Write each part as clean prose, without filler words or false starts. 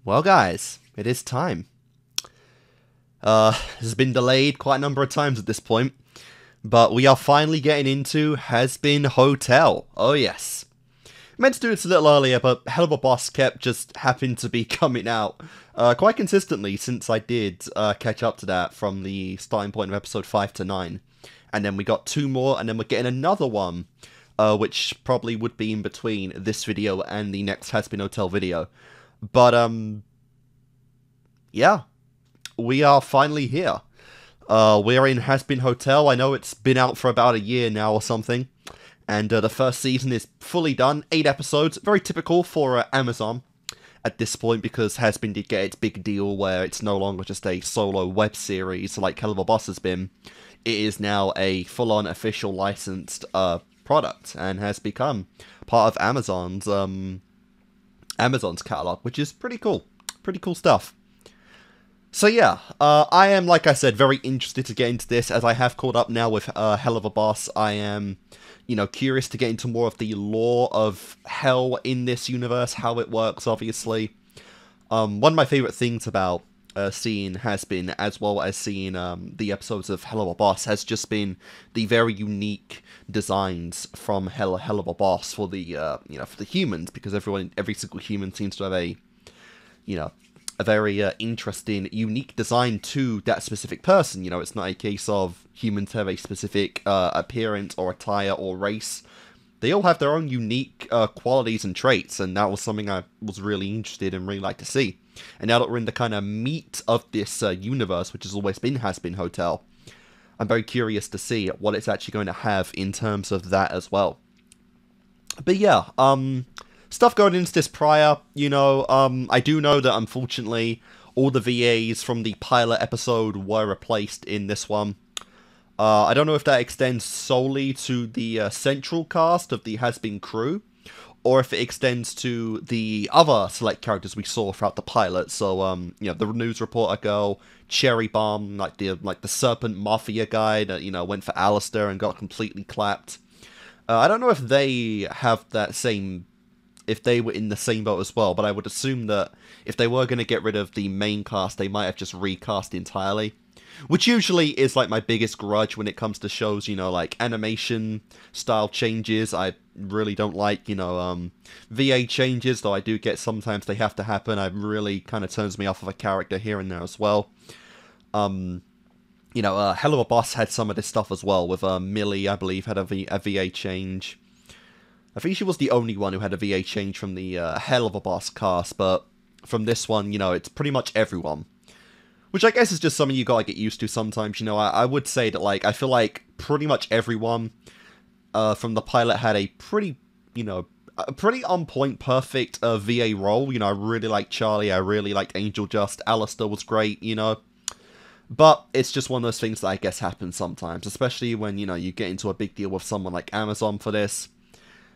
Well, guys, it is time. This has been delayed quite a number of times at this point, but we are finally getting into Hazbin Hotel. Oh yes. Meant to do this a little earlier, but Hell of a Boss kept just happened to be coming out quite consistently since I did catch up to that from the starting point of episode 5 to 9. And then we got 2 more, and then we're getting another one, which probably would be in between this video and the next Hazbin Hotel video. But, yeah, we are finally here. We're in Hazbin Hotel. I know it's been out for about a year now or something. And the first season is fully done. 8 episodes. Very typical for Amazon at this point, because Hazbin did get its big deal where it's no longer just a solo web series like Hell of a Boss has been. It is now a full-on official licensed product and has become part of Amazon's catalog, which is pretty cool. Pretty cool stuff. So yeah, I am, like I said, very interested to get into this, as I have caught up now with Hell of a Boss. I am, curious to get into more of the lore of Hell in this universe, how it works, obviously. One of my favourite things about seeing Hazbin, as well as seeing the episodes of Hell of a Boss, has just been the very unique designs from Hell of a Boss for the, for the humans, because every single human seems to have a very interesting, unique design to that specific person. It's not a case of humans have a specific appearance or attire or race. They all have their own unique qualities and traits, and that was something I was really interested in, really like to see. And now that we're in the kind of meat of this universe, which has always been Hazbin Hotel, I'm very curious to see what it's actually going to have in terms of that as well. But yeah, stuff going into this prior, I do know that unfortunately all the VAs from the pilot episode were replaced in this one. I don't know if that extends solely to the central cast of the Hazbin crew, or if it extends to the other select characters we saw throughout the pilot. So, the news reporter girl, Cherry Bomb, like the Serpent Mafia guy that, went for Alistair and got completely clapped. I don't know if they have that same, if they were in the same boat as well, but I would assume that if they were going to get rid of the main cast, they might have just recast entirely. Which usually is, like, my biggest grudge when it comes to shows, like, animation style changes. I really don't like, VA changes, though I do get sometimes they have to happen. It really kind of turns me off of a character here and there as well. Hell of a Boss had some of this stuff as well, with Millie, I believe, had a VA change. I think she was the only one who had a VA change from the Hell of a Boss cast, but from this one, it's pretty much everyone. Which I guess is just something you gotta get used to sometimes. I would say that, like, I feel like pretty much everyone from the pilot had a pretty, a pretty on-point, perfect VA role. I really liked Charlie, I really liked Angel Just, Alistair was great, But it's just one of those things that I guess happens sometimes, especially when, you get into a big deal with someone like Amazon for this.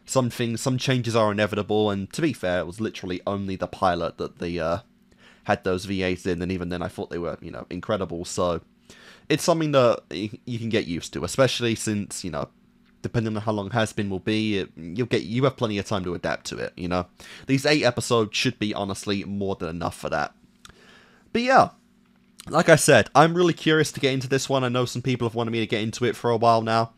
Some changes are inevitable, and to be fair, it was literally only the pilot that they had those VAs in, and even then I thought they were, incredible. So it's something that you can get used to, especially since, depending on how long Hazbin will be, you have plenty of time to adapt to it, These 8 episodes should be, honestly, more than enough for that. But yeah, like I said, I'm really curious to get into this one. I know some people have wanted me to get into it for a while now,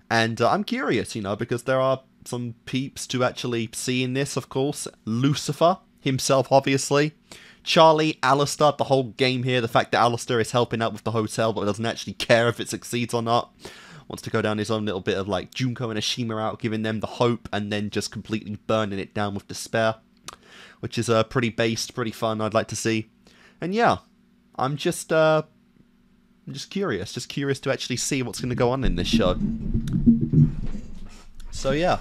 and I'm curious, because there are some peeps to actually see in this, of course. Lucifer himself, obviously. Charlie, Alistair, the whole game here, the fact that Alistair is helping out with the hotel but doesn't actually care if it succeeds or not. Wants to go down his own little bit of, like, Junko and Ashima out, giving them the hope, and then just completely burning it down with despair. Which is pretty based, pretty fun, I'd like to see. And yeah, I'm just curious to actually see what's going to go on in this show. So yeah.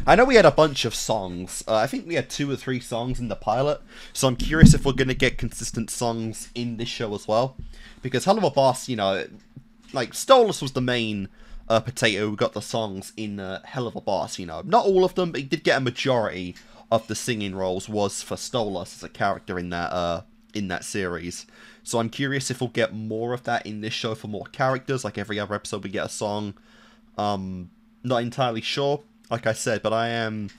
I know we had a bunch of songs. I think we had 2 or 3 songs in the pilot, so I'm curious if we're going to get consistent songs in this show as well. Because Hell of a Boss, like, Stolas was the main potato who got the songs in Hell of a Boss, Not all of them, but he did get a majority of the singing roles was for Stolas as a character in that series. So I'm curious if we'll get more of that in this show for more characters, like every other episode we get a song. Not entirely sure, like I said, but I am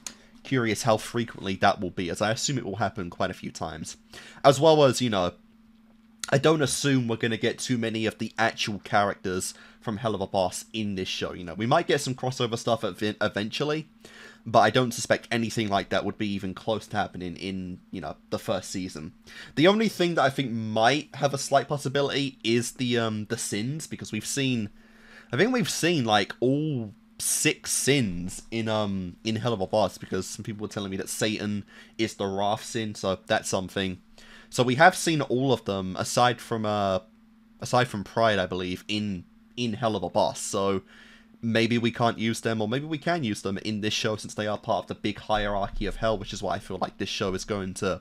curious how frequently that will be, as I assume it will happen quite a few times. As well as, you know, I don't assume we're going to get too many of the actual characters from Hell of a Boss in this show. You know, we might get some crossover stuff eventually, but I don't suspect anything like that would be even close to happening in, you know, the first season. The only thing that I think might have a slight possibility is the sins, because we've seen, I think we've seen like all 6 sins in Hell of a Boss, because some people were telling me that Satan is the Wrath sin, so that's something. So we have seen all of them aside from Pride, I believe, in Hell of a Boss. So maybe we can't use them, or maybe we can use them in this show, since they are part of the big hierarchy of Hell, which is what I feel like this show is going to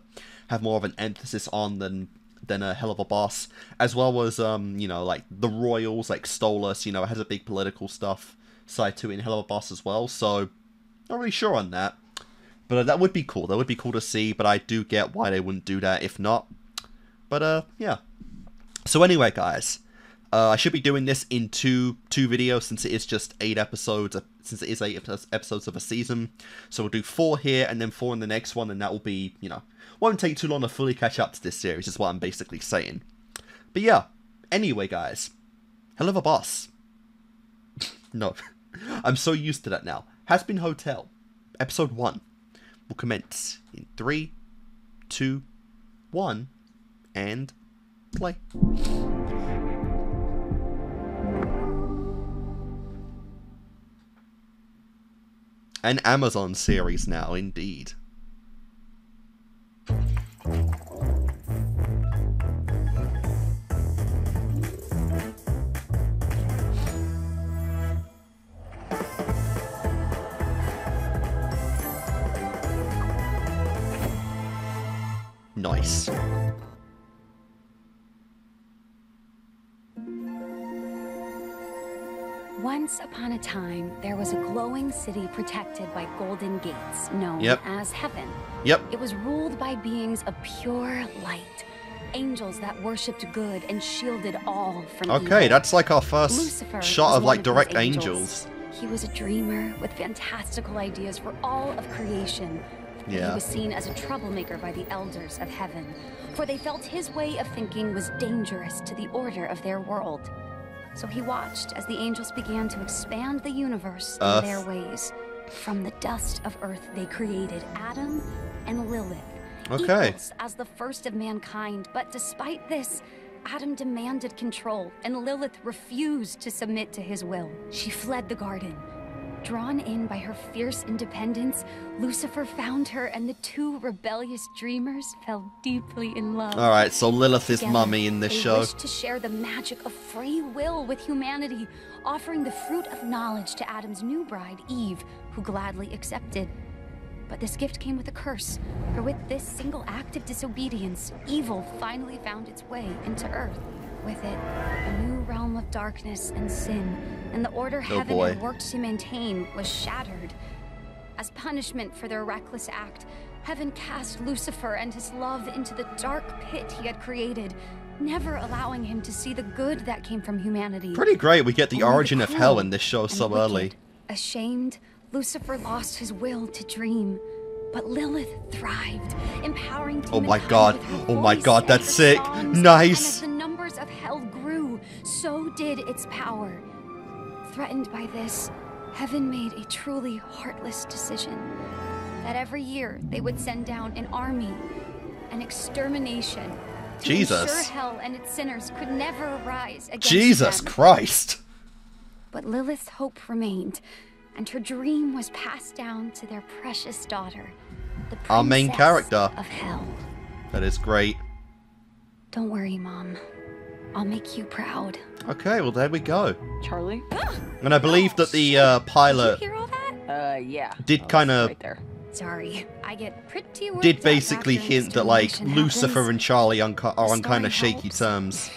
have more of an emphasis on than a Hell of a Boss, as well as you know, like the Royals, like Stolas. You know, it has a big political stuff side to it in Hell of a Boss as well. So not really sure on that. But that would be cool. That would be cool to see, but I do get why they wouldn't do that if not. But, yeah. So anyway, guys, I should be doing this in two videos, since it is just 8 episodes, since it is 8 episodes of a season. So we'll do 4 here, and then 4 in the next one, and that will be, you know, won't take too long to fully catch up to this series, is what I'm basically saying. But yeah, anyway, guys, Hell of a Boss. No, I'm so used to that now. Hazbin Hotel, Episode 1. Will commence in 3, 2, 1, and play. An Amazon series now, indeed. Nice. Once upon a time, there was a glowing city protected by golden gates, known as Heaven. It was ruled by beings of pure light, angels that worshipped good and shielded all from evil. Okay, that's like our first Lucifer shot of like direct angels. He was a dreamer with fantastical ideas for all of creation. He was seen as a troublemaker by the elders of Heaven, for they felt his way of thinking was dangerous to the order of their world. So he watched as the angels began to expand the universe in their ways. From the dust of Earth, they created Adam and Lilith, equals as the first of mankind. But despite this, Adam demanded control, and Lilith refused to submit to his will. She fled the garden. Drawn in by her fierce independence, Lucifer found her, and the 2 rebellious dreamers fell deeply in love. Alright, so Lilith is mummy in this show. They wished to share the magic of free will with humanity, offering the fruit of knowledge to Adam's new bride, Eve, who gladly accepted. But this gift came with a curse, for with this single act of disobedience, evil finally found its way into Earth. With it, a new realm of darkness and sin, and the order Heaven had worked to maintain was shattered. As punishment for their reckless act, Heaven cast Lucifer and his love into the dark pit he had created, never allowing him to see the good that came from humanity. Pretty great, we get the origin of hell in this show so early. Ashamed, Lucifer lost his will to dream. But Lilith thrived, empowering Oh my god, that's sick. Nice. And as the numbers of hell grew, so did its power. Threatened by this, Heaven made a truly heartless decision. That every year they would send down an army, an extermination, to ensure hell and its sinners could never rise against Jesus them. Christ. But Lilith's hope remained, and her dream was passed down to their precious daughter, the our main character of Hell. That is great. Don't worry, Mom. I'll make you proud. Okay, well there we go. Charlie? And I believe that the pilot Did you hear all that? Yeah. did kind of Right there. Sorry, I get pretty worked did up basically after hint that like extermination Lucifer happens. and Charlie are on kind of story shaky helps. terms.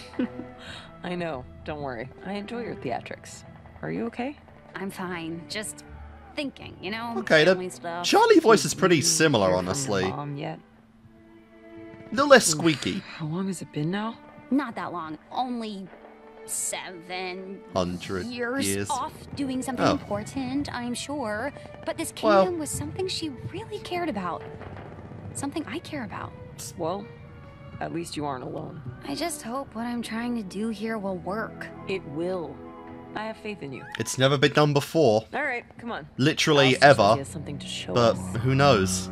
I know. Don't worry. I enjoy your theatrics. Are you okay? I'm fine. Just thinking, you know? Okay, family the stuff. Charlie voice is pretty similar, Hear from your honestly. mom yet? A little less squeaky. How long has it been now? Not that long. Only 700 years off doing something important, I'm sure. But this Well, kingdom was something she really cared about. Something I care about. Well, at least you aren't alone. I just hope what I'm trying to do here will work. It will. I have faith in you. it's never been done before. All right, come on. Literally Alice says ever. he has something to show But us. who knows?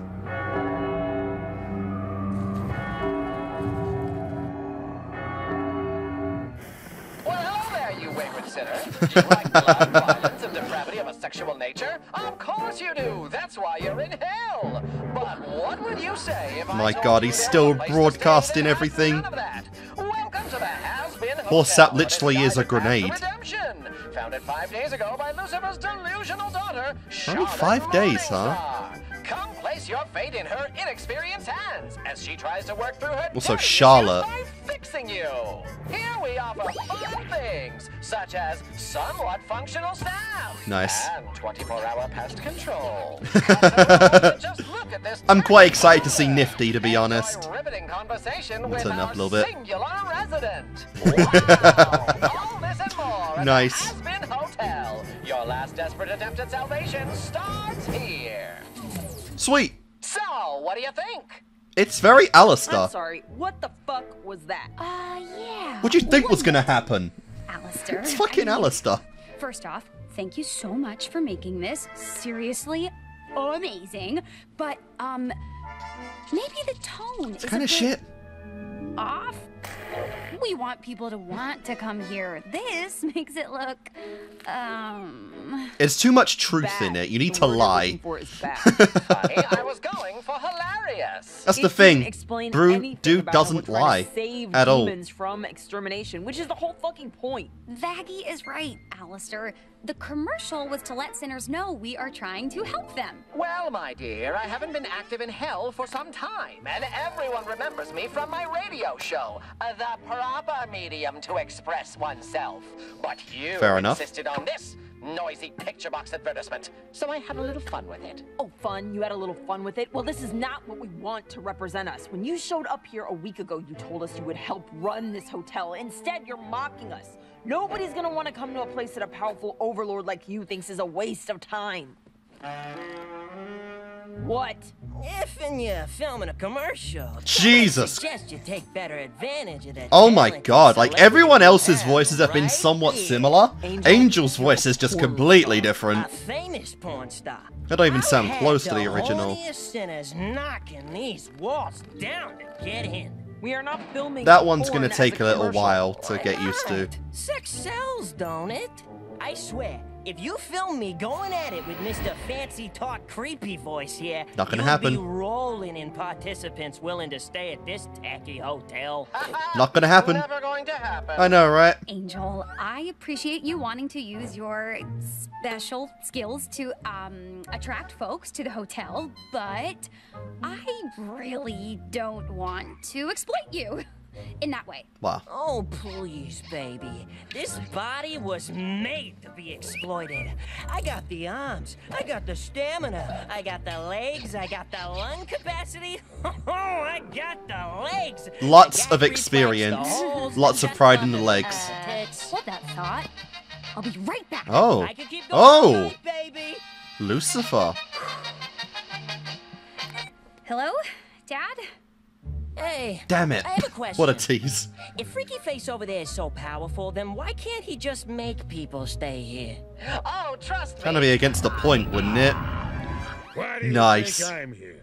Well, hello there, you wayward sinner. Do you like blood, violence, and depravity of a sexual nature? Of course you do. That's why you're in hell. But what would you say if My I told God, you he's there's still a place to broadcasting stay that has everything. none of that? Welcome to the Hazbin Hotel. Poor Sap that literally is a guided path to grenade. redemption. Founded 5 days ago by Lucifer's delusional daughter, Only Charlotte 5 days, huh? Morningstar. Come place your fate in her inexperienced hands as she tries to work through her Also, daily Charlotte. issues by fixing you. Here we offer fun things such as somewhat functional staff. Nice. And 24-hour pest control. Just look at this. I'm quite excited to see Nifty, to be Enjoy honest. riveting conversation with turn our up a little bit. singular resident. Wow. All this and more at Nice. the Hazbin Hotel. Your last desperate attempt at salvation starts here. Sweet. So, what do you think? It's very Alistair. I'm sorry, what the fuck was that? Yeah. What do you think was gonna happen? Alistair. It's fucking Alistair. First off, thank you so much for making this. Seriously, amazing. But, maybe the tone is Kind a of bit shit. off. We want people to want to come here. This makes it look, It's too much truth Bad. in it. You need The to word I'm lie. looking for is bad. Honey, I was going for hilarious. That's the It didn't thing. explain Brew anything Dude about how doesn't we're trying lie to save at all. demons from extermination, which is the whole fucking point. Vaggie is right, Alistair. The commercial was to let sinners know we are trying to help them. Well, my dear, I haven't been active in hell for some time, and everyone remembers me from my radio show, the proper medium to express oneself. But you Fair enough. insisted on this noisy picture box advertisement, so I had a little fun with it. Oh, fun. You had a little fun with it? Well, this is not what we want to represent us. When you showed up here a week ago, you told us you would help run this hotel. Instead, you're mocking us. Nobody's gonna want to come to a place that a powerful overlord like you thinks is a waste of time. What? If and you're filming a commercial, Jesus. I suggest you take better advantage of that. Oh my talent God, and like celebrity everyone you else's have, voices have been right somewhat here. similar. Angel, Angel's voice is just porn completely star. different. A famous porn star. That don't even I've sound had close to the original. horniest sinners knocking these walls down to get in. We are not filming That one's porn gonna as take a little commercial. while to get used to. Right. Sex sells, don't it? I swear, if you film me going at it with Mr. Fancy Talk Creepy Voice here, Not gonna you'll happen. be rolling in participants willing to stay at this tacky hotel. Not gonna happen. Never going to happen. I know, right? Angel, I appreciate you wanting to use your special skills to attract folks to the hotel, but I really don't want to exploit you in that way. Wow. Oh, please, baby. This body was made to be exploited. I got the arms, I got the stamina, I got the legs, I got the lung capacity. Oh, I got the legs. Lots I got of reflex, experience. the holes, Lots of got pride in the the legs. tits. Hold that thought. I'll be right back. Oh. I can keep going all Oh. night, baby. Lucifer. Hello, Dad? Hey, Damn it. I have a question. What a tease. If Freaky Face over there is so powerful, then why can't he just make people stay here? Oh, trust me. Kind of be against the point, wouldn't it? Why do you Nice. think I'm here?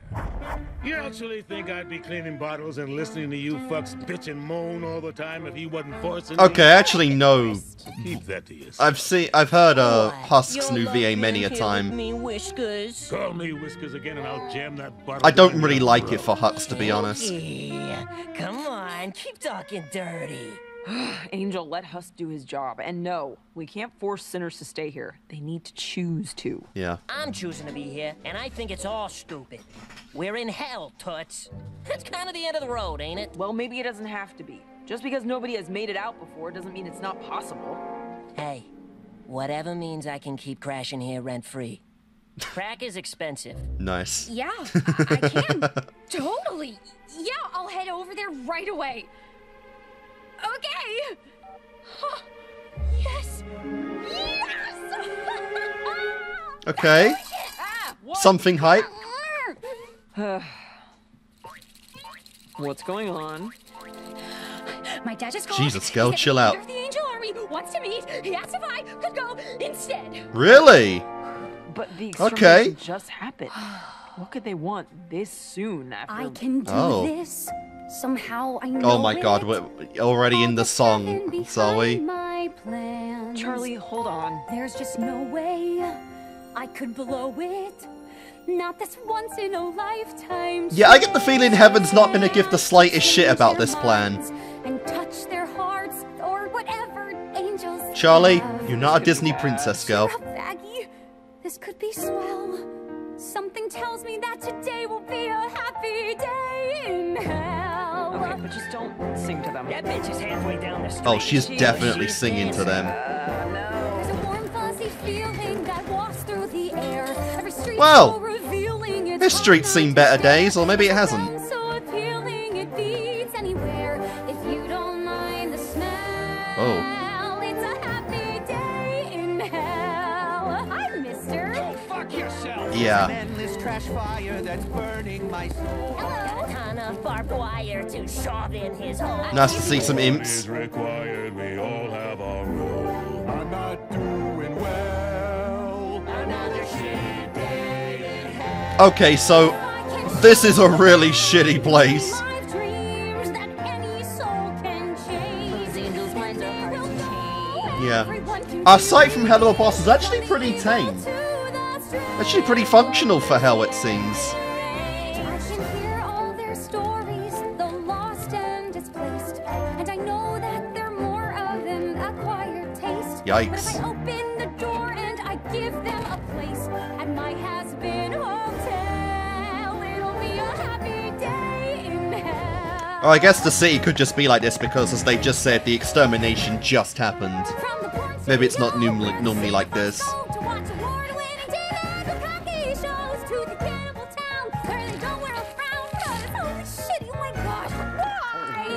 You actually think I'd be cleaning bottles and listening to you fucks bitch and moan all the time if he wasn't forcing me? Okay, actually, no. Keep that to yourself. I've heard What? Husk's You'll new love VA many a being here with time. me, Whiskers. Call me Whiskers again and I'll jam that bottle I don't down really your like it throat. for Hux, to be honest. Yeah, come on, keep talking dirty. Angel, let Husk do his job. And no, we can't force sinners to stay here. They need to choose to. Yeah. I'm choosing to be here, and I think it's all stupid. We're in hell, Toots. That's kind of the end of the road, ain't it? Well, maybe it doesn't have to be. Just because nobody has made it out before doesn't mean it's not possible. Hey, whatever means I can keep crashing here rent-free. Crack is expensive. Nice. Yeah, I can. Totally. Yeah, I'll head over there right away. Okay. Okay. Something hype. What's going on? My dad just called. Jesus, girl, He said chill the out. leader of the Angel Army wants to meet. He asked if I could go instead. Really? But the Okay. extermination just happened. What could they want this soon after? I can do Oh. this. Somehow I know Oh my god, it. we're already in the song, so we. My plans. Charlie, hold on. There's just no way I could blow it. Not this once in a lifetime. Yeah, I get the feeling Heaven's not gonna give the slightest shit about this plan. And touch their hearts or whatever angels. Charlie, have. you're not a Disney princess, girl. Shut up, Aggie. This could be swell. Something tells me that today will be a happy day in hell. Okay, but just don't sing to them. That bitch is halfway down the street. Oh, she's definitely singing to them. There's a warm, fuzzy feeling that walks through the air. Every street Well, so revealing its this street's seen better days, or maybe it hasn't. so appealing it beats anywhere. If you don't mind the smell. Oh. It's a happy day in hell. Hi, mister. Fuck yourself. Yeah. Endless trash fire that's burning my soul. Hello. A ton of barbed wire to shove in his hole. Nice to see some imps. required, we all have our role. I'm not doing well. Another shit day in hell. Okay, so this is a really shitty place. Five dreams that any soul can chase. Those angels' minds are hard to change. Yeah. Everyone can Our be sight from Hell of a Boss is actually pretty tame. Actually pretty functional for Hell, it seems. I can hear all their stories, though lost and displaced. And I know that they're more of an acquired taste. Yikes. But if I open the door and I give them a place at my Hazbin hotel, it'll be a happy day in hell. Oh, I guess the city could just be like this because, as they just said, the extermination just happened. From the porn Maybe it's not studio, normally like this. to watch award-winning TV Bukkake shows, to the cannibal town where they don't wear a frown. God, holy shit, oh my gosh,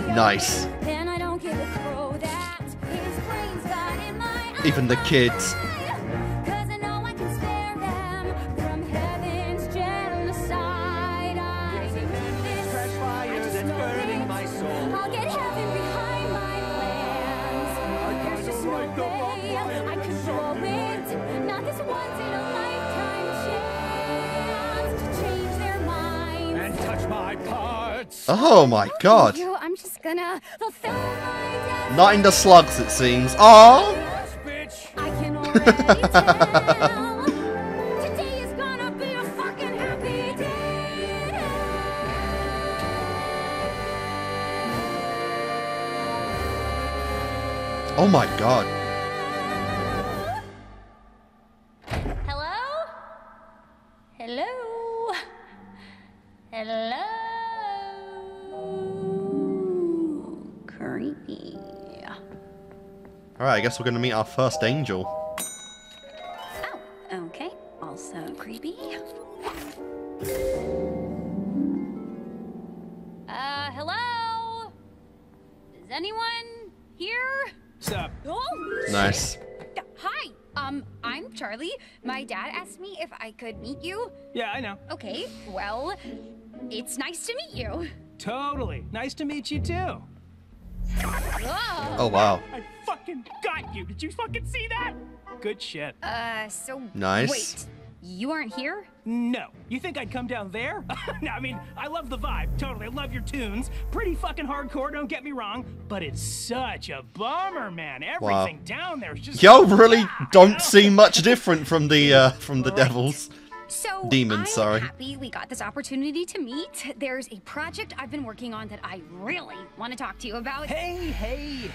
why? Nice. Then I don't give a crow that his brains got in my Even the kids. eye. 'Cause I know I can spare them from heaven's genocide. I do this, Trash fire I just that's know burning it. my soul. I'll get heaven behind my plans. There's just no like the way I could blow it. Not this once in a lifetime chance to change their minds. And touch my parts. Oh my god. I'm just gonna fulfill my destiny. Not in the slugs, it seems. Oh. Yes, bitch. I can already tell. Today is gonna be a fucking happy day. Oh my god. Hello? Hello? Hello? Creepy. Alright, I guess we're gonna meet our first angel. Oh, okay. Also creepy. Hello? Is anyone here? Sup? Oh! Nice. Hi, I'm Charlie. My dad asked me if I could meet you. Yeah, I know. Okay, well, it's nice to meet you. Totally. Nice to meet you too. Whoa. Oh wow. I fucking got you. Did you fucking see that? Good shit. So Nice. wait, you aren't here? No. You think I'd come down there? No, I mean, I love the vibe. Totally. I love your tunes. Pretty fucking hardcore, don't get me wrong. But it's such a bummer, man. Everything down there is just... Y'all really don't seem much different from the devils. So Demons, I'm sorry. happy we got this opportunity to meet. There's a project I've been working on that I really want to talk to you about. Hey,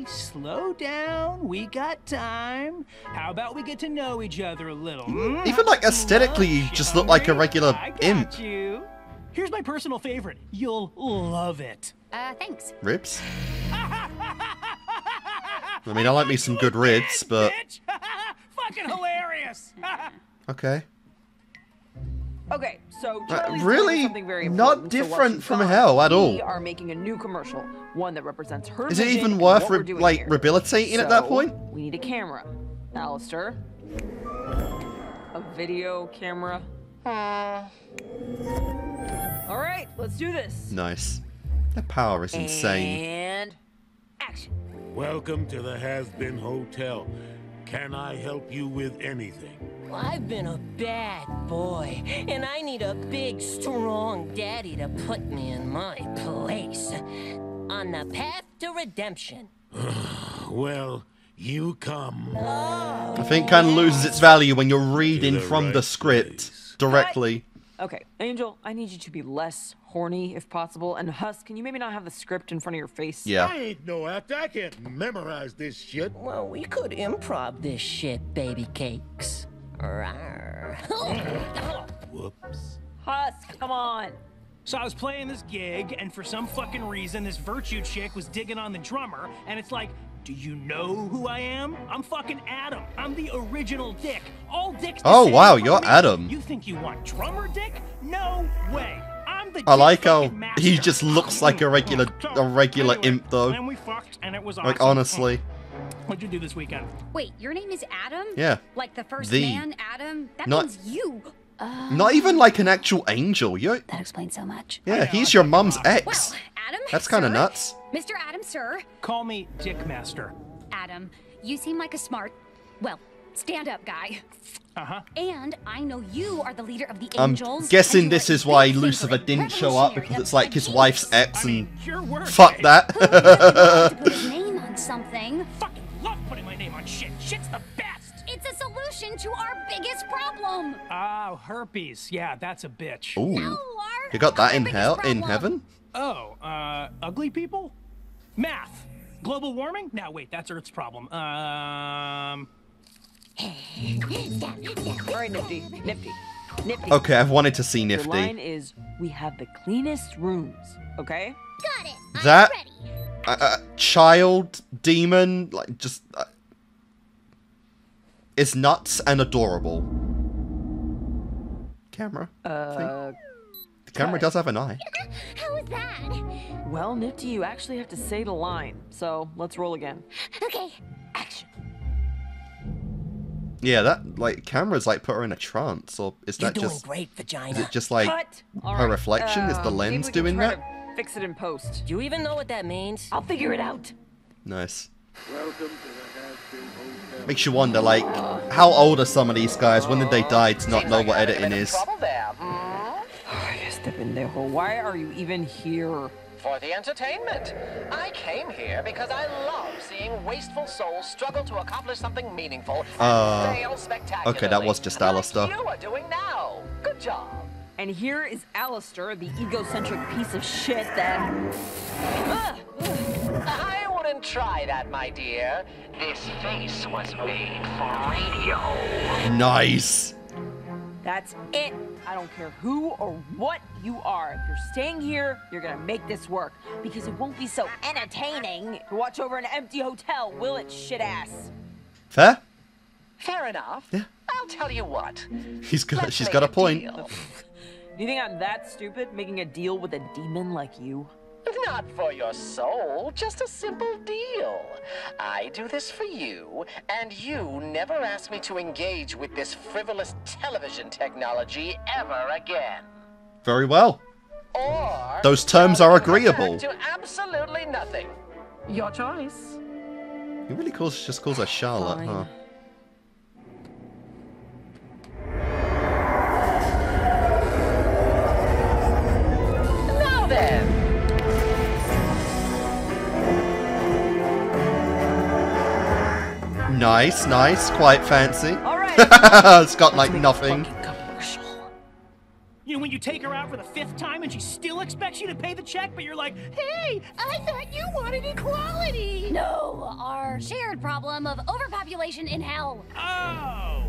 slow down. We got time. How about we get to know each other a little? Even like aesthetically, you just look like a regular I got imp. you. Here's my personal favorite. You'll love it. Thanks. Ribs? I mean, I like me some good ribs, but Bitch. Fucking hilarious. okay. Okay, so Charlie's really doing something very not important, so while different she's from gone, Hell at all. We are making a new commercial, one that represents her. Is it vision even and worth what we're doing like here. rehabilitating at that So, point? We need a camera. Alistair. a video camera? Alright, let's do this. Nice. The power is insane. And action. Welcome to the Hazbin Hotel. Can I help you with anything? I've been a bad boy, and I need a big, strong daddy to put me in my place. On the path to redemption. Well, you come. I think kind of loses its value when you're reading from the script directly. Okay, Angel, I need you to be less horny if possible. And Husk, can you maybe not have the script in front of your face? Yeah. I ain't no actor. I can't memorize this shit. Well, we could improv this shit, baby cakes. Rawr. Whoops. Husk, come on. So I was playing this gig, and for some fucking reason, this Virtue chick was digging on the drummer, and it's like, do you know who I am? I'm fucking Adam. I'm the original Dick. All dicks. Oh, wow, me. you're Adam. You think you want drummer Dick? No way. I'm the I like Dick how fucking master. he just looks like a regular Anyway, imp, though. And we fucked, and it was awesome. Like, honestly. What'd you do this weekend? Wait, your name is Adam? Yeah. Like the first The. man, Adam? That Not- means you. Not even like an actual angel. You're... That explains so much. Yeah, know, he's I your think mum's a lot of it. ex. Well, Adam, That's kind of sir. nuts. Mr. Adam, sir. Call me Dick Master. Adam, you seem like a smart, well, stand-up guy. Uh-huh. And I know you are the leader of the I'm Angels. guessing and this you're is why big Lucifer thinker, didn't show up, because it's like his wife's ex, I mean, and your word. fuck Jake. that. Who doesn't want to put his name on something? Fucking love putting my name on shit. Shit's the best. It's a solution to our biggest problem. Oh, herpes. Yeah, that's a bitch. Ooh, No, our you got that in biggest hell, in problem. heaven? Oh, ugly people? Math. Global warming? No, wait, that's Earth's problem. Alright, Nifty. Nifty. Nifty. Okay, I've wanted to see Your line Nifty. is, we have the cleanest rooms, okay? Got it. I'm That ready. child demon, like, just is nuts and adorable. Camera. The camera does have an eye. How was that? Well, Nifty, you actually have to say the line. So, let's roll again. Okay. Action. Yeah, that like camera's like put her in a trance, or is You're that doing just great, is vagina. it just like Cut. All her right, reflection? Is the maybe lens we can doing try that? to fix it in post. Do you even know what that means? I'll figure it out. Nice. Welcome to the Hazbin Hotel. Makes you wonder, like, how old are some of these guys? When did they die to not Seems know like what you're having a editing bit of is? trouble there, hmm? Este pendejo, why are you even here? For the entertainment. I came here because I love seeing wasteful souls struggle to accomplish something meaningful and fail spectacularly. okay, that was just Alistair. Like you are doing now. Good job. And here is Alistair, the egocentric piece of shit that... I wouldn't try that, my dear. This face was made for radio. Nice. That's it. I don't care who or what you are. If you're staying here, you're gonna make this work. Because it won't be so entertaining to watch over an empty hotel, will it, shit ass? Fair. Fair enough. Yeah. I'll tell you what. She's got Let's a make point. deal. Do you think I'm that stupid, making a deal with a demon like you? Not for your soul, just a simple deal. I do this for you, and you never ask me to engage with this frivolous television technology ever again. Very well. Or Those terms are agreeable. to absolutely nothing. Your choice. He really just calls her Charlotte, Fine. huh? Now then. Nice, nice, quite fancy. All right. It's got like Make a nothing. fucking commercial. You know, when you take her out for the 5th time and she still expects you to pay the check, but you're like, hey, I thought you wanted equality. No, our shared problem of overpopulation in hell. Oh.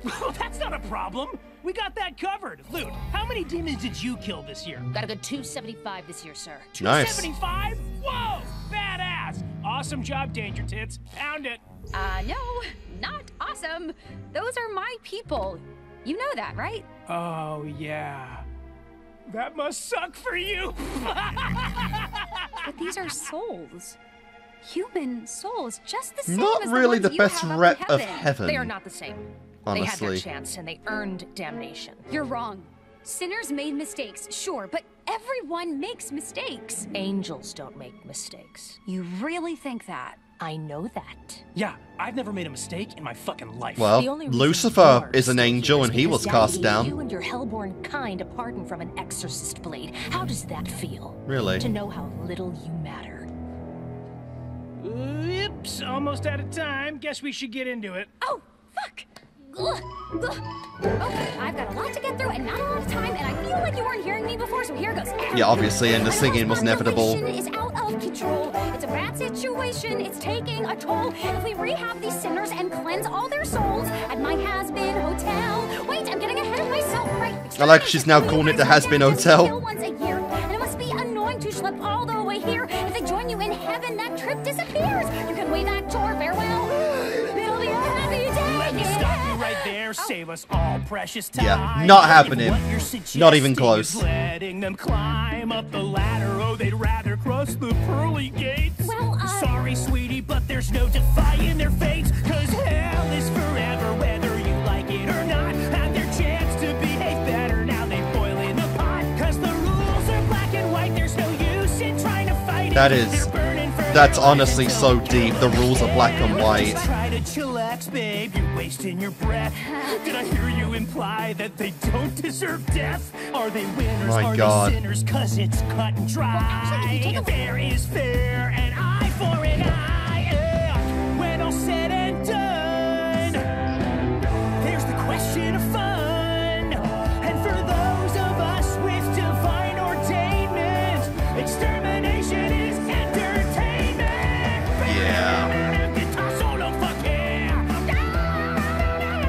Well, that's not a problem. We got that covered. Loot, how many demons did you kill this year? Got a good 275 this year, sir. Nice. 275? Whoa, badass. Awesome job, Danger Tits. Pound it. No, not awesome. Those are my people. You know that, right? Oh, yeah. That must suck for you. But these are souls. Human souls, just the same Not as really the the ones you best have up in rep of heaven. They are not the same. Honestly. They had their chance and they earned damnation. You're wrong. Sinners made mistakes, sure, but everyone makes mistakes. Angels don't make mistakes. You really think that? I know that. Yeah, I've never made a mistake in my fucking life. Well, The only reason Lucifer you're is an still angel here and he is was because Daddy cast gave down. You and your hellborn kind a pardon from an exorcist blade. How does that feel? Really? To know how little you matter. Oops, almost out of time. Guess we should get into it. Oh, fuck! Ugh, ugh. Okay, I've got a lot to get through and not a lot of time, and I feel like you weren't hearing me before, so here goes. Yeah, obviously, and the singing was inevitable. Is out of control. It's a bad situation. It's taking a toll. If we rehab these sinners and cleanse all their souls at my Hazbin Hotel. Wait, I'm getting ahead of myself. Right. I like she's now calling it the Hazbin Hotel. Once a year, and it must be annoying to schlep all the way here. If they join you in heaven, that trip disappears. You can wave at your farewell. It'll be a happy day. Let me stop you right there. Save us all precious time. Yeah, not happening. What you're Not even suggesting close. is letting them climb up the ladder. Oh, they'd rather cross the pearly gates. Well, Sorry, sweetie, but there's no defying their fates. Cause hell is forever, whether you like it or not. Had their chance to behave better, now they boil in the pot. Cause the rules are black and white, there's no use in trying to fight That it. is- They're burning for That's their lives honestly until so they deep. The rules are black and white. Just try to chillax, babe. You're wasting your breath. Did I hear you imply that they don't deserve death? Are they winners? My Are God. they sinners? Cause it's cut and dry. Fair is fair, an eye for an eye. Yeah. When all said and done, there's the question of fun. And for those of us with divine ordainment, extermination is entertainment. Yeah. Guitar solo, fuck yeah.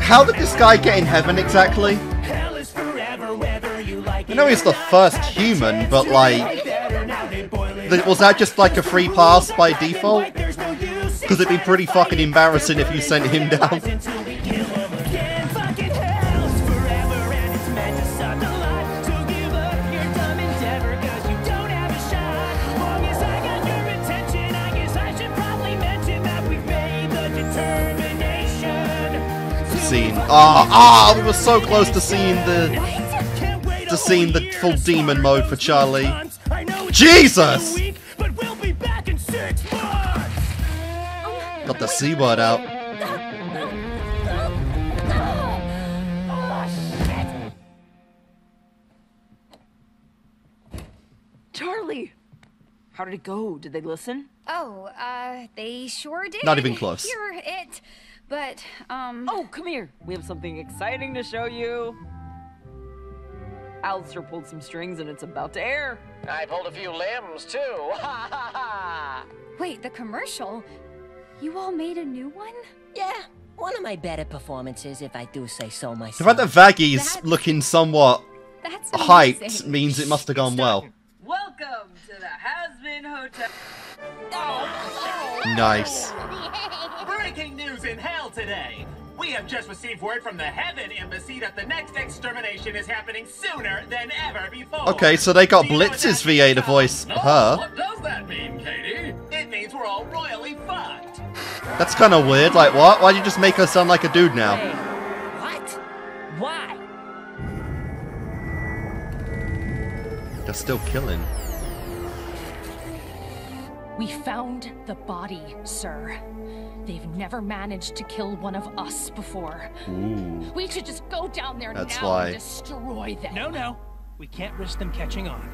How did this guy get in heaven exactly? Hell is forever, whether you like I know he's the first human, but like, was that just like a free pass by default? Because it'd be pretty fucking embarrassing if you sent him down. Scene. We were so close to seeing the full demon mode for Charlie. Jesus! Got the C word out. Charlie! How did it go? Did they listen? Oh, they sure did. Not even close. Hear it, but, Oh, come here. We have something exciting to show you. Alistair pulled some strings and it's about to air. I pulled a few limbs, too. Ha ha ha! Wait, the commercial? You all made a new one? Yeah, one of my better performances, if I do say so The myself. fact that Vaggy's looking somewhat That's hyped amazing. means it must have gone well. Welcome to the Hazbin Hotel. Nice. Breaking news in hell today! We have just received word from the Heaven Embassy that the next extermination is happening sooner than ever before. Okay, so they got Do you know what Blitz's that means? VA to voice No, her. What does that mean, Katie? It means we're all royally fucked. That's kind of weird. Like, what? Why'd you just make her sound like a dude now? Hey, what? Why? They're still killing. We found the body, sir. They've never managed to kill one of us before. Ooh. We should just go down there That's now why. and destroy them. No. We can't risk them catching on.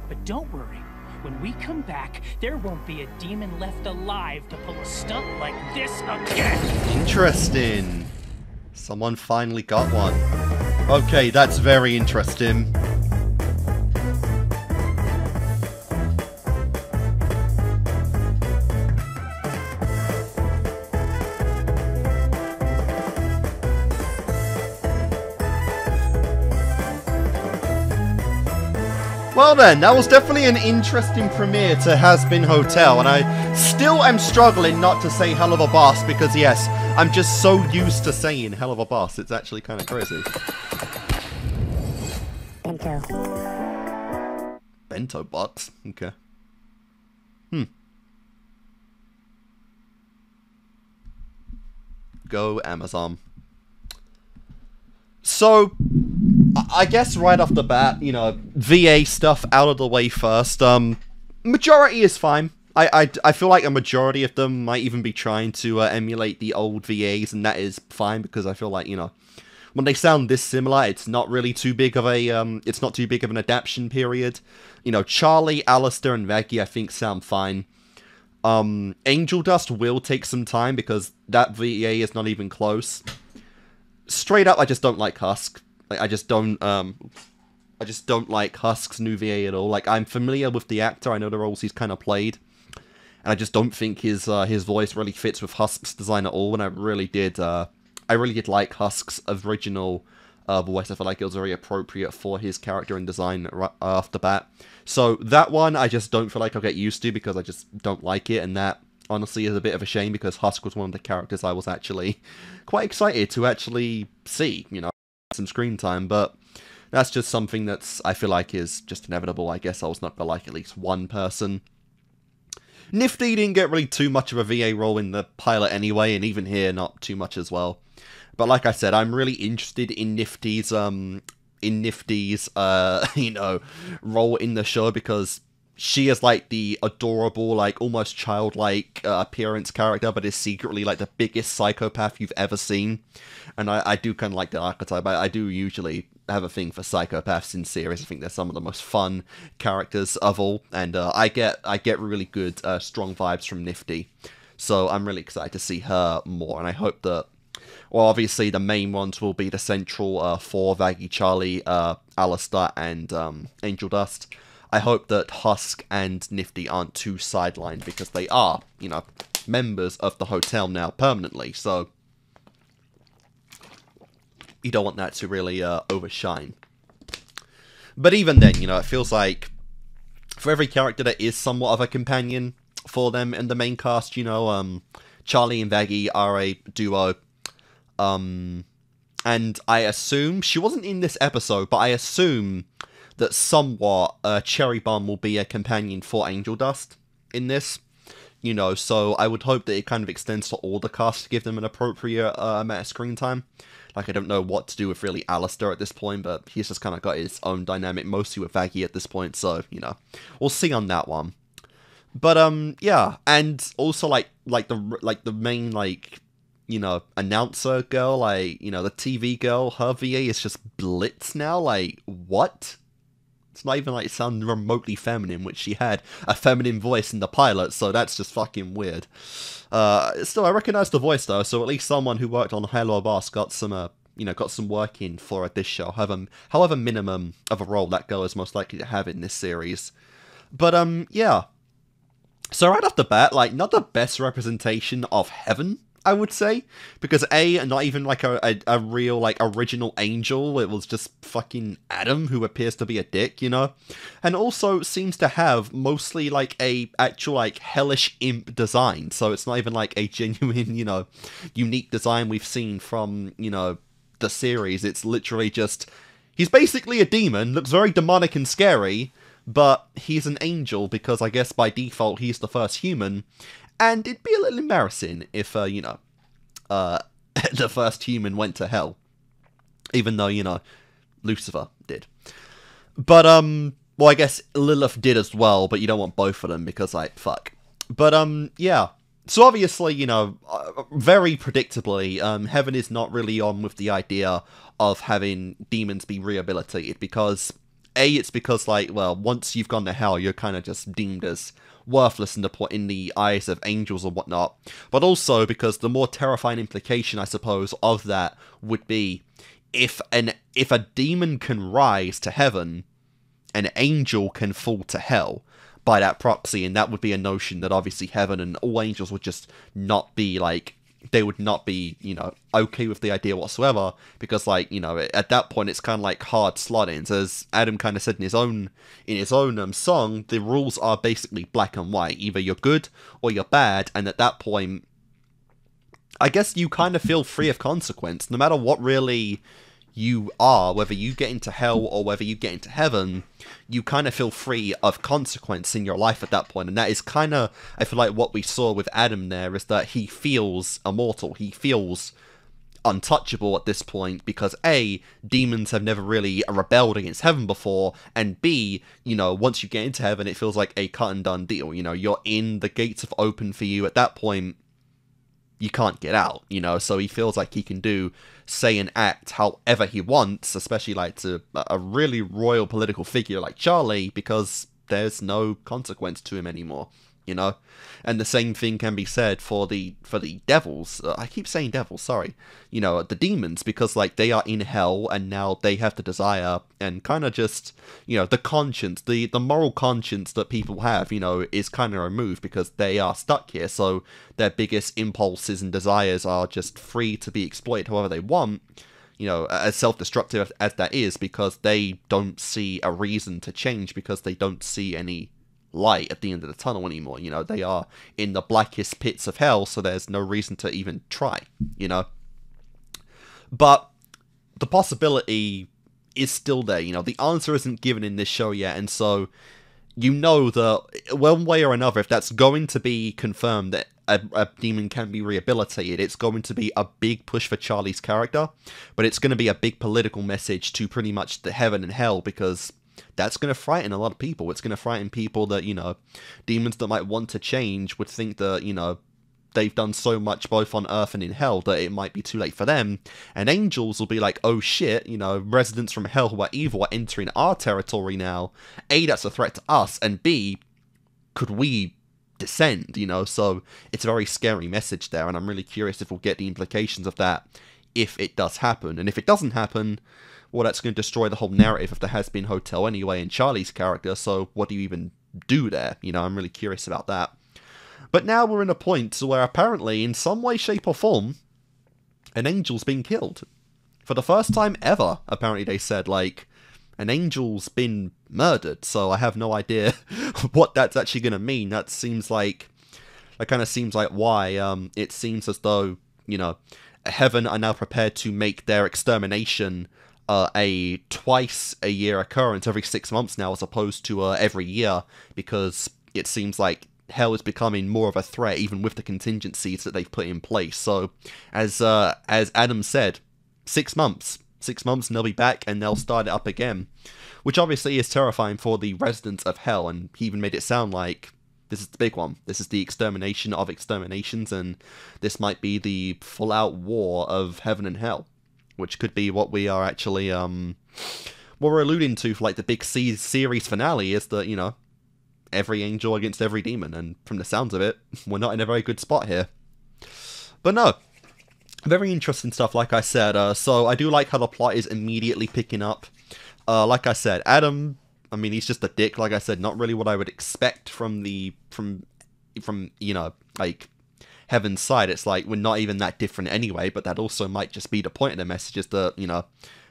But don't worry. When we come back, there won't be a demon left alive to pull a stunt like this again. Interesting. Someone finally got one. Okay, that's very interesting. Well then, that was definitely an interesting premiere to Hazbin Hotel, and I still am struggling not to say hell of a boss, because yes, I'm just so used to saying hell of a boss, it's actually kind of crazy. Bento box? Okay. Go Amazon. So, I guess right off the bat, you know, VA stuff out of the way first. Majority is fine. I feel like a majority of them might even be trying to emulate the old VAs, and that is fine because I feel like, you know, when they sound this similar, it's not really too big of a it's not too big of an adaptation period. You know, Charlie, Alistair, and Vaggie I think sound fine. Angel Dust will take some time because that VA is not even close. Straight up, I just don't like Husk. Like, I just don't like Husk's new VA at all. Like, I'm familiar with the actor, I know the roles he's kind of played, and I just don't think his voice really fits with Husk's design at all. And I really did like Husk's original voice. I feel like it was very appropriate for his character and design right off the bat. So that one, I just don't feel like I'll get used to because I just don't like it, and that honestly is a bit of a shame because Husk was one of the characters I was actually quite excited to actually see, you know, some screen time, but that's just something that's, I feel like, is just inevitable. I guess I was not gonna like at least one person. Nifty didn't get really too much of a VA role in the pilot anyway, and even here, not too much as well. But like I said, I'm really interested in Nifty's, you know, role in the show because she is like the adorable, like almost childlike appearance character, but is secretly like the biggest psychopath you've ever seen. And I do kind of like the archetype. I do usually have a thing for psychopaths in series. I think they're some of the most fun characters of all, and I get really good strong vibes from Nifty. So I'm really excited to see her more, and I hope that, well, obviously the main ones will be the central four: Vaggie, Charlie, Alistair, and Angel Dust. I hope that Husk and Nifty aren't too sidelined because they are, you know, members of the hotel now permanently, so you don't want that to really overshine. But even then, you know, it feels like for every character there is somewhat of a companion for them in the main cast, you know, Charlie and Vaggie are a duo, and I assume, she wasn't in this episode, but I assume that somewhat Cherry Bomb will be a companion for Angel Dust in this, you know, so I would hope that it kind of extends to all the cast to give them an appropriate amount of screen time. Like, I don't know what to do with really Alistair at this point, but he's just kind of got his own dynamic, mostly with Vaggie at this point, so, you know, we'll see on that one. But, yeah, and also, like the main, like, you know, announcer girl, like, you know, the TV girl, her VA is just Blitz now, like, what? It's not even like it sounds remotely feminine, which she had a feminine voice in the pilot, so that's just fucking weird. Still, I recognize the voice though, so at least someone who worked on Hello Boss got some, you know, got some work in for this show. However minimum of a role that girl is most likely to have in this series. But yeah. So right off the bat, like, not the best representation of heaven, I would say, because not even like a real like original angel. It was just fucking Adam, who appears to be a dick, you know, and also seems to have mostly like a actual like hellish imp design. So it's not even like a genuine, you know, unique design we've seen from, you know, the series. It's literally just, he's basically a demon, looks very demonic and scary, but he's an angel because I guess by default he's the first human. And it'd be a little embarrassing if, you know, the first human went to hell. Even though, you know, Lucifer did. But, well, I guess Lilith did as well, but you don't want both of them because, like, fuck. But, yeah. So obviously, you know, very predictably, Heaven is not really on with the idea of having demons be rehabilitated because, it's because, like, well, once you've gone to hell, you're kind of just deemed as worthless in the eyes of angels or whatnot, but also because the more terrifying implication, I suppose, of that would be if a demon can rise to heaven, an angel can fall to hell by that proxy, and that would be a notion that obviously heaven and all angels would just not be like, they would not be, you know, okay with the idea whatsoever, because, like, you know, at that point it's kind of like hard slot-ins. As Adam kind of said in his own song, the rules are basically black and white. Either you're good or you're bad, and at that point, I guess you kind of feel free of consequence. No matter what really you are, whether you get into hell or whether you get into heaven, you kind of feel free of consequence in your life at that point. And that is kind of, I feel like what we saw with Adam there, is that he feels immortal. He feels untouchable at this point because A, demons have never really rebelled against heaven before, and B, you know, once you get into heaven, it feels like a cut and done deal. You know, you're in, the gates have opened for you. At that point, you can't get out, you know, so he feels like he can do, say, and act however he wants, especially like to a really royal political figure like Charlie, because there's no consequence to him anymore, you know. And the same thing can be said for the devils. I keep saying devils, sorry. You know, the demons, because like they are in hell and now they have the desire and kind of just, you know, the conscience, the moral conscience that people have, you know, is kind of removed because they are stuck here. So their biggest impulses and desires are just free to be exploited however they want. You know, as self-destructive as that is, because they don't see a reason to change, because they don't see any light at the end of the tunnel anymore. You know, they are in the blackest pits of hell, so there's no reason to even try, you know. But the possibility is still there, you know. The answer isn't given in this show yet, and so you know that one way or another, if that's going to be confirmed that a demon can be rehabilitated, it's going to be a big push for Charlie's character, but it's going to be a big political message to pretty much the heaven and hell, because that's going to frighten a lot of people. It's going to frighten people that, you know, demons that might want to change would think that, you know, they've done so much both on Earth and in hell that it might be too late for them. And angels will be like, oh shit, you know, residents from hell who are evil are entering our territory now. A, that's a threat to us, and B, could we descend, you know? So it's a very scary message there, and I'm really curious if we'll get the implications of that if it does happen. And if it doesn't happen, well, that's going to destroy the whole narrative of the Hazbin Hotel anyway, and Charlie's character, so what do you even do there? You know, I'm really curious about that. But now we're in a point where apparently, in some way, shape or form, an angel's been killed. For the first time ever, apparently they said, like, an angel's been murdered, so I have no idea what that's actually going to mean. That kind of seems like why it seems as though, you know, heaven are now prepared to make their extermination a twice a year occurrence, every 6 months now, as opposed to every year, because it seems like hell is becoming more of a threat, even with the contingencies that they've put in place. So, as Adam said, 6 months. 6 months and they'll be back and they'll start it up again. Which obviously is terrifying for the residents of hell, and he even made it sound like this is the big one. This is the extermination of exterminations, and this might be the full-out war of heaven and hell. Which could be what we are actually, what we're alluding to for like the big series finale, is that, you know, every angel against every demon, and from the sounds of it, we're not in a very good spot here. But no, very interesting stuff, like I said. So I do like how the plot is immediately picking up. Like I said, Adam, I mean, he's just a dick, like I said, not really what I would expect from you know, like, Heaven's side. It's like, we're not even that different anyway, but that also might just be the point of the message, is that, you know,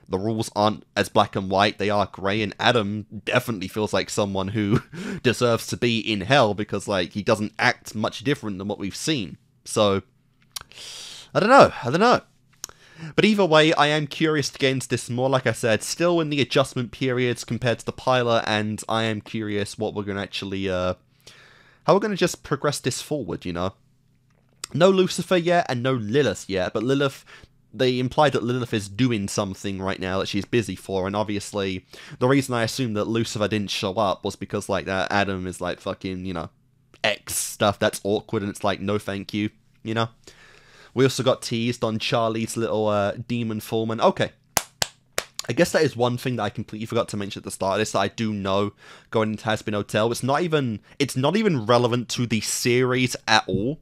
the rules aren't as black and white, they are grey, and Adam definitely feels like someone who deserves to be in hell, because, like, he doesn't act much different than what we've seen. So, I don't know. But either way, I am curious to get into this more. Like I said, still in the adjustment periods compared to the pilot, and I am curious what we're going to actually, how we're going to just progress this forward, you know? No Lucifer yet, and no Lilith yet, but Lilith, they implied that Lilith is doing something right now that she's busy for, and obviously, the reason I assumed that Lucifer didn't show up was because, like, that Adam is, like, fucking, you know, X stuff, that's awkward, and it's like, no thank you, you know? We also got teased on Charlie's little, demon form, and okay. I guess that is one thing that I completely forgot to mention at the start of this, that I do know going into Hazbin Hotel. It's not even relevant to the series at all.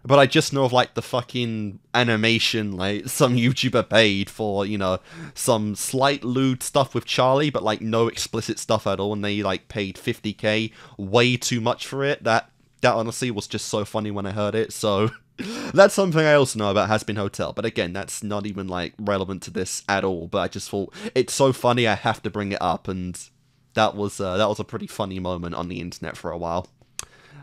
But I just know of, like, the fucking animation, like, some YouTuber paid for, you know, some slight lewd stuff with Charlie, but, like, no explicit stuff at all, and they, like, paid $50K, way too much for it. That honestly was just so funny when I heard it, so that's something I also know about Hazbin Hotel. But again, that's not even, like, relevant to this at all, but I just thought, it's so funny I have to bring it up, and that was a pretty funny moment on the internet for a while.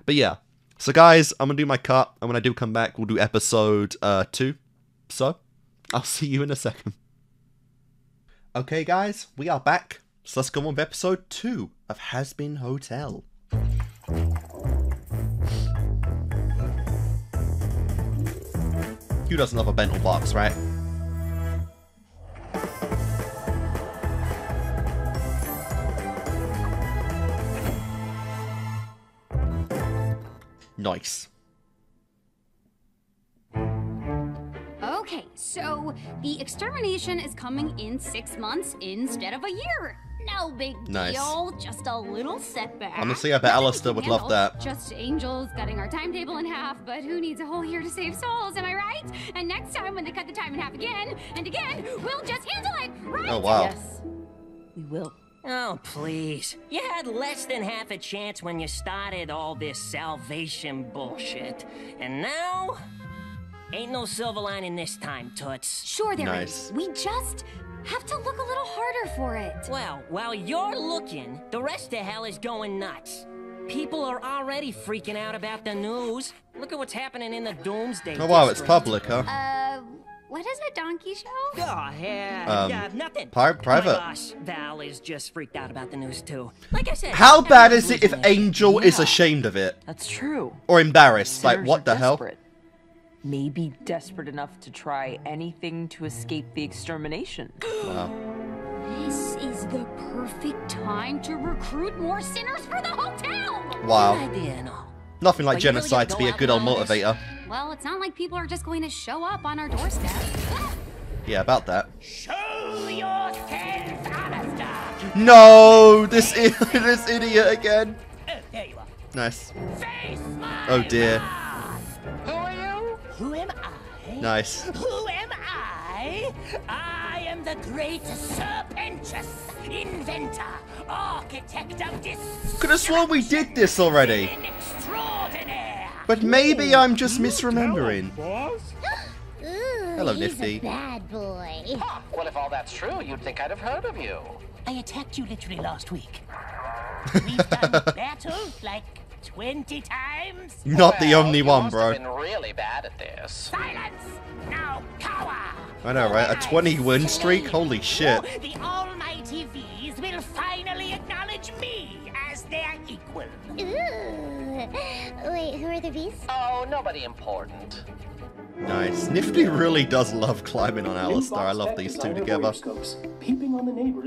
But yeah. So guys, I'm going to do my cut, and when I do come back, we'll do episode 2. So, I'll see you in a second. Okay guys, we are back. So let's go on with episode 2 of Hazbin Hotel. Who doesn't love a bento box, right? Nice. Okay, so the extermination is coming in 6 months instead of a year. No big deal, just a little setback. Honestly, I bet Alistair would love that. Just angels cutting our timetable in half, but who needs a whole year to save souls, am I right? And next time when they cut the time in half again, and again, we'll just handle it, right? Oh, wow. Yes, we will. Oh, please. You had less than half a chance when you started all this salvation bullshit. And now, ain't no silver lining this time, Toots. Sure there Nice. is. We just have to look a little harder for it. Well, while you're looking, the rest of hell is going nuts. People are already freaking out about the news. Look at what's happening in the Doomsday Oh, wow, it's District. public, huh? What is a donkey show? Oh, yeah, nothing. Private. My boss, Val, is just freaked out about the news, too. Like I said... How bad is it if everyone's losing Angel is Yeah. ashamed of it? That's true. Or embarrassed? Like, Sinners what are the hell? desperate. Maybe desperate enough to try anything to escape the extermination. Wow. This is the perfect time to recruit more sinners for the hotel! Wow. Good idea and all. Nothing like But you really genocide to gotta be go a good out old and all this? motivator. Well, it's not like people are just going to show up on our doorstep. Yeah, about that. Show yourself, Alistair. No! This idiot again. Oh, there you are. Nice. Face my Oh dear. Who are you? Who am I? Nice. Who am I? I am the great Serpentress, inventor, architect of this. Could have sworn we did this already. Extraordinaire. But maybe I'm just misremembering. Boss? Hello, Nifty. Bad boy. Huh. Well, if all that's true, you'd think I'd have heard of you. I attacked you literally last week. We've done battle like 20 times. Not the Well, only you one, must bro. have been really bad at this. Silence! Now cower! I know, right? A 20 win streak? Holy shit. The almighty V's will finally acknowledge me as their equal. Ooh. Wait, who are the beasts? Oh, nobody important. Nice. Nifty really does love climbing on Alistair. I love these two together.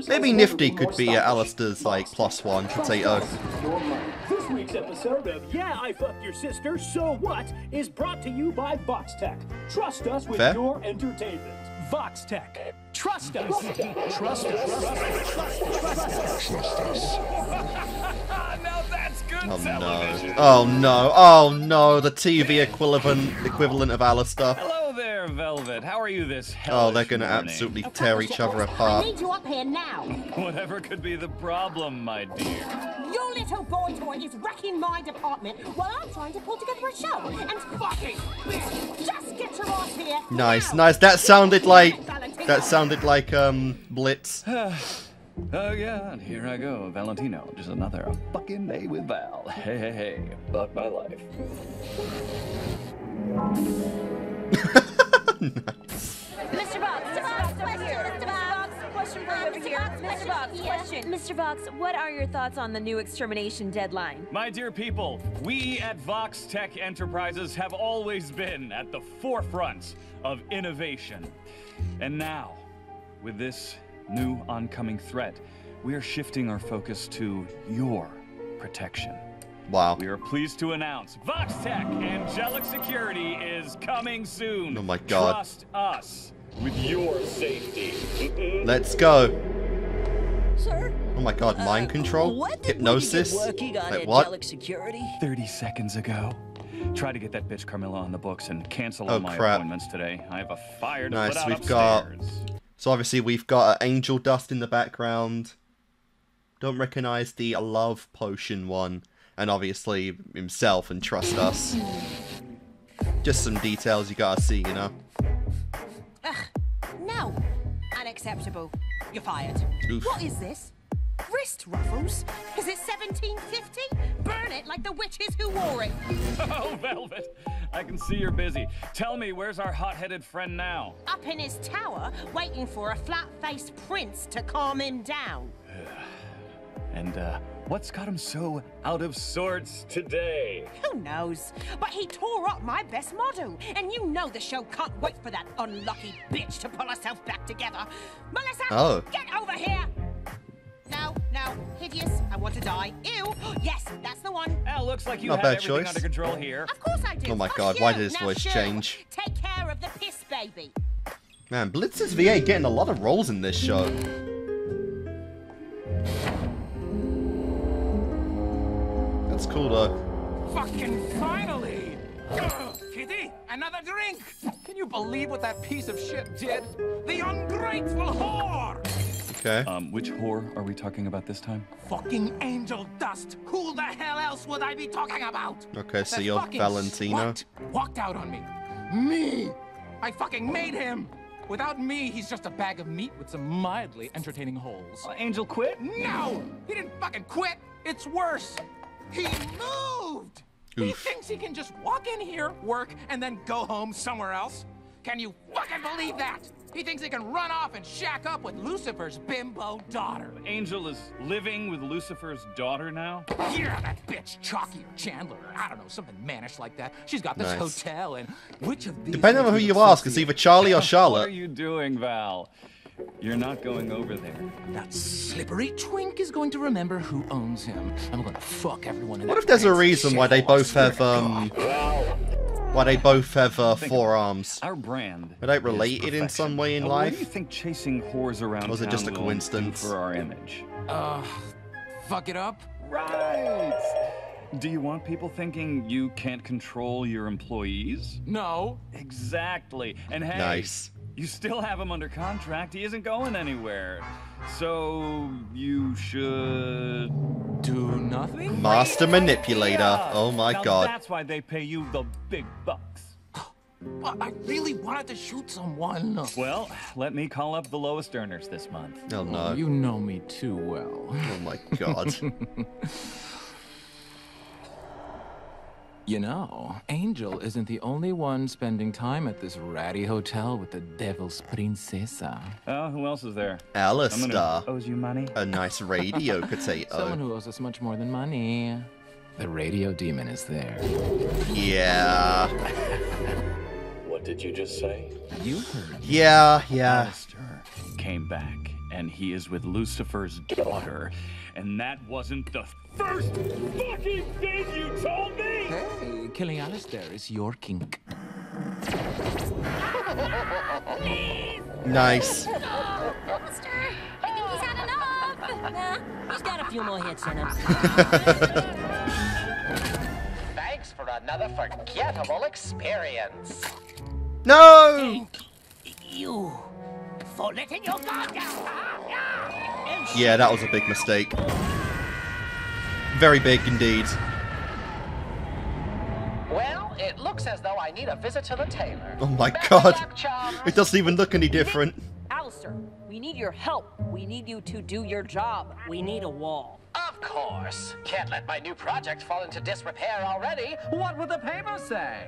Maybe Nifty could be Alistair's, like, +1 potato. This week's episode of Yeah, I Fucked Your Sister, So What? Is brought to you by VoxTech. Trust us with Fair. your entertainment. VoxTech. Trust us. Trust us. Now that's good Oh television. no. Oh no. Oh no. The TV equivalent of Alistair. Hello there, Velvet. How are you this Oh, they're hellish gonna morning? absolutely tear each other I apart. need you up here now. Whatever could be the problem, my dear. Your little boy toy is wrecking my department while I'm trying to pull together a show. And fucking just get your ass here. Nice, now. nice. That sounded like Blitz. Oh yeah, and here I go, Valentino. Just another fucking day with Val. Hey, hey, hey. Fuck my life. Mr. Box, question for you over here. Mr. Box, question. Mr. Box, what are your thoughts on the new extermination deadline? My dear people, we at Vox Tech Enterprises have always been at the forefront of innovation. And now, with this new oncoming threat, we are shifting our focus to your protection. Wow. We are pleased to announce Vox Tech Angelic Security is coming soon. Oh my god. Trust us with your safety. Let's go. Sir? Oh my god, mind control? When did Hypnosis? we get working on Like what? angelic security? 30 seconds ago. Try to get that bitch Carmilla on the books and cancel all Oh, my crap. appointments today. I have a fire to Nice, put out we've got... upstairs. So obviously we've got angel dust in the background. Don't recognize the love potion one. And obviously himself and trust us. Just some details you gotta see, you know? No. Unacceptable. You're fired. Oof. What is this? Wrist ruffles? Is it 1750? Burn it like the witches who wore it. Oh, Velvet, I can see you're busy. Tell me, where's our hot-headed friend now? Up in his tower, waiting for a flat-faced prince to calm him down. And, What's got him so out of sorts today? Who knows? But he tore up my best model, and you know the show can't wait for that unlucky bitch to pull herself back together. Melissa, get over here! No, no, hideous. I want to die. Ew. Yes, that's the one. Looks like you Not have bad everything choice. under control here. Of course I do. Oh my Fuck god, you. why did his Now, voice Sherlock, change? Take care of the piss baby. Man, Blitz's VA getting a lot of roles in this show. That's cool though. Fucking finally! Kitty, another drink! Can you believe what that piece of shit did? The ungrateful whore! Okay. Which whore are we talking about this time? Fucking angel dust! Who the hell else would I be talking about? Okay, so That you're fucking Valentina. slut walked out on me. Me! I fucking made him! Without me, he's just a bag of meat with some mildly entertaining holes. Angel quit? No! He didn't fucking quit! It's worse! He moved! He thinks he can just walk in here, work, and then go home somewhere else? Can you fucking believe that? He thinks he can run off and shack up with Lucifer's bimbo daughter. Angel is living with Lucifer's daughter now? Yeah, that bitch, Chalky or Chandler, or I don't know, something mannish like that. She's got this Nice. hotel, and which of these... Depending on who you ask, it's either Charlie or What Charlotte. are you doing, Val? You're not going over there. That slippery twink is going to remember who owns him. I'm gonna fuck everyone in What that if there's a fancy reason why they shithole, I both swear have to God. four arms? Our brand. Are they is related in perfection. some way in What do you life? think chasing whores around Or was it just a town will coincidence? do for our image? Fuck it up? Right. Do you want people thinking you can't control your employees? No. Exactly. And hey, Nice. you still have him under contract. He isn't going anywhere. So you should do nothing? Master Manipulator. Oh my Now god. That's why they pay you the big bucks. But I really wanted to shoot someone. Well, let me call up the lowest earners this month. Oh no. You know me too well. Oh my god. You know, Angel isn't the only one spending time at this ratty hotel with the devil's princesa. Oh, who else is there? Alistair. Someone who owes you money? A nice radio potato. Someone who owes us much more than money. The radio demon is there. Yeah. What did you just say? You heard. Yeah. Alistair came back, and he is with Lucifer's daughter. And that wasn't the first fucking thing you told me! Hey, killing Alistair is your kink. Nice. Alistair, I think he's had enough. Nah, he's got a few more hits in him. Thanks for another forgettable experience. No! You for letting your guard down. Yeah, that was a big mistake. Very big indeed. Well, it looks as though I need a visit to the tailor. Oh my Better god. luck, Chalmers. It doesn't even look any different. Alistair, we need your help. We need you to do your job. We need a wall. Of course. Can't let my new project fall into disrepair already. What would the paper say?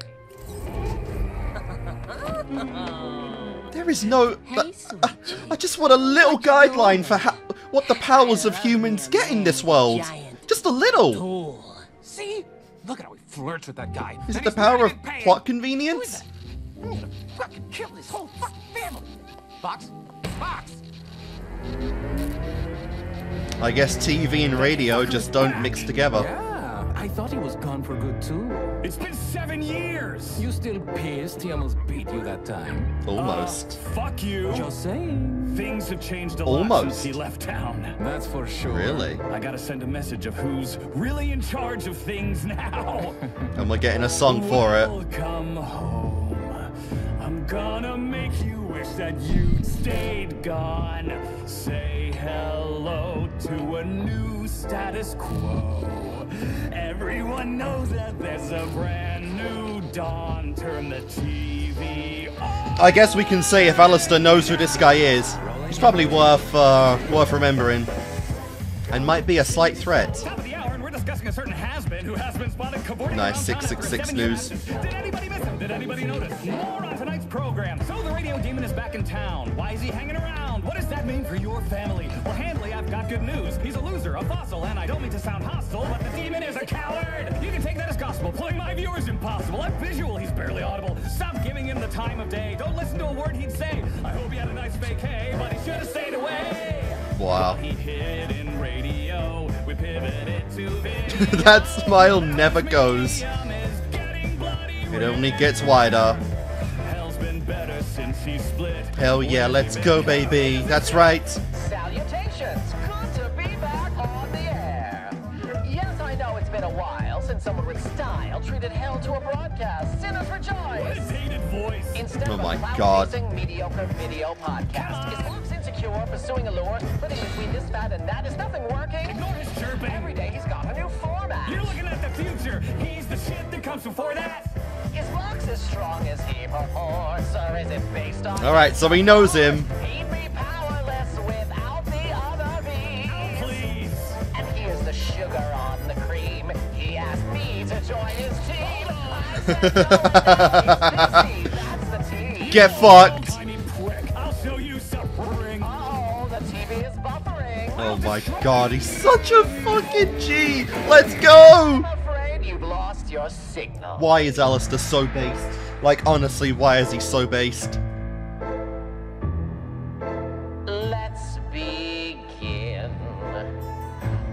There is no... I just want a little guideline for what the powers of humans get in this world. Just a little. See? Look at how he flirts with that guy. Is it And the he's power not of even paying. plot convenience? I'm gonna fucking kill this whole fucking family. Fox? Fox! I guess TV and radio just don't mix together. Yeah, I thought he was gone for good too. It's been 7 years! You still pissed he almost beat you that time? Almost. Fuck you! Just saying. Things have changed a lot Almost. since he left town. That's for sure. Really? I gotta send a message of who's really in charge of things now. And we're getting a song for it. Welcome home. I'm gonna make you wish that you'd stayed gone. Say hello to a new status quo. Everyone knows that there's a brand new dawn. Turn the TV on. I guess we can say if Alistair knows who this guy is, he's probably worth remembering. And might be a slight threat. Top of the hour, and we're discussing a certain Hazbin who has been spotted cavorting Nice, 666 news. Did anybody miss him? Did anybody notice? More on tonight's program. So the radio demon is back in town. Why is he hanging around? What does that mean for your family? Well, Handley, I've got good news. He's a loser, a fossil, and I don't mean to sound hostile, but the demon is a coward. You can take that as gospel. Pulling my viewers impossible. I'm visual. He's barely audible. Stop giving him the time of day. Don't listen to a word he'd say. I hope he had a nice vacay, but he should have stayed away. Wow. He hid in radio. We pivoted to video. That smile never goes. It only gets wider. Hell's been better since he split. Hell yeah, let's go, baby. That's right. Salutations! Good to be back on the air. Yes, I know it's been a while since someone with style treated hell to a broadcast. Sinners rejoice! What a dated voice! Instead Oh of my a God. loud-facing, mediocre video podcast, is Luke's insecure, pursuing a lure, splitting between this fat and that? Is nothing working? Ignore his chirping. Every day he's got a new format. You're looking at the future. He's the shit that comes before that. Is Vox as strong as he purports, or is it based on... Alright, so he knows him. He'd be powerless without the other bees. Please. And here's the sugar on the cream. He asked me to join his team. I said no, he's busy. That's the team. Get fucked. Tiny prick. I'll show you suffering. Oh, the TV is buffering. Oh my God, he's such a fucking G. Let's go. I'm afraid you've lost your signal. Why is Alistair so based? Like, honestly, why is he so based? Let's begin.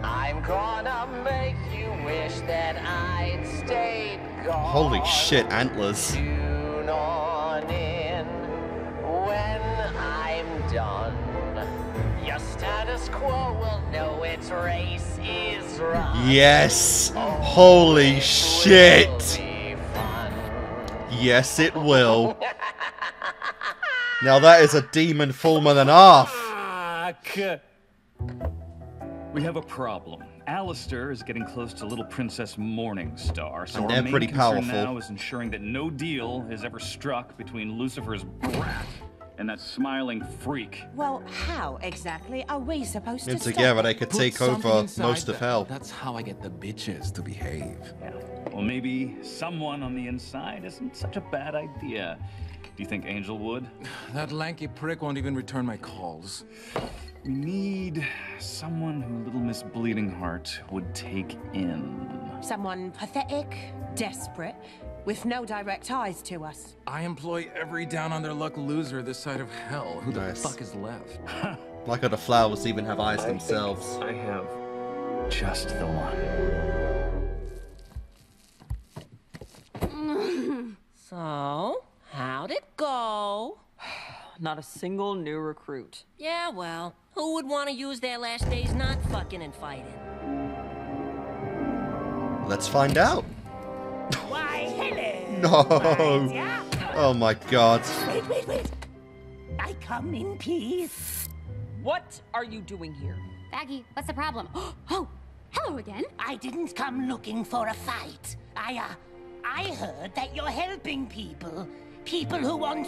I'm gonna make you wish that I'd stayed gone. Holy shit, antlers. Tune on in when I'm done. Your status quo will know its race is run. Yes. Holy shit. Be fun. Yes, it will. Now that is a demon full-man and a half. Fuck. We have a problem. Alistair is getting close to little Princess Morningstar, so And our they're main pretty concern powerful. now is ensuring that no deal is ever struck between Lucifer's brat and that smiling freak. Well, how exactly are we supposed to And stop together it? they could Put take something over inside most of them. hell. That's how I get the bitches to behave. Yeah. Well, maybe someone on the inside isn't such a bad idea. Do you think Angel would? That lanky prick won't even return my calls. We need someone who Little Miss Bleeding Heart would take in. Someone pathetic, desperate, with no direct ties to us. I employ every down-on-their-luck loser this side of hell. Who Nice. the fuck is left? Like how the flowers even have eyes themselves. I have just the one. So, how'd it go? Not a single new recruit. Yeah, well, who would want to use their last days not fucking and fighting? Let's find out. Why, hello. No. Yeah. Oh my God. Wait. I come in peace. What are you doing here? Baggy, what's the problem? Oh, hello again. I didn't come looking for a fight. I heard that you're helping people. People who want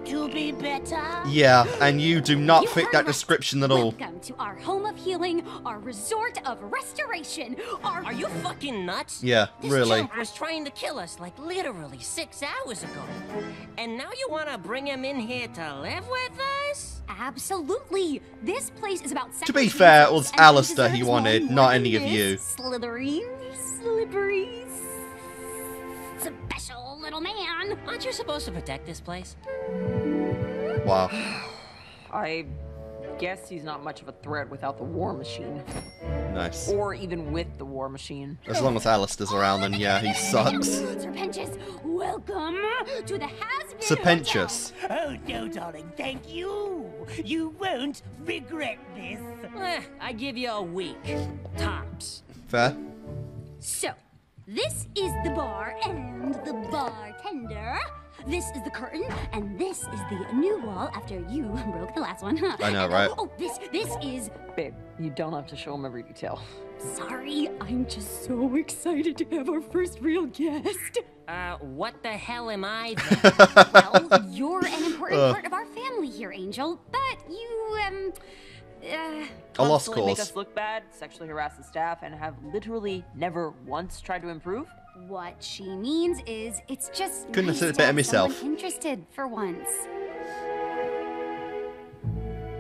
to be better. Yeah, and you do not You fit heard that right. description at all. Welcome to our home of healing, our resort of restoration, our... Are you fucking nuts? Yeah, This really. chump was trying to kill us like literally 6 hours ago. And now you want to bring him in here to live with us? Absolutely. This place is about... To be fair, it was Alistair he wanted, not any of you. Slithery, slippery, special little man. Aren't you supposed to protect this place? Wow. I guess he's not much of a threat without the war machine. Nice. Or even with the war machine. As long as Alistair's around, then yeah, he sucks. Serpentious, welcome to the Hazbin Serpentious. Oh, no, darling, thank you. You won't regret this. I give you a week. Tops. Fair. So, this is the bar and the bartender. This is the curtain, and this is the new wall after you broke the last one, huh? I know, And, right? Oh, this is... Babe, you don't have to show him every detail. Sorry, I'm just so excited to have our first real guest. What the hell am I then? Well, you're an important part of our family here, Angel, but you, A lost Constantly make cause. us look bad, sexually harass the staff, and have literally never once tried to improve? What she means is, it's just Couldn't have nice said it to better have myself. someone interested for once.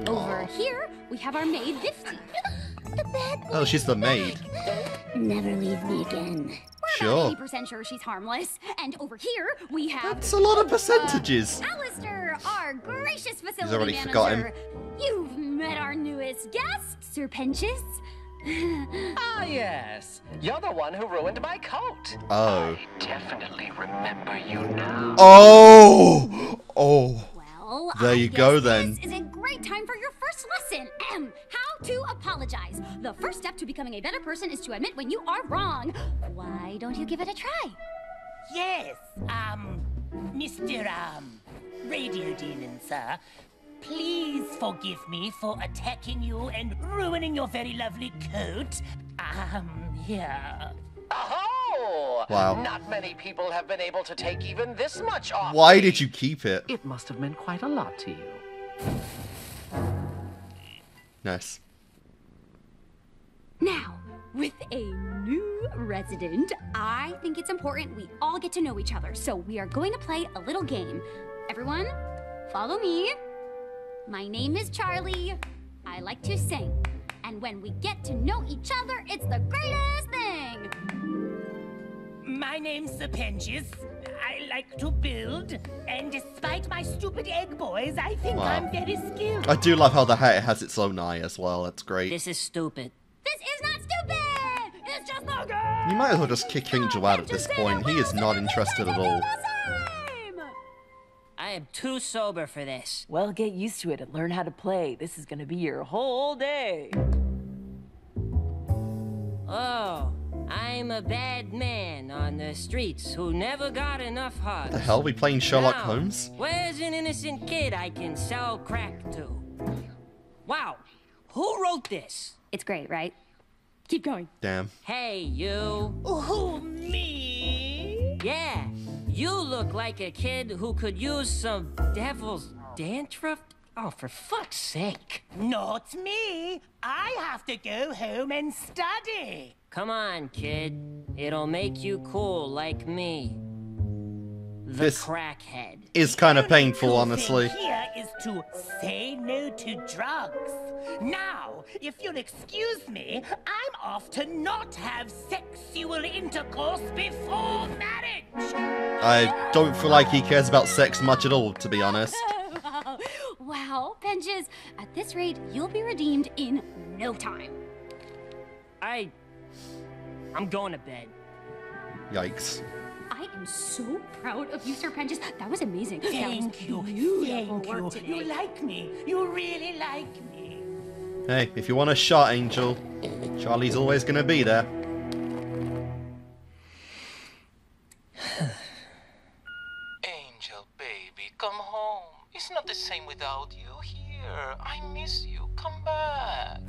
Over here, we have our maid, Vifty. The bad Oh, she's the maid. Never leave me again. We're Sure. about 80% sure she's harmless. And over here, we have... That's a lot of percentages. Alistair, our gracious facility already manager. forgot him. You've met our newest guest, Sir Pentious. Ah, yes. You're the one who ruined my coat. Oh. I definitely remember you now. Oh! Oh. Well, There you go, then. This is a great time for your first lesson. How to apologize. The first step to becoming a better person is to admit when you are wrong. Why don't you give it a try? Yes, Mr. Radio Demon, sir. Please forgive me for attacking you and ruining your very lovely coat. Yeah. Oh! Wow. Not many people have been able to take even this much off. Why did you keep it? It must have meant quite a lot to you. Nice. Now, with a new resident, I think it's important we all get to know each other. So we are going to play a little game. Everyone, follow me. My name is Charlie. I like to sing. And when we get to know each other, it's the greatest thing. My name's Sir Pentious. I like to build, and despite my stupid egg boys, I think Wow. I'm very skilled. I do love how the hat has its own eye as well. That's great. This is stupid. This is not stupid! It's just a game! You might as well just kick Angel out at this point. He is not interested at all. I am too sober for this. Well, get used to it and learn how to play. This is gonna be your whole day. Oh, I'm a bad man on the streets who never got enough hugs. The hell, we playing Sherlock Now, Holmes? Where's an innocent kid I can sell crack to? Wow, who wrote this? It's great, right? Keep going. Damn. Hey, you. Who, me? Yeah, you look like a kid who could use some devil's dandruff. Oh, for fuck's sake. Not me. I have to go home and study. Come on, kid. It'll make you cool like me. The This crackhead. is kind of painful, honestly. Here is to say no to drugs. Now, if you'll excuse me, I'm off to not have sexual intercourse before marriage. I don't feel like he cares about sex much at all, to be honest. Wow, Pentious, at this rate, you'll be redeemed in no time. I'm going to bed. Yikes. I am so proud of you, Sir Pentious. That was amazing. Thank you. Beautiful Thank work you. today. You like me. You really like me. Hey, if you want a shot, Angel, Charlie's always gonna be there. Angel, baby, come home. It's not the same without you here. I miss you. Come back.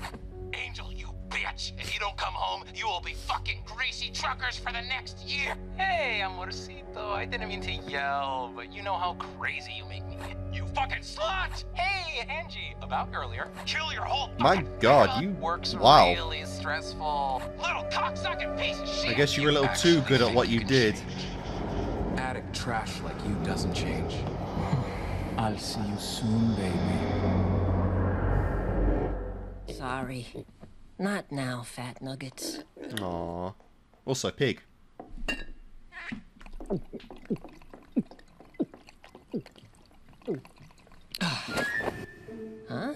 Angel, you bitch! If you don't come home, you will be fucking greasy truckers for the next year! Hey, amorcito. I didn't mean to yell, but you know how crazy you make me. You fucking slut! Hey, Angie, about earlier. Kill your whole My fucking god, you... Work's Wow. really stressful. little cocksucking piece of shit! I guess you were a little too good at what you did. Attic trash like you doesn't change. I'll see you soon, baby. Sorry. Not now, fat nuggets. Aww. Also, pig. Huh?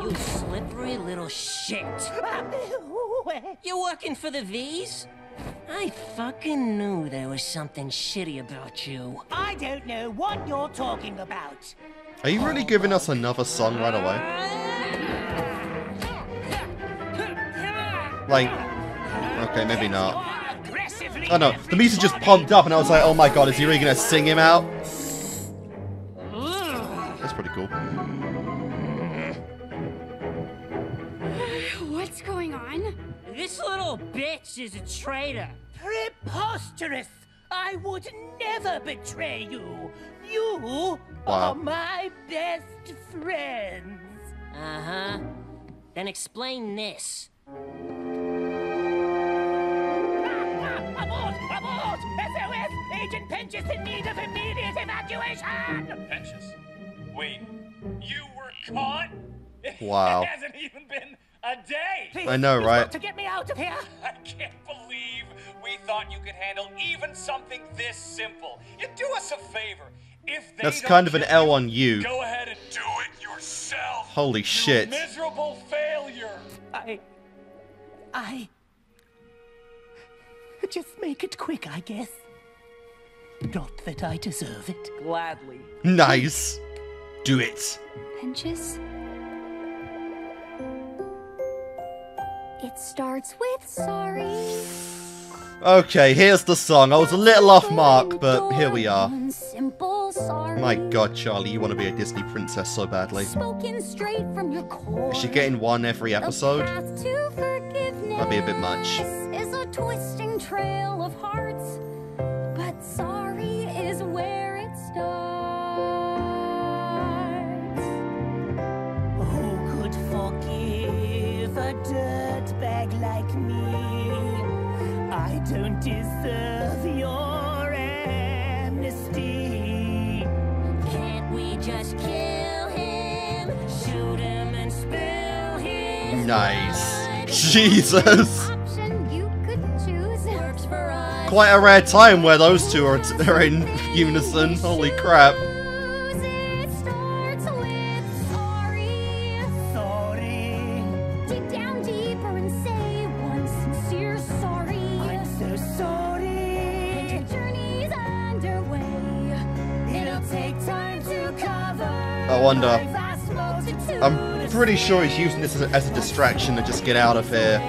You slippery little shit. You working for the V's? I fucking knew there was something shitty about you. I don't know what you're talking about. Are you really giving us another song right away? Like, okay, maybe not. Oh no, the music just pumped up and I was like, oh my god, is he really gonna sing him out? That's pretty cool. What's going on? This little bitch is a traitor. Preposterous! I would never betray you. You Wow. are my best friends. Uh-huh. Then explain this. Abort! Abort! SOS! Agent Penchus in need of immediate evacuation! Penchus? Wait, you were caught? Wow. It hasn't even been a day! Please, I know, right? To get me out of here! I can't believe we thought you could handle even something this simple. You do us a favor. If they That's don't kind of an kill L on you. Go ahead and do it yourself. Holy you shit. Miserable failure. I... Just make it quick, I guess. Not that I deserve it. Gladly. Nice. Do it. Penchus? It starts with sorry. Okay, here's the song. I was a little off mark, but here we are. Simple sorry. My god, Charlie, you want to be a Disney princess so badly. Spoken straight from your core. Is she getting one every episode? That'd be a bit much. Is a twisting trail of hearts, but sorry is where it starts. Who could forgive a dirtbag like me? I don't deserve your amnesty. Can't we just kill him? Shoot him and spill his Nice. Jesus. Option you could choose. Works for us. Quite a rare time where those two are in unison. Holy crap. It starts with sorry. Sorry. Dig down deeper and say one sincere sorry. I'm so sorry. And your journey's underway. It'll take time to cover. I wonder. I'm pretty sure he's using this as a distraction to just get out of here.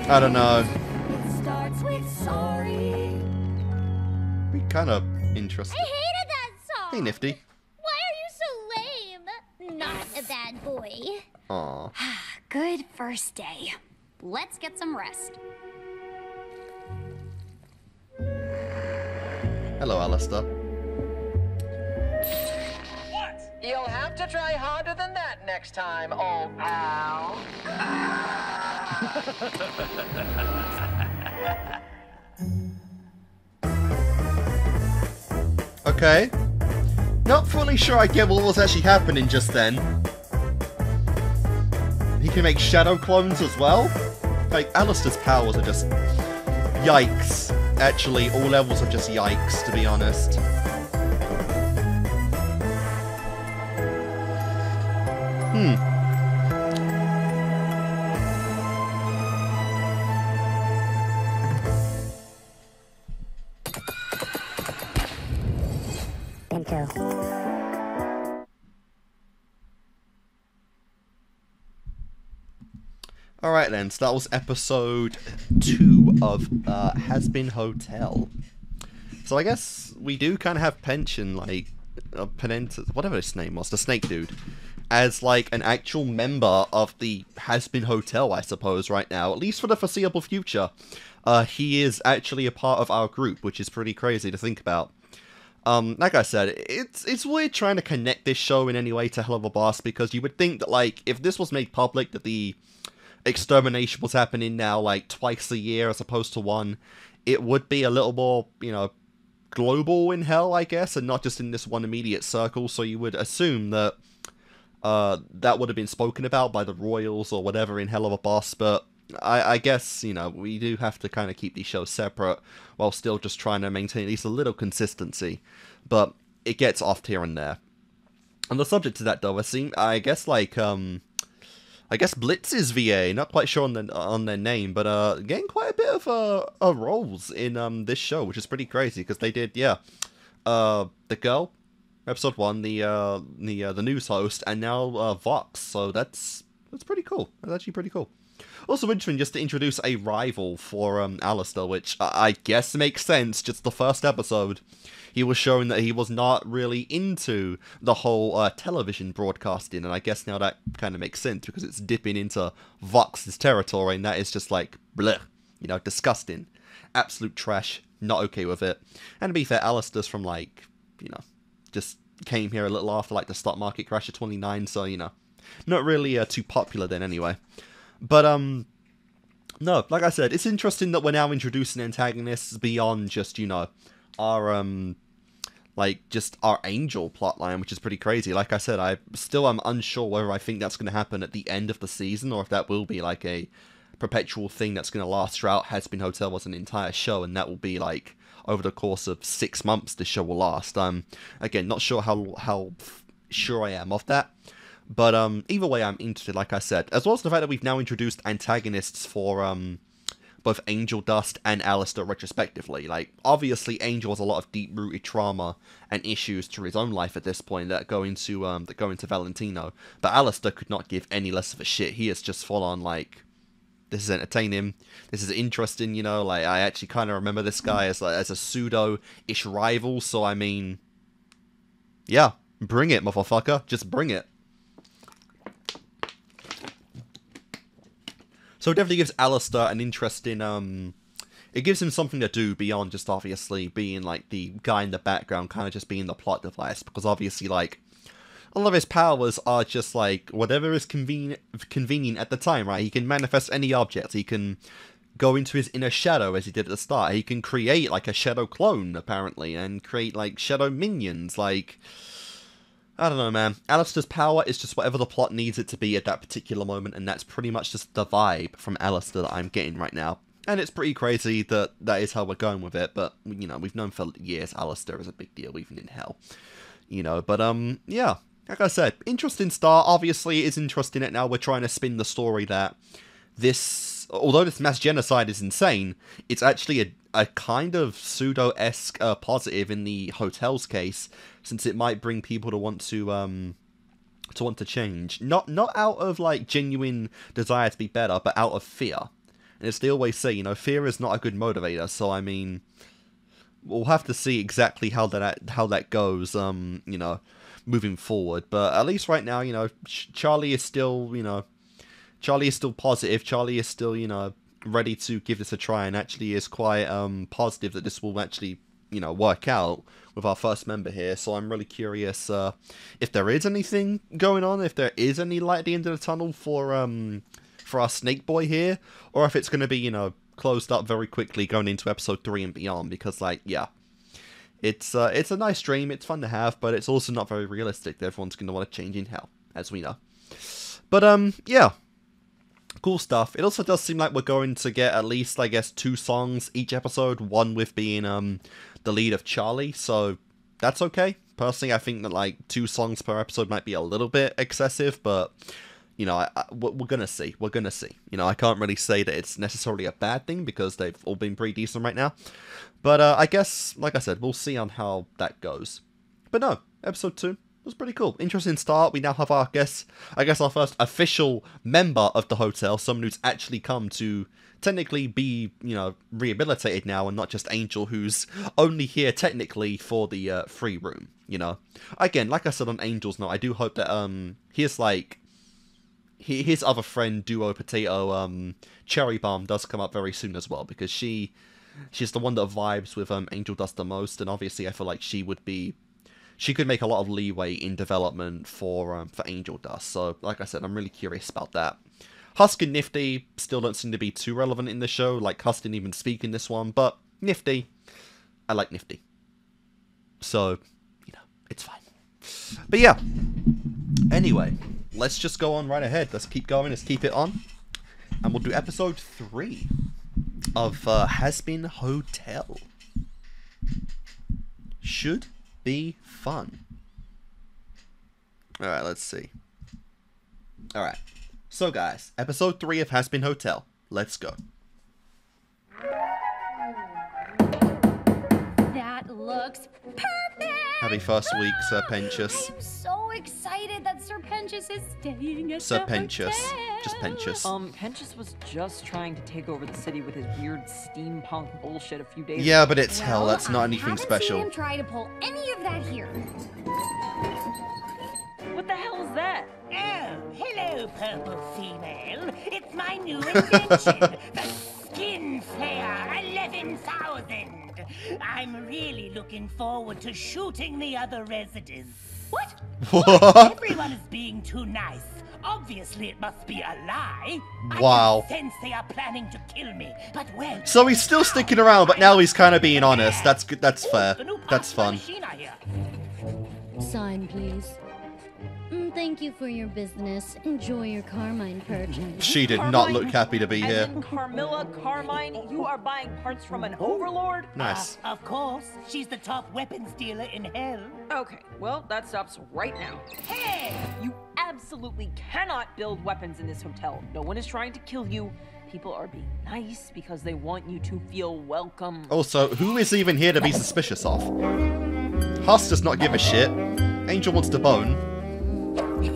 I don't know. It starts with sorry. Be kind of interesting. I hated that song. Hey, Nifty. Why are you so lame? Not a bad boy. Aw. Good first day. Let's get some rest. Hello, Alistair. You'll have to try harder than that next time, old pal. Okay. Not fully sure I get what was actually happening just then. He can make shadow clones as well? Like, Alistair's powers are just... yikes. Actually, all levels are just yikes, to be honest. Alright then, so that was episode 2 of Hazbin Hotel. So I guess we do kind of have Pension, like, Penentus, whatever his name was, the snake dude, as like an actual member of the Hazbin Hotel, I suppose, right now, at least for the foreseeable future. He is actually a part of our group, which is pretty crazy to think about. Like I said, it's weird trying to connect this show in any way to Hell of a Boss, because you would think that, like, if this was made public, that the extermination was happening now, like, twice a year as opposed to one, it would be a little more, you know, global in Hell, I guess, and not just in this one immediate circle, so you would assume that that would have been spoken about by the Royals or whatever in Hell of a Boss, but I guess, you know, we do have to kind of keep these shows separate while still just trying to maintain at least a little consistency, but it gets off here and there. On the subject of that, though, I guess, like, I guess Blitz's VA, not quite sure on their name, but getting quite a bit of roles in this show, which is pretty crazy, because they did, yeah, the girl, episode 1, the news host, and now Vox, so that's pretty cool. That's actually pretty cool. Also interesting just to introduce a rival for Alistair, which I guess makes sense. Just the first episode, he was showing that he was not really into the whole television broadcasting, and I guess now that kind of makes sense because it's dipping into Vox's territory, and that is just like, bleh, you know, disgusting. Absolute trash, not okay with it. And to be fair, Alistair's from, like, you know, just came here a little after, like, the stock market crash of 29, so, you know, not really too popular then anyway. But no, like I said, it's interesting that we're now introducing antagonists beyond just, you know, our like just our Angel plotline, which is pretty crazy. Like I said, I still am unsure whether I think that's going to happen at the end of the season or if that will be like a perpetual thing that's going to last throughout Hazbin Hotel as an entire show, and that will be like over the course of 6 months the show will last. Again, not sure how sure I am of that, but either way I'm interested, like I said, as well as the fact that we've now introduced antagonists for both Angel Dust and Alistair retrospectively. Like, obviously Angel has a lot of deep-rooted trauma and issues to his own life at this point that go into Valentino, but Alistair could not give any less of a shit. He is just full on like, this is entertaining, this is interesting, you know, like, I actually kind of remember this guy as a pseudo-ish rival, so I mean, yeah, bring it, motherfucker, just bring it. So it definitely gives Alistair an interesting, it gives him something to do beyond just obviously being like the guy in the background, kind of just being the plot device, because obviously like, a lot of his powers are just like whatever is convenient at the time, right? He can manifest any object. He can go into his inner shadow as he did at the start. He can create like a shadow clone apparently and create like shadow minions. Like, I don't know, man. Alistair's power is just whatever the plot needs it to be at that particular moment, and that's pretty much just the vibe from Alistair that I'm getting right now. And it's pretty crazy that that is how we're going with it, but you know, we've known for years Alistair is a big deal even in hell. You know, but yeah. Like I said, interesting start. Obviously, it is interesting that now we're trying to spin the story that this, although this mass genocide is insane, it's actually a kind of pseudo-esque positive in the hotel's case, since it might bring people to want to change. Not out of like genuine desire to be better, but out of fear. And as they always say, you know, fear is not a good motivator. So I mean, we'll have to see exactly how that goes. You know, moving forward, but at least right now, you know, Charlie is still positive. Charlie is still, you know, ready to give this a try, and actually is quite positive that this will actually, you know, work out with our first member here. So I'm really curious if there is anything going on, if there is any light at the end of the tunnel for our Snake Boy here, or if it's going to be, you know, closed up very quickly going into episode 3 and beyond, because like, yeah, it's a nice dream, it's fun to have, but it's also not very realistic that everyone's going to want to change in hell, as we know. But, yeah, cool stuff. It also does seem like we're going to get at least, I guess, 2 songs each episode, one with being the lead of Charlie, so that's okay. Personally, I think that, like, 2 songs per episode might be a little bit excessive, but, you know, we're going to see. We're going to see. You know, I can't really say that it's necessarily a bad thing, because they've all been pretty decent right now. But I guess, like I said, we'll see on how that goes. But no, episode 2 was pretty cool. Interesting start. We now have our, I guess our first official member of the hotel, someone who's actually come to technically be, you know, rehabilitated now, and not just Angel, who's only here technically for the free room, you know. Again, like I said on Angel's note, I do hope that his other friend, Duo Potato, Cherry Bomb, does come up very soon as well, because she's the one that vibes with Angel Dust the most, and obviously I feel like she could make a lot of leeway in development for Angel Dust. So, like I said, I'm really curious about that. Husk and Nifty still don't seem to be too relevant in the show. Like, Husk didn't even speak in this one, but Nifty, I like Nifty. So, you know, it's fine. But yeah, anyway, let's just go on right ahead. Let's keep going. Let's keep it on. And we'll do episode 3 of Hazbin Hotel. Should be fun. Alright, let's see. Alright. So guys, episode 3 of Hazbin Hotel. Let's go. That looks perfect! Happy first week, Sir Pentious. I'm so excited that Sir Pentious is staying at Sir the Pentious. hotel. Just Pentious. Pentious was just trying to take over the city with his weird steampunk bullshit a few days ago. Yeah, but it's hell. That's not anything special. I haven't seen him try to pull any of that here. What the hell is that? Oh, hello, purple female. It's my new invention, the Skin Slayer 11,000. I'm really looking forward to shooting the other residents. What? What? Everyone is being too nice. Obviously, it must be a lie. Wow. I can sense they are planning to kill me, but when? So he's still sticking around, but now he's kind of being honest. That's good. That's fair. That's fun. Sign, please. Thank you for your business. Enjoy your Carmine purchase. She did not look happy to be here. Carmilla Carmine, you are buying parts from an overlord? Nice. Of course. She's the top weapons dealer in hell. Okay, well, that stops right now. Hey! You absolutely cannot build weapons in this hotel. No one is trying to kill you. People are being nice because they want you to feel welcome. Also, who is even here to be suspicious of? Huss does not give a shit. Angel wants to bone.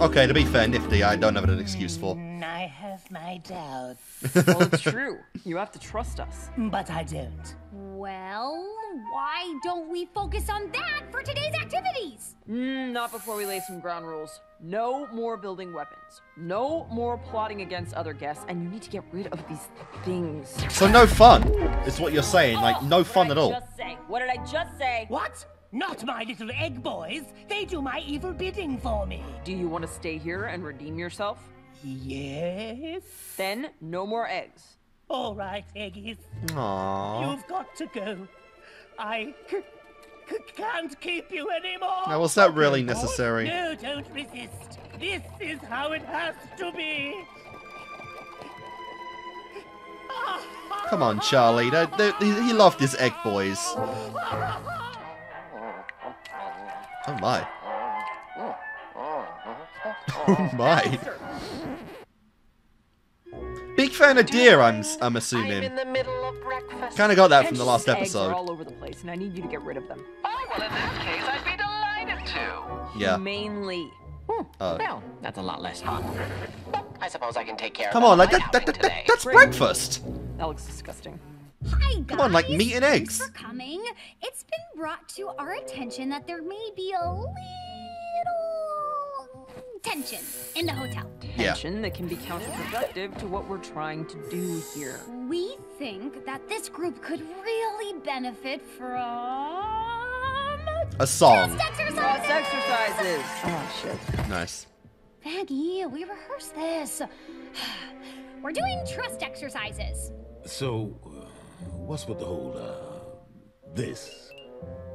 Okay, to be fair, Nifty, I don't have an excuse for. I have my doubts. Well, it's true. You have to trust us. But I don't. Well, why don't we focus on that for today's activities? Not before we lay some ground rules. No more building weapons. No more plotting against other guests, and you need to get rid of these things. So no fun, is what you're saying. Like, no fun at all. What did I just say? What? Not my little egg boys. They do my evil bidding for me. Do you want to stay here and redeem yourself? Yes. Then no more eggs. All right, Eggies. Aww. You've got to go. I can't keep you anymore. Now, was that really necessary? No, don't resist. This is how it has to be. Come on, Charlie. He loved his egg boys. Oh my. Oh my. Big fan of deer, I'm assuming. Kind of got that from the last episode. Eggs are all over the place, and I need you to get rid of them. Oh, well, in that case, I'd be delighted to. Yeah. Mainly. Well, that's a lot less hot. I suppose I can take care Come of on, like today. that's breakfast. That looks disgusting. Hi, guys. Come on, like meat and eggs. Thanks for coming. It's been brought to our attention that there may be a little tension in the hotel. Tension that can be counterproductive to what we're trying to do here. We think that this group could really benefit from a song. Trust exercises. Oh shit. Nice. Maggie, we rehearsed this. We're doing trust exercises. So, what's with the whole, this?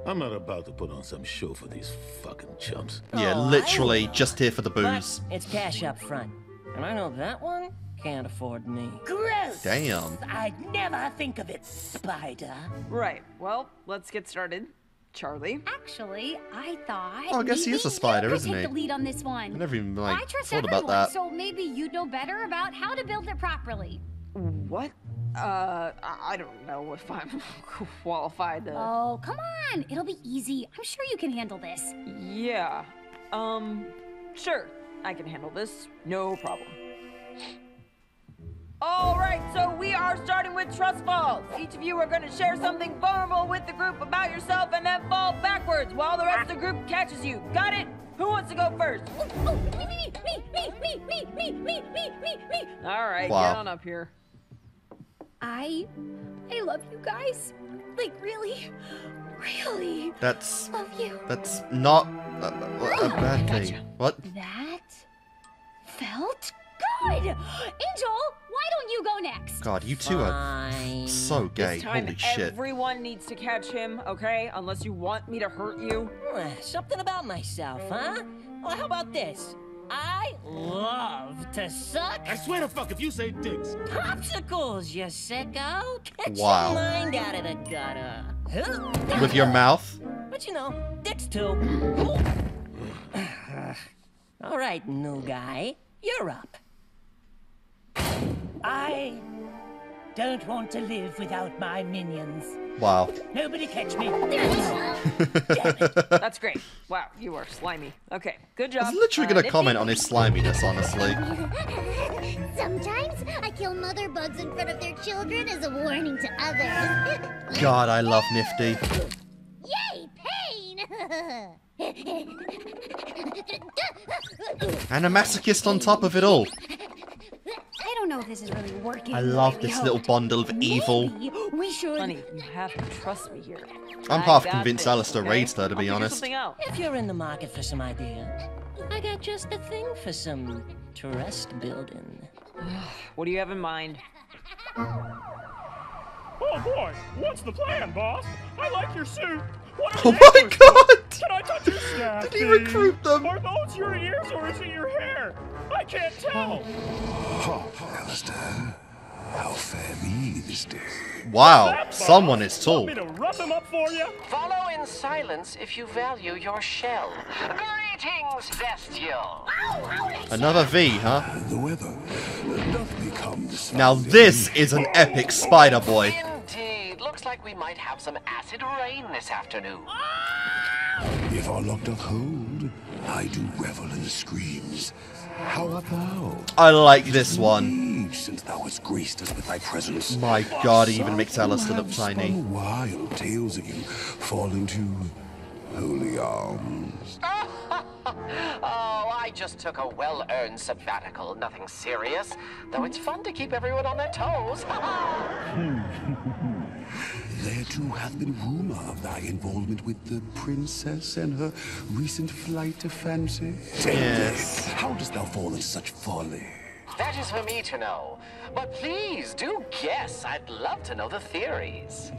I'm not about to put on some show for these fucking chumps. Yeah, literally just here for the booze. But it's cash up front. And I know that one can't afford me. Gross! Damn. I'd never think of it, Spider. Right, well, let's get started. Charlie? Actually, I thought Oh, I guess he is a spider, you isn't could he? take the lead on this one. I never even I like trust thought everyone, about that. so maybe you'd know better about how to build it properly. What? I don't know if I'm qualified to... Oh, come on. It'll be easy. I'm sure you can handle this. Yeah. Sure. I can handle this. No problem. All right, so we are starting with trust falls. Each of you are going to share something vulnerable with the group about yourself and then fall backwards while the rest of the group catches you. Got it? Who wants to go first? Oh, me. All right, Wow. get on up here. I love you guys. Like, really. That's Love you. That's not a bad thing. What? That felt good. Angel, why don't you go next? God, you two are so gay. This time, Holy shit. everyone needs to catch him, okay? Unless you want me to hurt you. Something about myself, huh? Well, how about this? I love to suck. I swear to fuck if you say dicks. Popsicles, you sicko. Get Wow. your mind out of the gutter. With your mouth? But you know, dicks too. All right, new guy, you're up. I don't want to live without my minions. Wow. Nobody catch me. That's great. Wow, you are slimy. Okay, good job. I was literally gonna comment on his sliminess, honestly. Sometimes I kill mother bugs in front of their children as a warning to others. God, I love Nifty. Yay, pain! And a masochist on top of it all. I don't know if this is really working. I the love way we this hoped. little bundle of evil. Maybe we should. Honey, you have to trust me here. I'm I half got convinced this, Alistair okay? raised her, to be I'll figure honest. something out. If you're in the market for some ideas, I got just the thing for some trust building. What do you have in mind? Oh boy, what's the plan, boss? I like your suit. Oh my god! Can I touch your staff? Did he recruit them? Are those your ears or is it your hair? I can't tell. Oh, Alistair, how fare thee this day? Wow, someone is tall. Want me to rough him up for you? Follow in silence if you value your shell. Greetings, bestial. Another V, huh? The weather doth become the Now this is an epic spider boy. Indeed, looks like we might have some acid rain this afternoon. If our luck doth hold, I do revel in the screams. How art thou? I like this one. Since thou hast graced us with thy presence. My god, he even makes Alistair look tiny. Wild tales of you fall into holy arms. Oh, I just took a well-earned sabbatical. Nothing serious, though it's fun to keep everyone on their toes. There too hath been rumor of thy involvement with the princess and her recent flight to fancy. Yes. How dost thou fall in such folly? That is for me to know. But please do guess. I'd love to know the theories.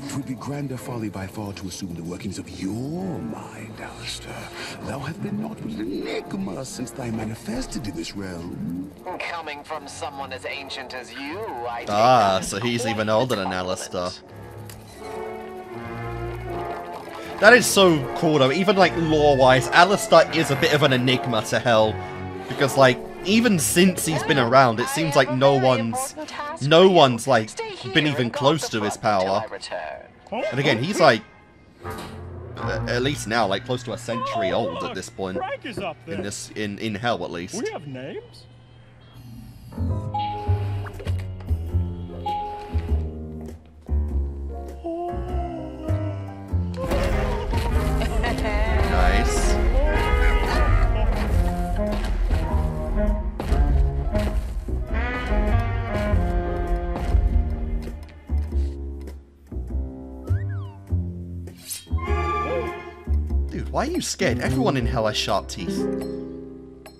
'Twould be grander folly by far to assume the workings of your mind, Alistair. Thou hast been naught but an enigma since thy manifested in this realm. Coming from someone as ancient as you, I think that's So he's even quite older a than compliment. Alistair. That is so cool though. Even like lore-wise, Alistair is a bit of an enigma to hell. Because like, even since he's been around, it seems like no one's like been even close to his power. And again, he's like, at least now, like close to a century old at this point. In hell at least. We have names? Nice. Dude, why are you scared? Everyone in hell has sharp teeth.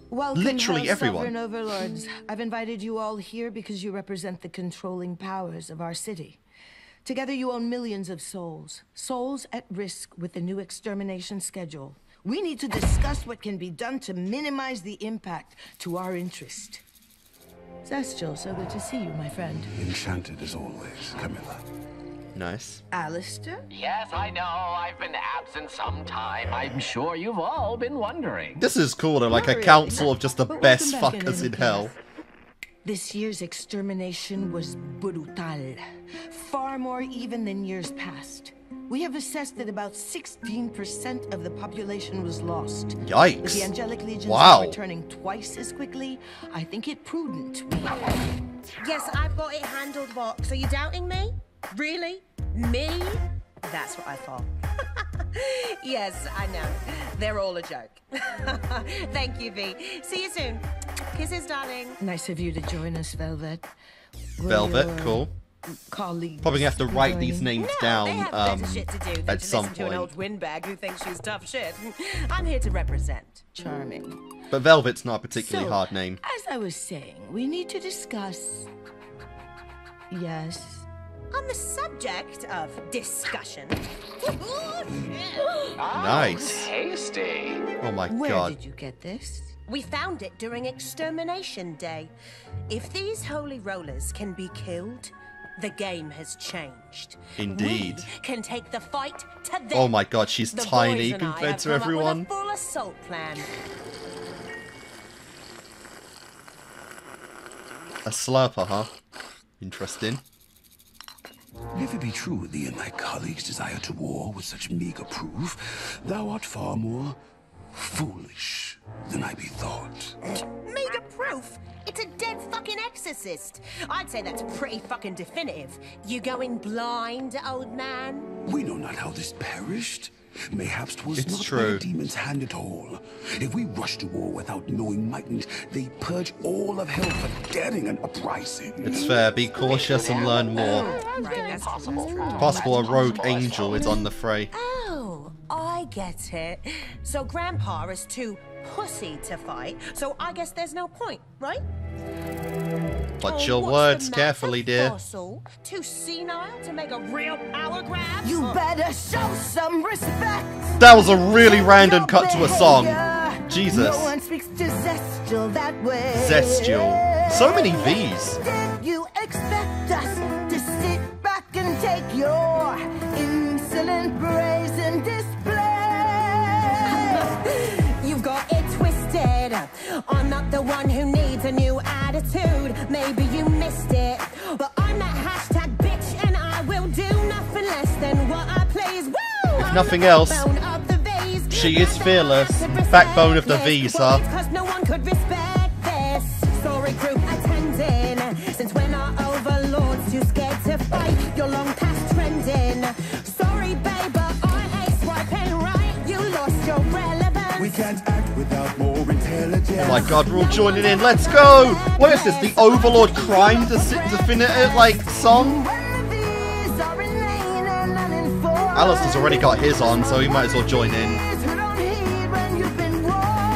Welcome, Literally everyone. Sovereign overlords. I've invited you all here because you represent the controlling powers of our city. Together you own millions of souls. Souls at risk with the new extermination schedule. We need to discuss what can be done to minimize the impact to our interest. Zestial, so good to see you, my friend. Enchanted as always, Camilla. Nice. Alistair? Yes, I know. I've been absent some time. I'm sure you've all been wondering. This is cool though, like a council of just the best fuckers in hell. This year's extermination was brutal. Far more even than years past. We have assessed that about 16% of the population was lost. Yikes. With the angelic legions returning twice as quickly, I think it prudent. Yes, I've got it handled, Vox. Are you doubting me? Really? Me? That's what I thought. Yes, I know. They're all a joke. Thank you, V. See you soon. Kisses, darling. Nice of you to join us, Velvet. Velvet, cool. Colleagues. Probably gonna have to write these names down They have better shit to do than at to some listen to an point. old windbag who thinks she's tough shit. I'm here to represent. Charming. But Velvet's not a particularly So, hard name. As I was saying, we need to discuss... Yes? On the subject of discussion. Nice. Tasty. Oh my Where god. did you get this? We found it during Extermination Day. If these holy rollers can be killed, the game has changed. Indeed. We can take the fight to them. Oh my god, she's The tiny boys and I compared have to come up everyone. with a full assault plan. A slurper, huh? Interesting. If it be true thee and thy colleagues desire to war with such meager proof, thou art far more foolish than I bethought. Meager proof? It's a dead fucking exorcist. I'd say that's pretty fucking definitive. You going blind, old man? We know not how this perished. Mayhaps 'twas It's not by true. the demon's hand at all. If we rush to war without knowing mightn't, they purge all of hell for daring an uprising. It's fair, be cautious and learn more. Right, that's possible. It's possible a rogue angel is on the fray. Oh, I get it. So Grandpa is too pussy to fight, so I guess there's no point, right? Watch your words carefully, dear. Fossil, too senile to make a real power grab? You better show some respect. That was a really random cut to a song. Jesus. No one speaks to Zestial that way. Zestial. So many V's. Did you expect us to sit back and take your insolent brazen display? You've got it twisted. I'm not the one who needs a new attitude. Maybe you missed it, but I'm that hashtag bitch, and I will do nothing less than what I please. Woo! If nothing else, she is fearless. Backbone of the V's, huh? Because no one could respect this. Story group attending. Since when are overlords too scared to fight? You're long past trending. Sorry, babe, but I ain't swiping right. You lost your relevance. We can't act without more intelligence. Oh my god, we're all joining in. Let's go! What is this? The Overlord Crime Definitive, like, song? Alistair's already got his on, so he might as well join in.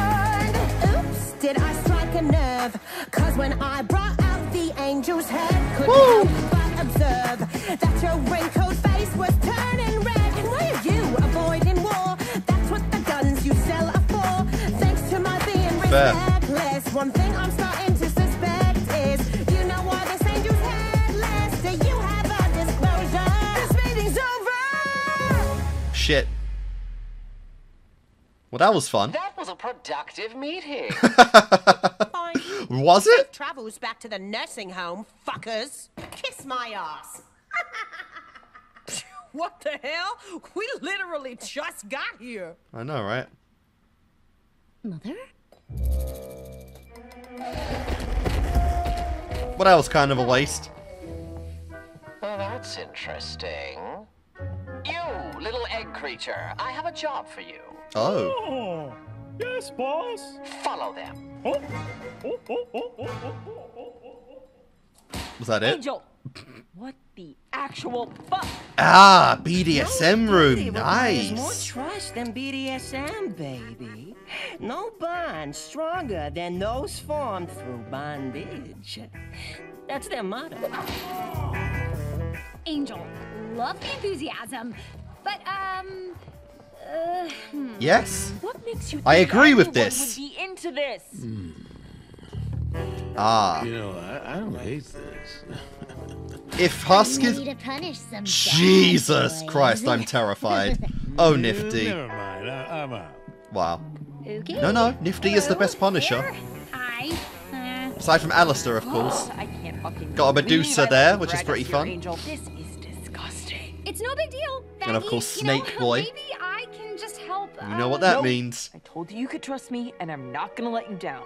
Oops, did I strike a nerve? Cause when I brought out the angel's head, couldn't help but observe that your wrinkled face was turning red. And why are you avoiding war? That's what the guns you sell are for. Thanks to my being respectless. One thing I'm starting to suspect is, you know why this angel's headless? Do you have a disclosure? This meeting's over. Shit. Well, that was fun. That was a productive meeting. Was it? Travels back to the nursing home, fuckers. Kiss my ass. What the hell? We literally just got here. I know, right? Mother? Well, that was kind of a waste. Well, that's interesting. You, little egg creature, I have a job for you. Oh. Yes, boss. Follow them. Was that it? Angel, what the actual fuck? Ah, BDSM room. There's more Nice. trust than BDSM, baby. No bond stronger than those formed through bondage. That's their motto. Angel, love the enthusiasm, but Yes. What makes you I think agree with anyone this. would be into this? Ah. You know, I don't hate this. If Husk is... Ready to punish some Jesus bad Christ, boys. I'm terrified. Oh, Nifty. Never mind, I'm out. Wow. okay. No, Nifty is the best Punisher. Hi. Aside from Alistair, of course. I can't fucking Got a believe Medusa I there, let you which is drag pretty us here, fun. Angel. This is disgusting. It's no big deal. And of Baggy, course, you know, Snake Boy. Maybe I can just help. You know what that Nope. means. I told you you could trust me, and I'm not gonna let you down.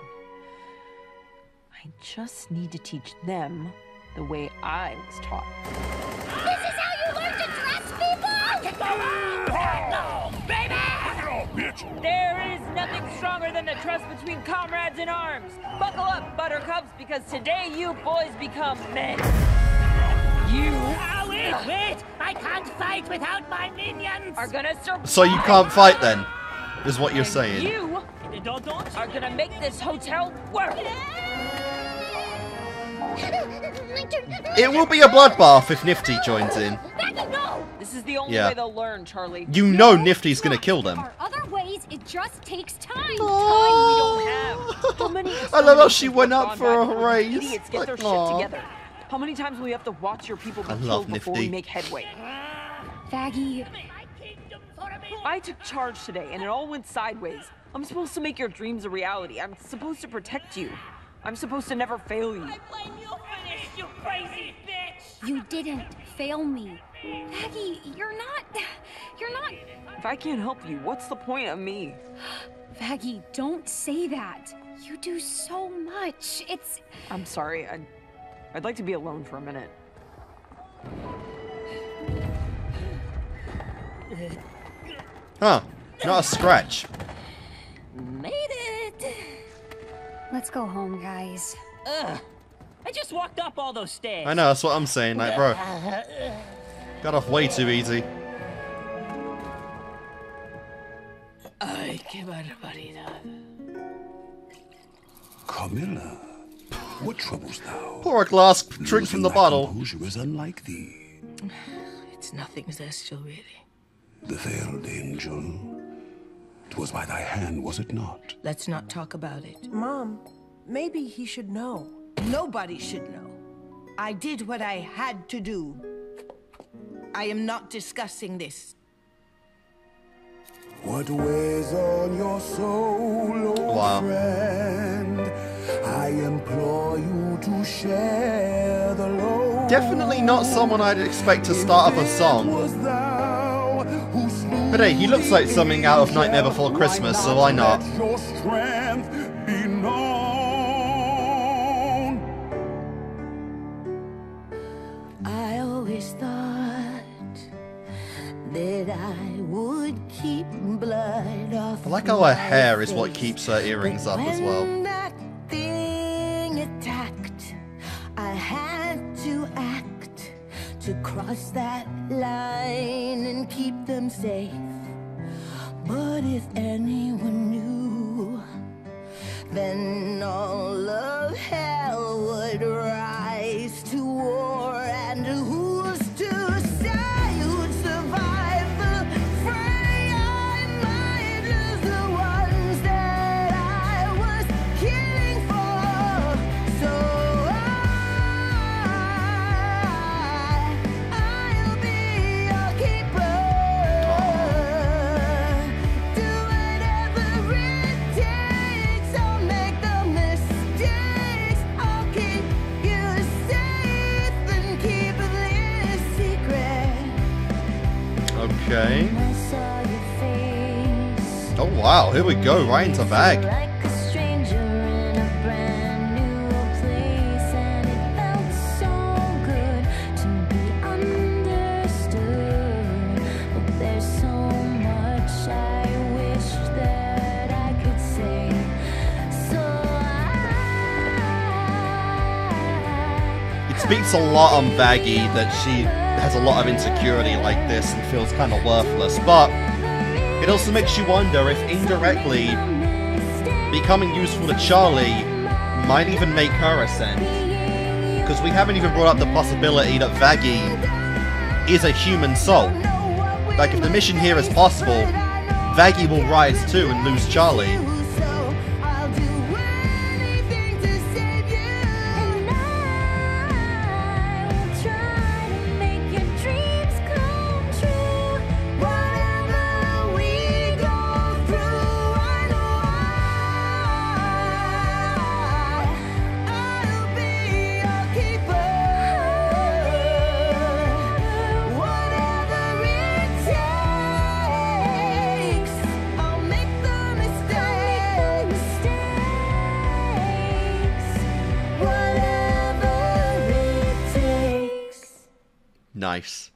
I just need to teach them the way I was taught. This is how you learn to trust people. No, baby! There is nothing stronger than the trust between comrades in arms. Buckle up, buttercups, because today you boys become men. You Wait! I can't fight without my minions! are gonna survive. So you can't fight then, is what you're saying. You are gonna make this hotel work. It will be a bloodbath if Nifty joins in. No. This is the only Yeah. way they'll learn, Charlie. You know Nifty's gonna kill them. There are other ways. It just takes time. Time we don't have. How many I love how she experiments went have up gone for a bad before raise. these idiots get their Like, aw. shit together? How many times will we have to watch your people be I love killed before we Nifty. make headway? Faggy. I took charge today, and it all went sideways. I'm supposed to make your dreams a reality. I'm supposed to protect you. I'm supposed to never fail you. I blame you for this, you crazy bitch! You didn't fail me. Faggy, you're not. If I can't help you, what's the point of me? Faggy, don't say that. You do so much. It's. I'm sorry. I'd like to be alone for a minute. Huh. Not a scratch. Made it! Let's go home, guys. Ugh. I just walked up all those stairs. I know, that's what I'm saying. Like, bro. Got off way too easy. Camilla, what troubles thou? Pour a glass, drink from the bottle. Composure is unlike thee. It's nothing zestial, really. The veiled angel. 'Twas by thy hand, was it not? Let's not talk about it. Mom, maybe he should know. Nobody should know. I did what I had to do. I am not discussing this. What weighs on your soul, old friend? I implore you to share the load. Definitely not someone I'd expect to start off a song. But hey, he looks like something out of Nightmare Before Christmas, so why not? Your strength be known. I always thought that I would keep blood off. I like how her hair is what keeps her earrings up as well. When that thing attacked, I had to act to cross that line and keep them safe. But if anyone knew, then all of hell would rise to war, and who's to say who'd survive the fray? I might lose the ones that I was killing for. So I'll be your keeper. Do whatever it takes. I'll make the mistakes. I'll keep you safe and keep this secret. Okay. I saw your face. Oh wow, here we go, right into bag. Like a stranger in a brand new place, and it felt so good to be understood. But there's so much I wish that I could say. So It speaks a lot on Baggy that she has a lot of insecurity like this and feels kind of worthless, but it also makes you wonder if indirectly becoming useful to Charlie might even make her ascend. Because we haven't even brought up the possibility that Vaggy is a human soul. Like, if the mission here is possible, Vaggy will rise too and lose Charlie. I'll do anything to save you, and I will try to make your dreams come true. Whatever we go through, I know I'll be your keeper. Whatever it takes, I'll make the mistakes. Whatever it takes. Nice.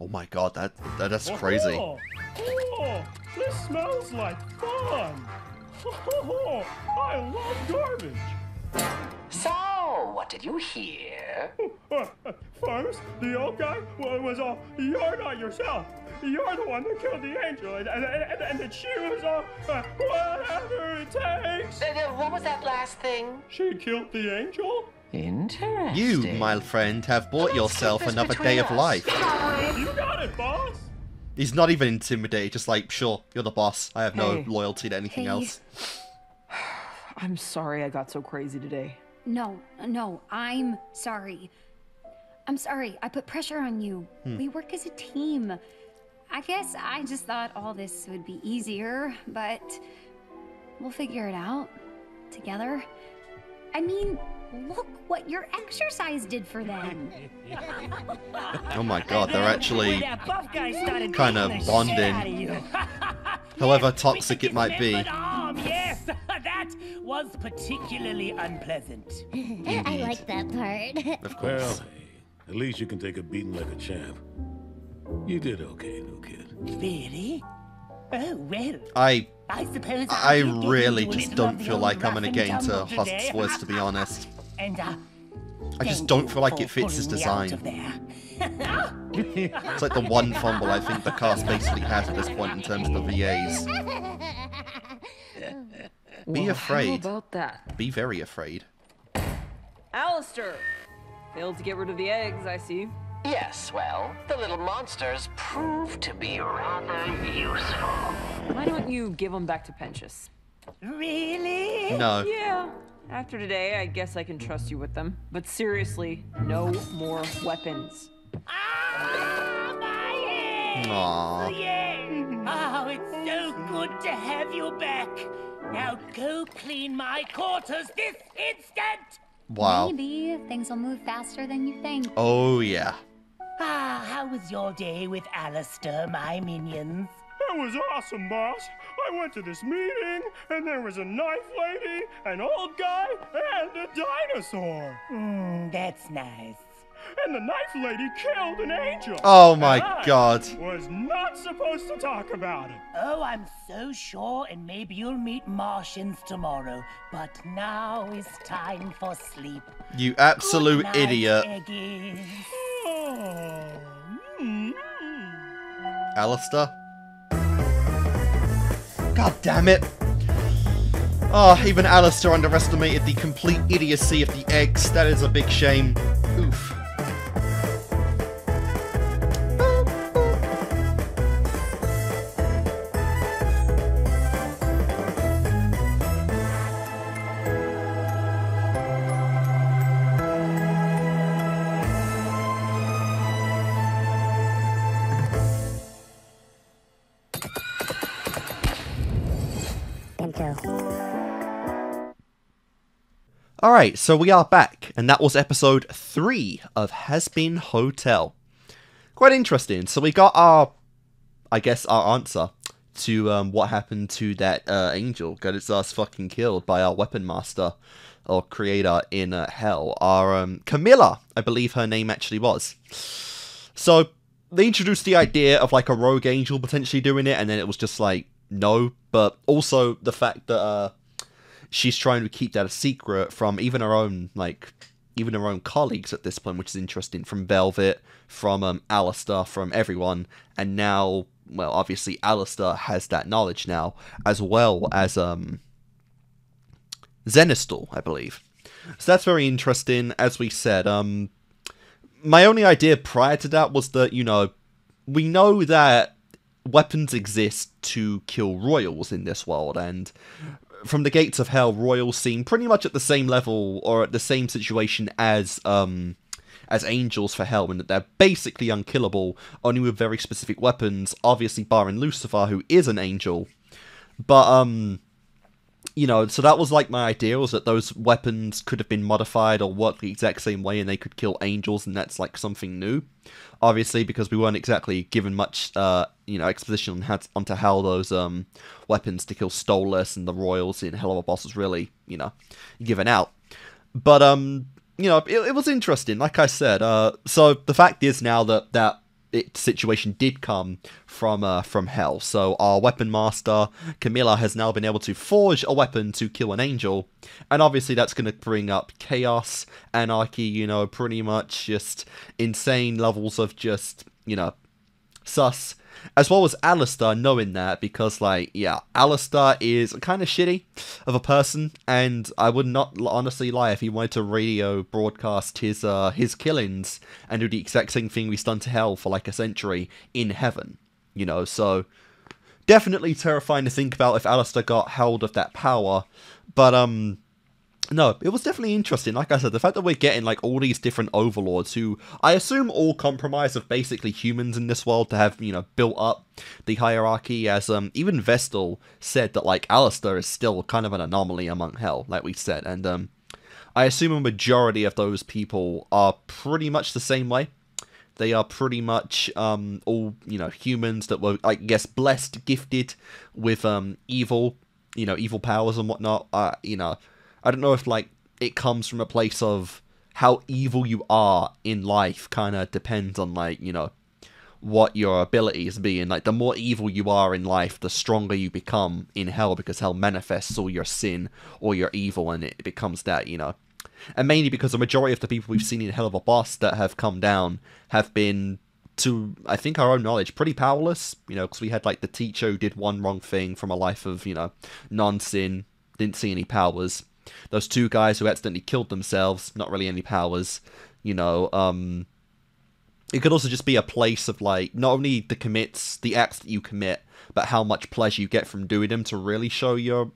Oh my god, that's crazy. Oh, this smells like fun. Oh, I love garbage. So, what did you hear? First, the old guy was all, you're not yourself. You're the one that killed the angel. And then she was all, whatever it takes. What was that last thing? She killed the angel? Interesting. You, my friend, have bought yourself another day of life. You got it, boss. He's not even intimidated, just like, sure, you're the boss. I have no Hey. loyalty to anything Hey. else. I'm sorry I got so crazy today. No, I'm sorry. I'm sorry, I put pressure on you. We work as a team. I guess I just thought all this would be easier, but we'll figure it out together. I mean, look what your exercise did for them. Oh my god, they're actually That buff guy started kind of beating the shit out of bonding. you. However toxic it might be. Yes, that was particularly unpleasant. I like that part. Of Well, course. hey, at least you can take a beating like a champ. You did okay, new kid. Really? Oh, well. I suppose really just don't feel like I'm gonna get into Hust's voice, to be honest. And, I just don't feel like it fits his design. It's like the one fumble I think the cast basically has at this point in terms of the VAs. Be afraid. How about that? Be very afraid. Alistair! Failed to get rid of the eggs, I see. Yes, well, the little monsters prove to be rather useful. Why don't you give them back to Pentious? Really? No. Yeah. After today, I guess I can trust you with them. But seriously, no more weapons. Ah, my head! Aww. Oh, it's so good to have you back. Now go clean my quarters this instant! Wow. Maybe things will move faster than you think. Oh, yeah. Ah, how was your day with Alistair, my minions? It was awesome, boss. I went to this meeting, and there was a knife lady, an old guy, and a dinosaur. That's nice. And the knife lady killed an angel. Oh my And God. I was not supposed to talk about it. Oh, I'm so sure, and maybe you'll meet Martians tomorrow. But now is time for sleep. You absolute Good night, idiot. Eggies. Alistair? God damn it. Oh, even Alistair underestimated the complete idiocy of the eggs. That is a big shame. Oof. Alright, so we are back, and that was episode 3 of Hazbin Hotel. Quite interesting. So we got our, I guess, our answer to what happened to that angel. Got its ass fucking killed by our weapon master, or creator in hell. Our Camilla, I believe her name actually was. So they introduced the idea of like a rogue angel potentially doing it, and then it was just like, no. But also the fact that she's trying to keep that a secret from even her own, colleagues at this point, which is interesting. From Velvet, from Alistair, from everyone. And now, well, obviously Alistair has that knowledge now, as well as Zenistal, I believe. So that's very interesting. As we said, my only idea prior to that was that, we know that weapons exist to kill royals in this world, and from the gates of hell, royals seem pretty much at the same level or at the same situation as angels for hell, in that they're basically unkillable, only with very specific weapons, obviously barring Lucifer, who is an angel. But, so that was like my idea, was that those weapons could have been modified or worked the exact same way and they could kill angels, and that's like something new. Obviously, because we weren't exactly given much, exposition onto how those weapons to kill Stolas and the royals in Hell of a Boss was really, given out. But, it was interesting, like I said. So the fact is now that situation did come from hell. So our weapon master, Camilla, has now been able to forge a weapon to kill an angel. And obviously that's going to bring up chaos, anarchy, pretty much just insane levels of just, sus. As well as Alistair knowing that, because, Alistair is kind of shitty of a person, and I would not honestly lie if he wanted to radio broadcast his killings and do the exact same thing we've done to hell for like a century in heaven, so definitely terrifying to think about if Alistair got hold of that power. But no, it was definitely interesting. Like I said, the fact that we're getting like all these different overlords who I assume all comprise of basically humans in this world to have, built up the hierarchy, as even Vestal said that like Alistair is still kind of an anomaly among hell, like we said. And I assume a majority of those people are pretty much the same way. They are pretty much all, humans that were, I guess, blessed, gifted with evil, evil powers and whatnot. I don't know if, it comes from a place of how evil you are in life kind of depends on, what your abilities be. And, the more evil you are in life, the stronger you become in hell, because hell manifests all your sin or your evil, and it becomes that, And mainly because the majority of the people we've seen in Hell of a Boss that have come down have been, to, I think, our own knowledge, pretty powerless, because we had, the teacher who did one wrong thing from a life of, non-sin, didn't see any powers. Those 2 guys who accidentally killed themselves, not really any powers. You know, it could also just be a place of, like, not only the acts that you commit, but how much pleasure you get from doing them to really show your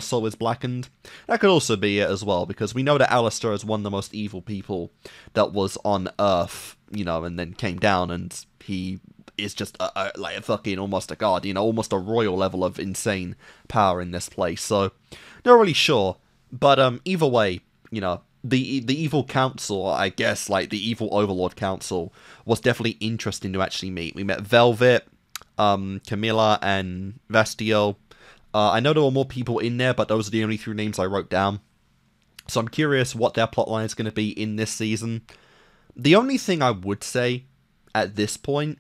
soul is blackened. That could also be it as well, because we know that Alistair is one of the most evil people that was on Earth, you know, and then came down, and he is just like a fucking almost a god, you know, almost a royal level of insane power in this place. So, not really sure, but either way, you know, the evil council, I guess, like the evil overlord council, was definitely interesting to actually meet. We met Velvet, Camilla, and Vastio. I know there were more people in there, but those are the only 3 names I wrote down. So I'm curious what their plotline is going to be in this season. The only thing I would say at this point,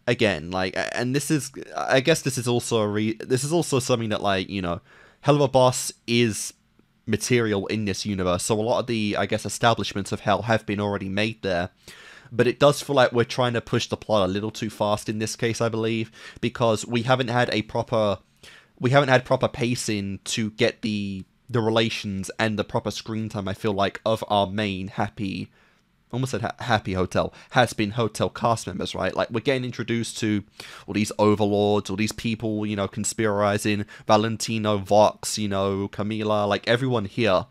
again, like, and this is, I guess this is also something that, like, you know, Hell of a Boss is material in this universe, so a lot of the, I guess, establishments of Hell have been already made there. But it does feel like we're trying to push the plot a little too fast in this case, I believe, because we haven't had proper pacing to get the relations and the proper screen time, I feel like, of our main Happy Hazbin Hotel cast members, right? Like, we're getting introduced to all these overlords, all these people, you know, conspirizing, Valentino, Vox, you know, Camila, like, everyone here.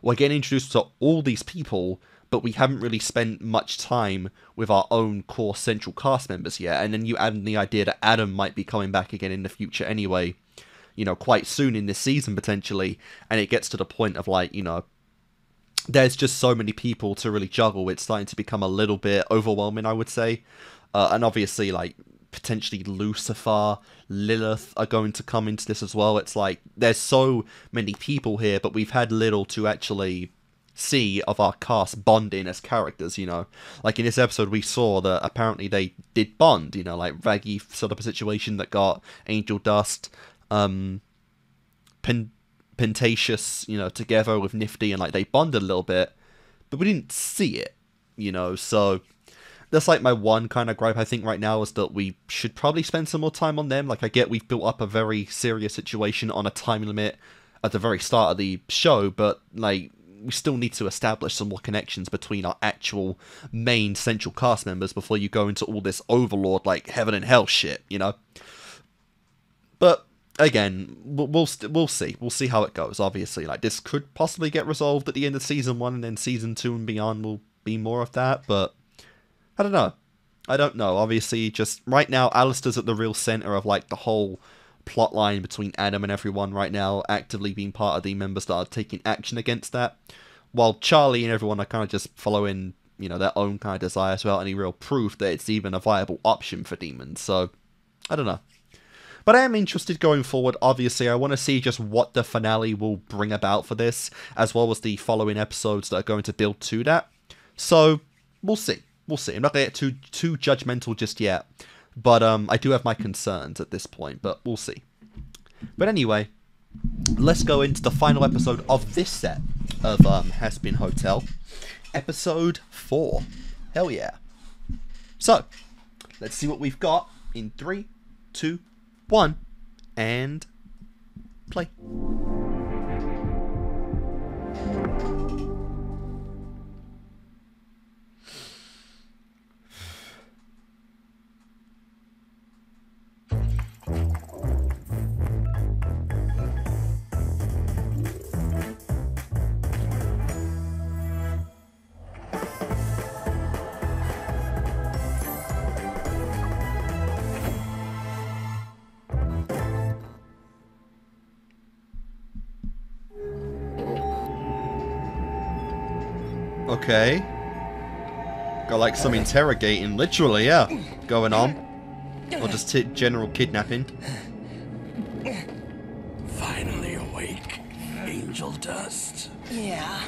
We're getting introduced to all these people, but we haven't really spent much time with our own core central cast members yet. And then you add in the idea that Adam might be coming back again in the future anyway, you know, quite soon in this season, potentially. And it gets to the point of, like, you know, there's just so many people to really juggle. It's starting to become a little bit overwhelming, I would say. And obviously, like, potentially Lucifer, Lilith are going to come into this as well. It's like, there's so many people here, but we've had little to actually see of our cast bonding as characters, you know. Like, in this episode, we saw that apparently they did bond, you know, like, Raggy sort of a situation that got Angel Dust, Pentatious, you know, together with Nifty, and, like, they bonded a little bit, but we didn't see it, you know. So that's, like, my one kind of gripe, I think, right now, is that we should probably spend some more time on them. Like, I get we've built up a very serious situation on a time limit at the very start of the show, but, like, we still need to establish some more connections between our actual main central cast members before you go into all this overlord, like, heaven and hell shit, you know. But again, we'll see. We'll see how it goes, obviously. Like, this could possibly get resolved at the end of Season 1, and then Season 2 and beyond will be more of that, but I don't know. Obviously, just right now, Alistair's at the real center of, like, the whole plotline between Adam and everyone right now, actively being part of the members that are taking action against that, while Charlie and everyone are kind of just following, you know, their own kind of desires without any real proof that it's even a viable option for demons. So, I don't know. But I am interested going forward. Obviously, I want to see just what the finale will bring about for this, as well as the following episodes that are going to build to that. So, we'll see. I'm not going to get too judgmental just yet, but I do have my concerns at this point, but we'll see. But anyway, let's go into the final episode of this set of Hazbin Hotel. Episode 4. Hell yeah. So, let's see what we've got in 3, 2, 1, and play. Okay. Got like some interrogating, literally, yeah, going on. Or just general kidnapping. Finally awake, Angel Dust. Yeah.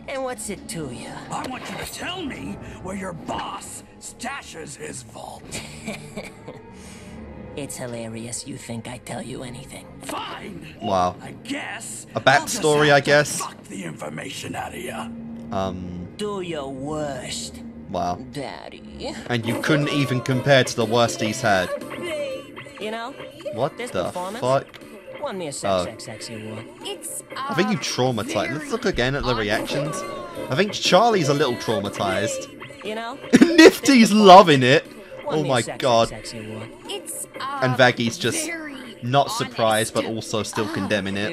And what's it to you? I want you to tell me where your boss stashes his vault. It's hilarious you think I'd tell you anything. Fine. Wow. I guess. A backstory, I guess. Fuck the information out of you. Do your worst. Wow. Daddy. And you couldn't even compare to the worst he's had. You know? What this the performance, fuck? Want me a sexy one? It's, I think you traumatized. Let's look again at the reactions. I think Charlie's a little traumatized. You know? Nifty's loving it. Oh my god. It's, and Vaggy's just not surprised, but also still condemning it.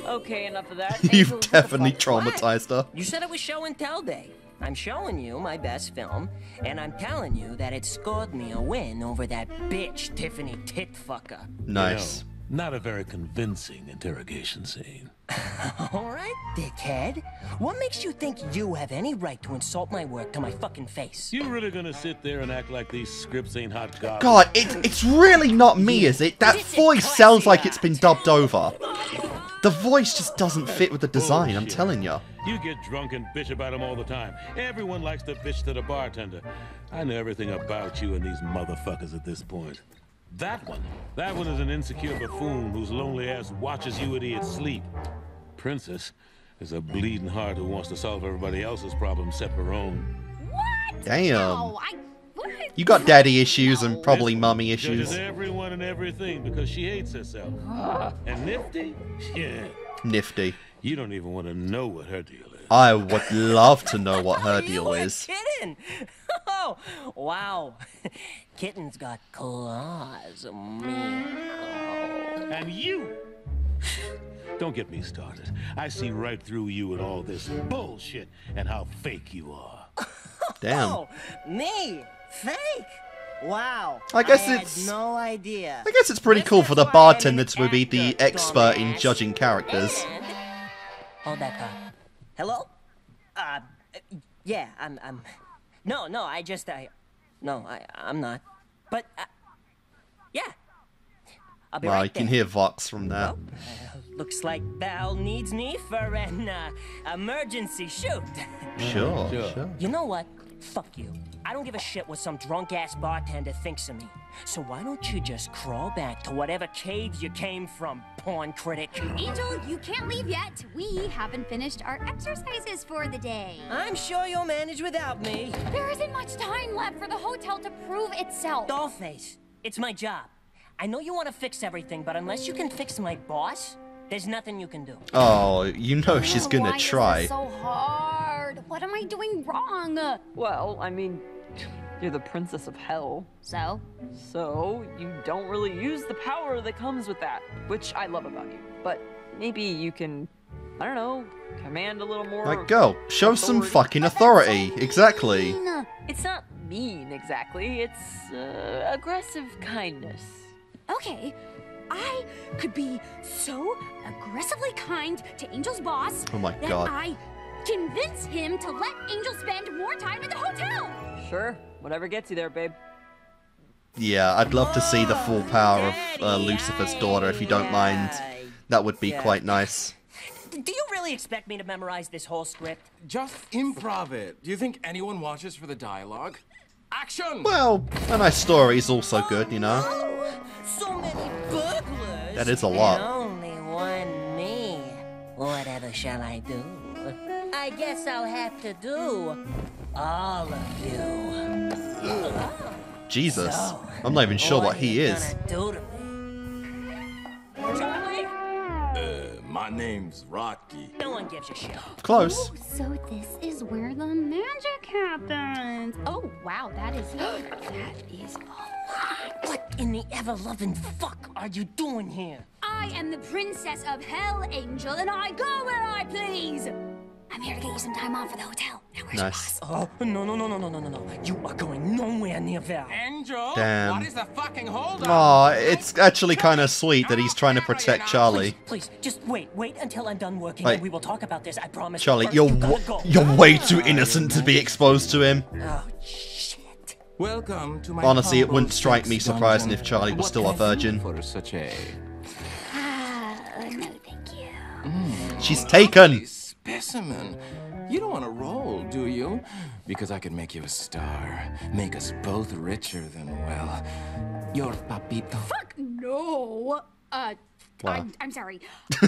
Okay, enough of that. You've definitely traumatized her. You said it was show and tell day. I'm showing you my best film, and I'm telling you that it scored me a win over that bitch Tiffany Titfucker. Nice. You know, not a very convincing interrogation scene. Alright, dickhead. What makes you think you have any right to insult my work to my fucking face? You really gonna sit there and act like these scripts ain't hot garbage? God, it's really not me, is it? That voice sounds like it's been dubbed over. The voice just doesn't fit with the design, I'm telling you. You get drunk and bitch about him all the time. Everyone likes to bitch to the bartender. I know everything about you and these motherfuckers at this point. That one is an insecure buffoon whose lonely ass watches you idiots sleep. Princess is a bleeding heart who wants to solve everybody else's problems except her own. What? Damn. No, You got daddy issues and probably mummy issues. Judges everyone and everything because she hates herself. And Nifty? Yeah. Nifty. You don't even want to know what her deal is. I would love to know what her deal is. Kitten! Oh, wow. Kitten's got claws. And you! Don't get me started. I see right through you and all this bullshit and how fake you are. Damn. Oh, me? Fake? Wow. I guess had it's no idea. I guess it's pretty cool for the bartender to be the expert in judging characters. Hold that car. Hello? Yeah, I'm No, I just I'm not. But yeah. I'll be Wow, right you can there. hear Vox from that. Looks like Val needs me for an emergency shoot. Sure. You know what? Fuck you. I don't give a shit what some drunk-ass bartender thinks of me. So why don't you just crawl back to whatever cave you came from, porn critic? Angel, you can't leave yet. We haven't finished our exercises for the day. I'm sure you'll manage without me. There isn't much time left for the hotel to prove itself. Dollface, it's my job. I know you want to fix everything, but unless you can fix my boss, there's nothing you can do. Oh, you know she's gonna Why try. Is this so hard? What am I doing wrong? Well, I mean, you're the princess of hell. So? So, you don't really use the power that comes with that, which I love about you. But maybe you can, I don't know, command a little more. Like, girl, show some fucking authority. Exactly. It's not mean, exactly. It's aggressive kindness. Okay, I could be so aggressively kind to Angel's boss Oh my that god. I convince him to let Angel spend more time at the hotel. Sure, whatever gets you there, babe. Yeah, I'd love to see the full power of Lucifer's daughter, if you don't mind. That would be quite nice. Do you really expect me to memorize this whole script? Just improv it. Do you think anyone watches for the dialogue? Action! Well, a nice story is also good, you know? So many burglars. That is a lot. And only one me. Whatever shall I do? I guess I'll have to do all of you. Jesus. So, I'm not even sure what he you is. gonna do to me? Charlie? My name's Rocky. No one gives a shit. Close. Oh, so this is where the magic happens. Oh, wow, that is a lot. What in the ever-loving fuck are you doing here? I am the princess of hell, Angel, and I go where I please. I'm here to get you some time off for the hotel. Now where's Nice. Oh, no. You are going nowhere near Val. Angel? Damn. What is the fucking hold Aw, it's actually kind of sweet that he's trying to protect Charlie. Please, just wait until I'm done working Like, and we will talk about this, I promise. Charlie, First, you're you gotta go. you're way too innocent to be exposed to him. Oh, shit. Welcome to my Honestly, it humble wouldn't strike me sex surprising dungeon. if Charlie was What still can a I do virgin. For such a no, thank you. She's taken. specimen. You don't want to roll, do you? Because I could make you a star. Make us both richer than, well, your papito. Fuck no. Wow. I'm sorry.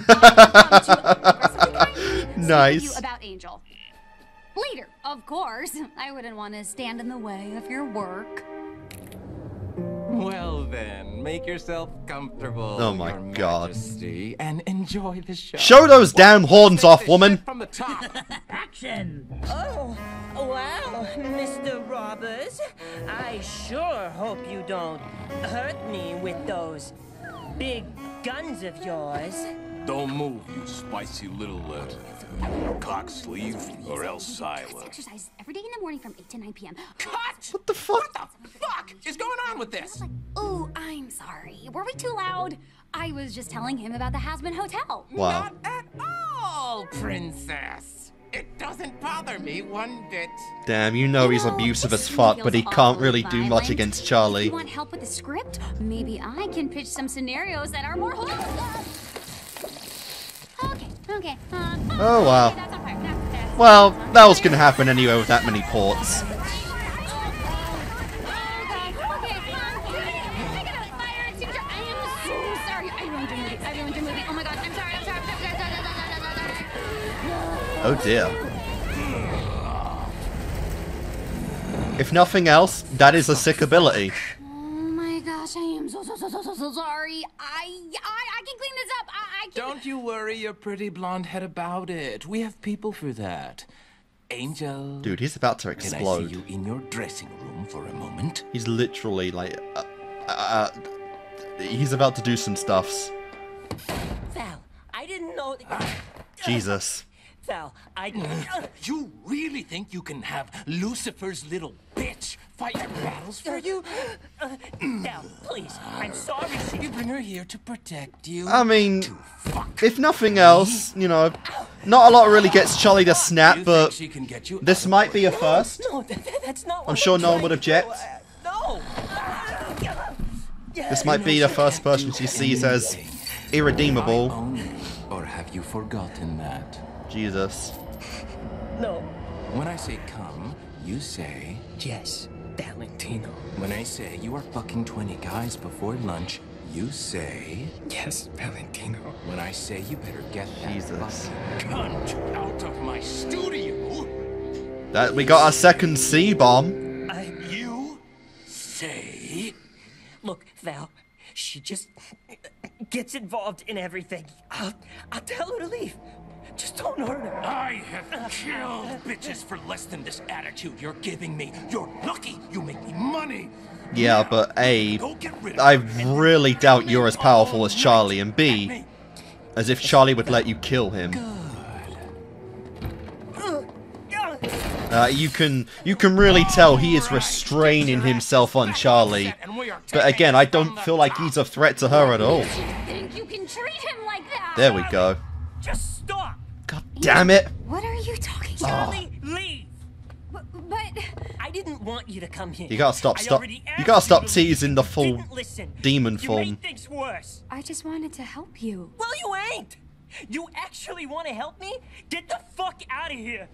I Nice. you about Angel. Later, of course. I wouldn't want to stand in the way of your work. Well then, make yourself comfortable. Oh my God. Majesty, and enjoy the show. Show those damn horns off, woman. From the top. Action! Oh, wow, Mr. Robbers. I sure hope you don't hurt me with those big guns of yours. Don't move, you spicy little cock sleeve, or else silent. Exercise every day in the morning from 8 to 9 p.m. Cut! What the fuck? What the fuck is going on with this? Oh, I'm sorry. Were we too loud? I was just telling him about the Hazbin Hotel. Wow. Not at all, princess. It doesn't bother me one bit. Damn, you know he's abusive as fuck, but he can't really do much against Charlie. If you want help with the script? Maybe I can pitch some scenarios that are more... Okay. Oh wow. Well, that was gonna happen anyway with that many ports. Oh dear. If nothing else, that is a sick ability. Oh my gosh, I am so sorry. I can clean this up. I can... Don't you worry your pretty blonde head about it. We have people for that. Angel. Dude, he's about to explode. Can I see you in your dressing room for a moment? He's literally like, he's about to do some stuffs. Val, I didn't know. Jesus. Val, You really think you can have Lucifer's little bitch fight your battles for you? Val, please, I'm sorry. You bring her here to protect you. I mean, if nothing else, you know, not a lot really gets Charlie to snap, but this might be a first. No, that's not what I'm sure no one would object. No. This might be the first person she sees as irredeemable. Or have you forgotten that? Jesus. No. When I say come, you say... Yes, Valentino. When I say you are fucking 20 guys before lunch, you say... Yes, Valentino. When I say you better get that Jesus. cunt out of my studio... That we got our second C-bomb. You say... Look, Val, she just gets involved in everything. I'll tell her to leave. Just don't hurt her. I have killed bitches for less than this attitude you're giving me. You're lucky you make me money. Yeah, but A, I really doubt you're as powerful as Charlie, and B, as if Charlie would let you kill him. You can really tell he is restraining himself on Charlie. But again, I don't feel like he's a threat to her at all. Think you can treat him like that? There we go. Just stop. God damn it. What are you talking about? Charlie, leave. But I didn't want you to come here. You gotta stop teasing the full demon form. You made things worse. I just wanted to help you. Well, you ain't. You actually want to help me? Get the fuck out of here.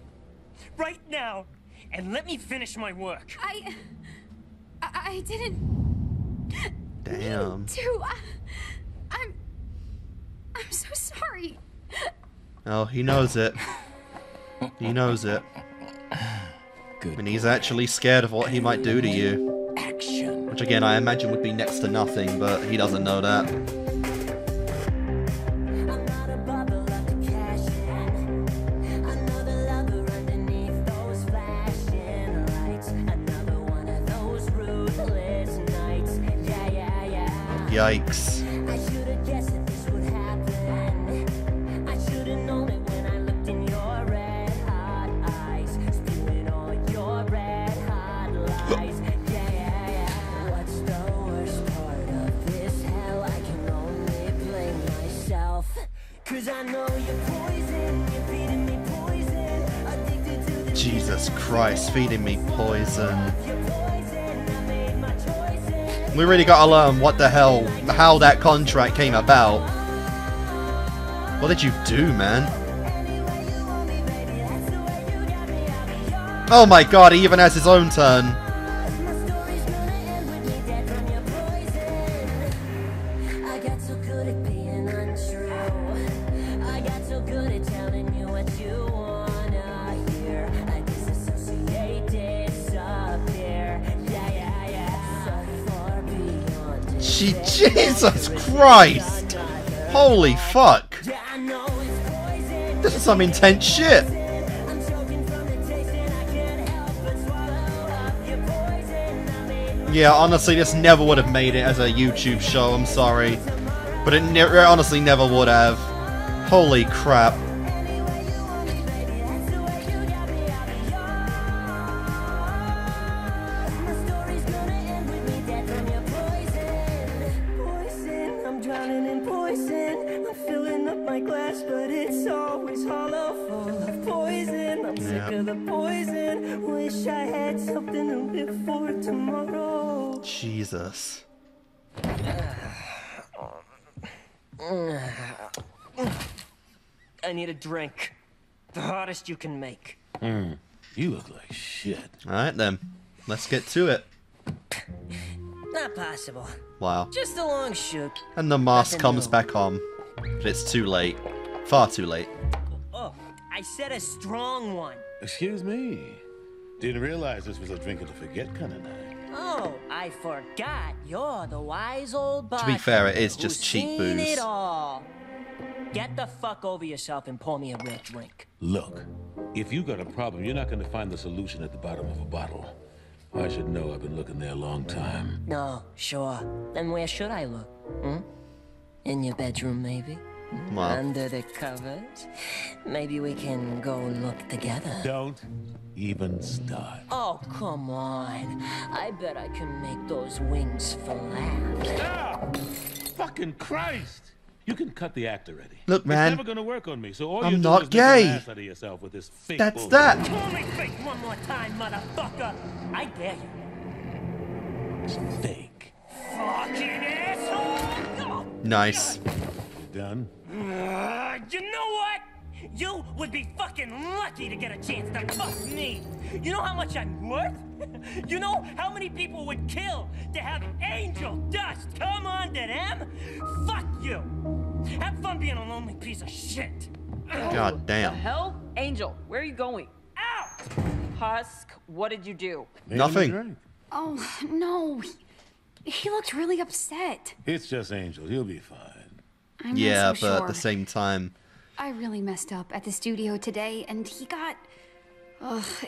Right now. And let me finish my work. I didn't... Damn. I'm so sorry. Oh, he knows it. He knows it. Good. And he's actually scared of what he might do to you. Action. Which again, I imagine would be next to nothing, but he doesn't know that. Yikes. Jesus Christ, feeding me poison. We really gotta learn what the hell, how that contract came about. What did you do, man? Oh my god, he even has his own turn. Jesus Christ! Holy fuck! This is some intense shit! Yeah, honestly, this never would have made it as a YouTube show, I'm sorry. But it honestly never would have. Holy crap. Jesus. I need a drink. The hottest you can make. You look like shit. Alright then. Let's get to it. Not possible. Wow. Just a long shoot. And the mask comes back on. But it's too late. Far too late. Oh, I said a strong one. Excuse me. Didn't realize this was a drink to forget kind of night. Oh, I forgot. You're the wise old To be fair, it is just cheap booze. It all. Get the fuck over yourself and pour me a real drink. Look, if you got a problem, you're not going to find the solution at the bottom of a bottle. I should know. I've been looking there a long time. No, sure. Then where should I look? In your bedroom, maybe? Wow. Under the covers? Maybe we can go look together. Don't even start. Oh, come on. I bet I can make those wings flap. Stop! Fucking Christ! You can cut the act already. Look, man. It's never gonna work on me, so all I'm you do not is gay. make an ass out of yourself with this fake That's bullshit. that. Call me fake one more time, motherfucker. I dare you. It's fake. Fucking asshole! Nice. You done? You know what? You would be fucking lucky to get a chance to fuck me. You know how much I'm worth? You know how many people would kill to have angel dust come onto them? Fuck you. Have fun being a lonely piece of shit. God damn. The hell? Angel, where are you going? Out! Husk, what did you do? Nothing. Oh, no. He looked really upset. It's just Angel. He'll be fine. I'm Yeah, not so but sure. at the same time. I really messed up at the studio today, and he got...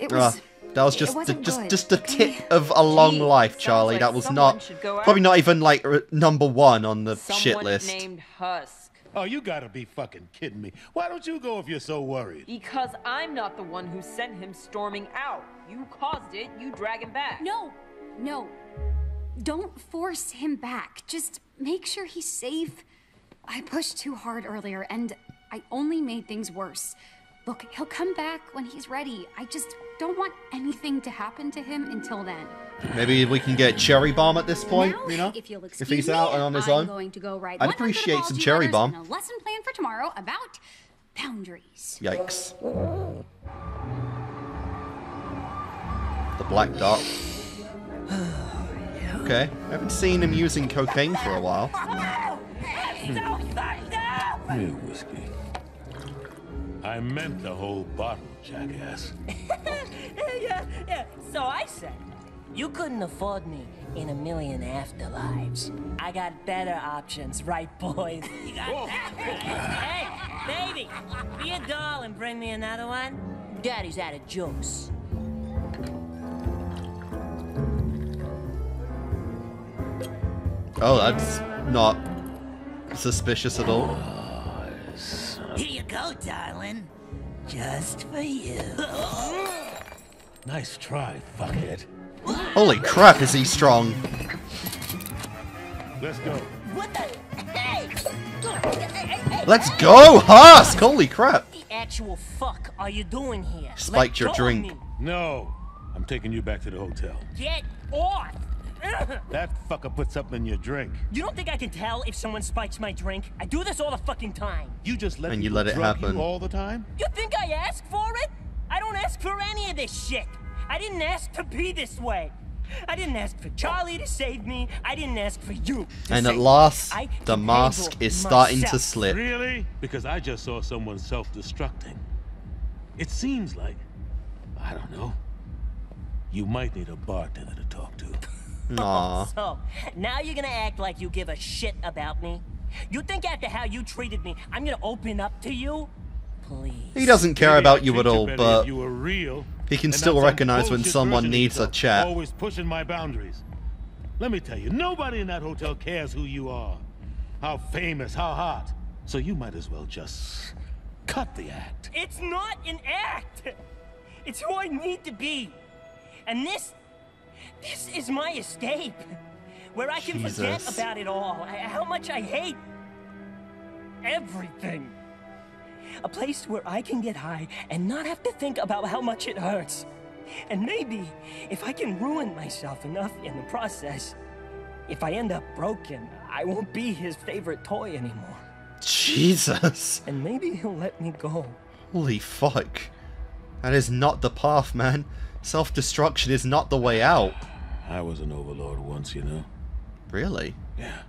it was... that was just the tip of a long life, Charlie. like that was someone not... should go Probably out. not even, like, #1 on the shit Someone list. named Husk. Oh, you gotta be fucking kidding me. Why don't you go if you're so worried? Because I'm not the one who sent him storming out. You caused it, you drag him back. No. Don't force him back. Just make sure he's safe. I pushed too hard earlier, and I only made things worse. Look, he'll come back when he's ready. I just don't want anything to happen to him until then. Maybe we can get Cherry Bomb at this point, Now, you know? if you'll If excuse he's out me, and on his I'm own. going to go write I'd 100 appreciate some apology Cherry letters Bomb. and a lesson plan for tomorrow about boundaries. Yikes. The Black Dot. Okay, I haven't seen him using cocaine for a while. Here, whiskey. I meant the whole bottle, jackass. Yeah. So I said, you couldn't afford me in a million afterlives. I got better options, right, boys? You got that? Hey, baby, be a doll and bring me another one. Daddy's out of jokes. Oh, that's not suspicious at all. Here you go, darling. Just for you. Nice try, fuckhead. Holy crap, is he strong? Let's go. What the? Hey! Let's go, Husk! Holy crap. What the actual fuck are you doing here? Spiked your Let go of drink. me. No, I'm taking you back to the hotel. Get off! That fucker put something in your drink. You don't think I can tell if someone spikes my drink? I do this all the fucking time. You just let And you people let it drug happen. you all the time? You think I ask for it? I don't ask for any of this shit. I didn't ask to be this way. I didn't ask for Charlie to save me. I didn't ask for you to And save at me. last, I the can mask handle is starting to myself. slip. Really? Because I just saw someone self-destructing. It seems like, I don't know, you might need a bartender to talk to. Aww. So, now you're gonna act like you give a shit about me? You think after how you treated me, I'm gonna open up to you? Please. He doesn't care about you at all, but you were real, he can still recognize when someone needs a chat. Always pushing my boundaries. Let me tell you, nobody in that hotel cares who you are, how famous, how hot. So you might as well just cut the act. It's not an act. It's who I need to be. And this is my escape. Where I can forget about it all. How much I hate everything. A place where I can get high and not have to think about how much it hurts. And maybe if I can ruin myself enough in the process, if I end up broken, I won't be his favorite toy anymore. Jesus. And maybe he'll let me go. Holy fuck. That is not the path, man. Self-destruction is not the way out. I was an overlord once, you know. Really? Yeah.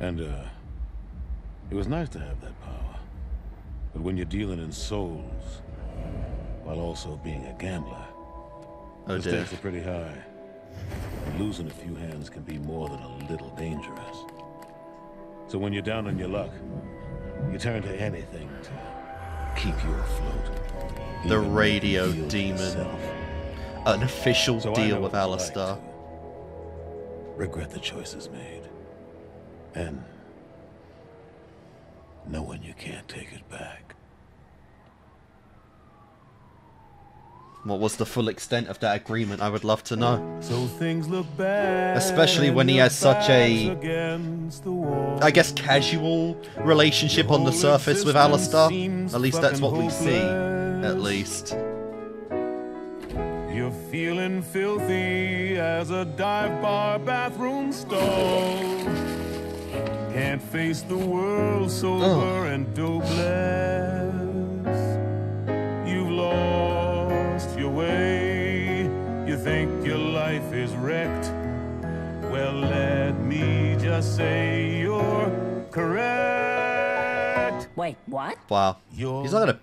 And, it was nice to have that power. But when you're dealing in souls, while also being a gambler, the stakes are pretty high. And losing a few hands can be more than a little dangerous. So when you're down on your luck, you turn to anything to keep you afloat. The radio demon. An official deal with Alistair. Regret the choices made. And knowing you can't take it back. What was the full extent of that agreement? I would love to know. So things look bad. Especially when he has such a, I guess, casual relationship on the surface with Alistair. At least that's what we see. At least. You're feeling filthy as a dive bar bathroom stall. Can't face the world sober and dopeless. You've lost your way. You think your life is wrecked. Well, let me just say you're correct. Wait, what? Wow. He's not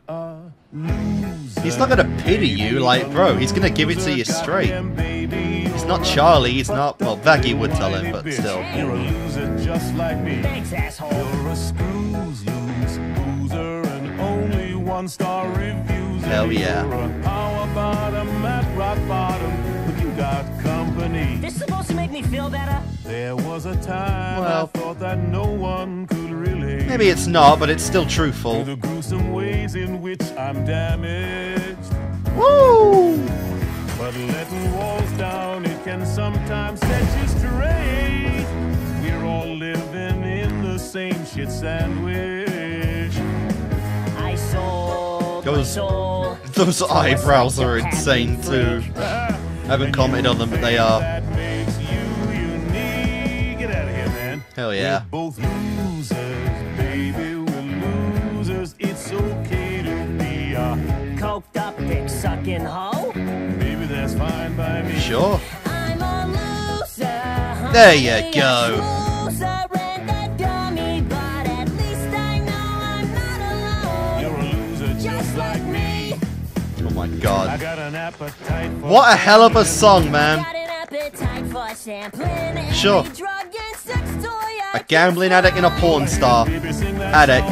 gonna pity you, like, bro, he's gonna give it to you straight. He's not Charlie, he's not, well, Vaggie would tell him, but still. You're a loser just like me. Thanks, asshole. You're a screws loose loser and only one-star reviews. Hell yeah. You're a power bottom at rock bottom, but you got company. This supposed to make me feel better? There was a time I thought that no one could relate. Maybe it's not, but it's still truthful. The gruesome ways in which I'm damaged. Woo! But letting walls down, it can sometimes set you straight. We're all living in the same shit sandwich. I sold my soul. Those eyebrows are insane too. I haven't commented on them, but they are. That makes you unique. Get out of here, man. Hell yeah. We're both losers, baby. We're losers. It's okay to be a coked up, dick sucking hoe. Maybe that's fine by me. Sure. I'm a loser. There you go. You're a loser just like me. Oh my god. I got an appetite for What a hell of a song, man. Sure. A gambling addict and a porn star. Addict.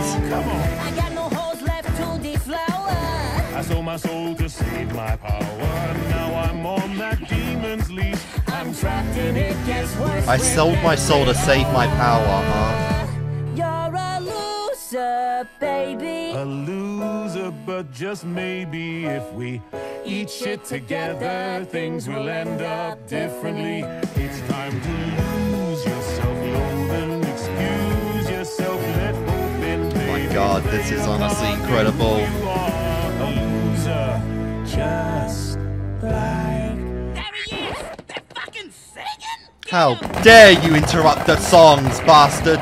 I sold my soul to save my power. Now I'm on that demon's leash. I'm trapped and it gets worse. I sold my soul to save my power, huh? You're a loser, baby. A loser, but just maybe if we eat shit together, things will end up differently. It's time to lose yourself, loathe, excuse yourself, let hope in. Oh my god, this is honestly incredible. You are a loser, just like. There he is! They're fucking singing! How dare you interrupt the songs, bastard!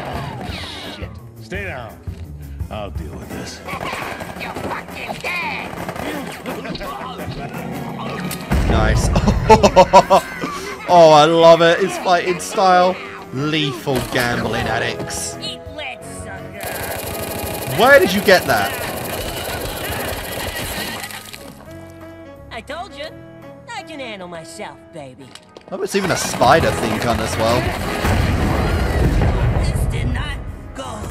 Shit. Stay down. I'll deal with this. You're fucking dead! Nice. Oh, I love it. It's fighting style. Lethal gambling addicts. Eat lead, sucker. Where did you get that? I told you. I can handle myself, baby. Oh, it's even a spider thing gun as well. This did not go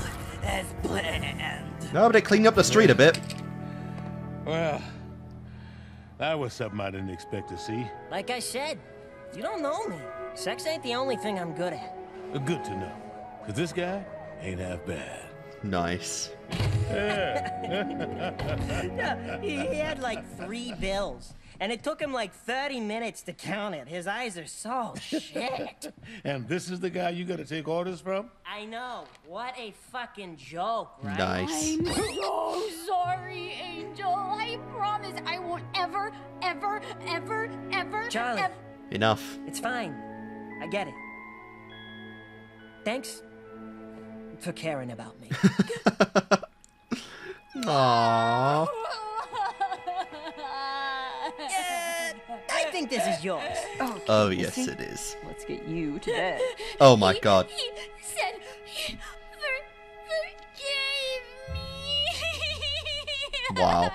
as planned. No, but it cleaned up the street a bit. Well, that was something I didn't expect to see. Like I said, you don't know me. Sex ain't the only thing I'm good at. Good to know. Because this guy ain't half bad. Nice. Yeah, he had like 3 bills. And it took him like 30 minutes to count it. His eyes are so shit. And this is the guy you gotta take orders from? I know. What a fucking joke, right? Nice. I'm so sorry, Angel. I promise I won't ever, ever, Charlie. Enough. It's fine. I get it. Thanks for caring about me. Aww. I think this is yours. Okay, Oh, yes, it is. Let's get you to bed. Oh my god. He said he forgave me. Wow.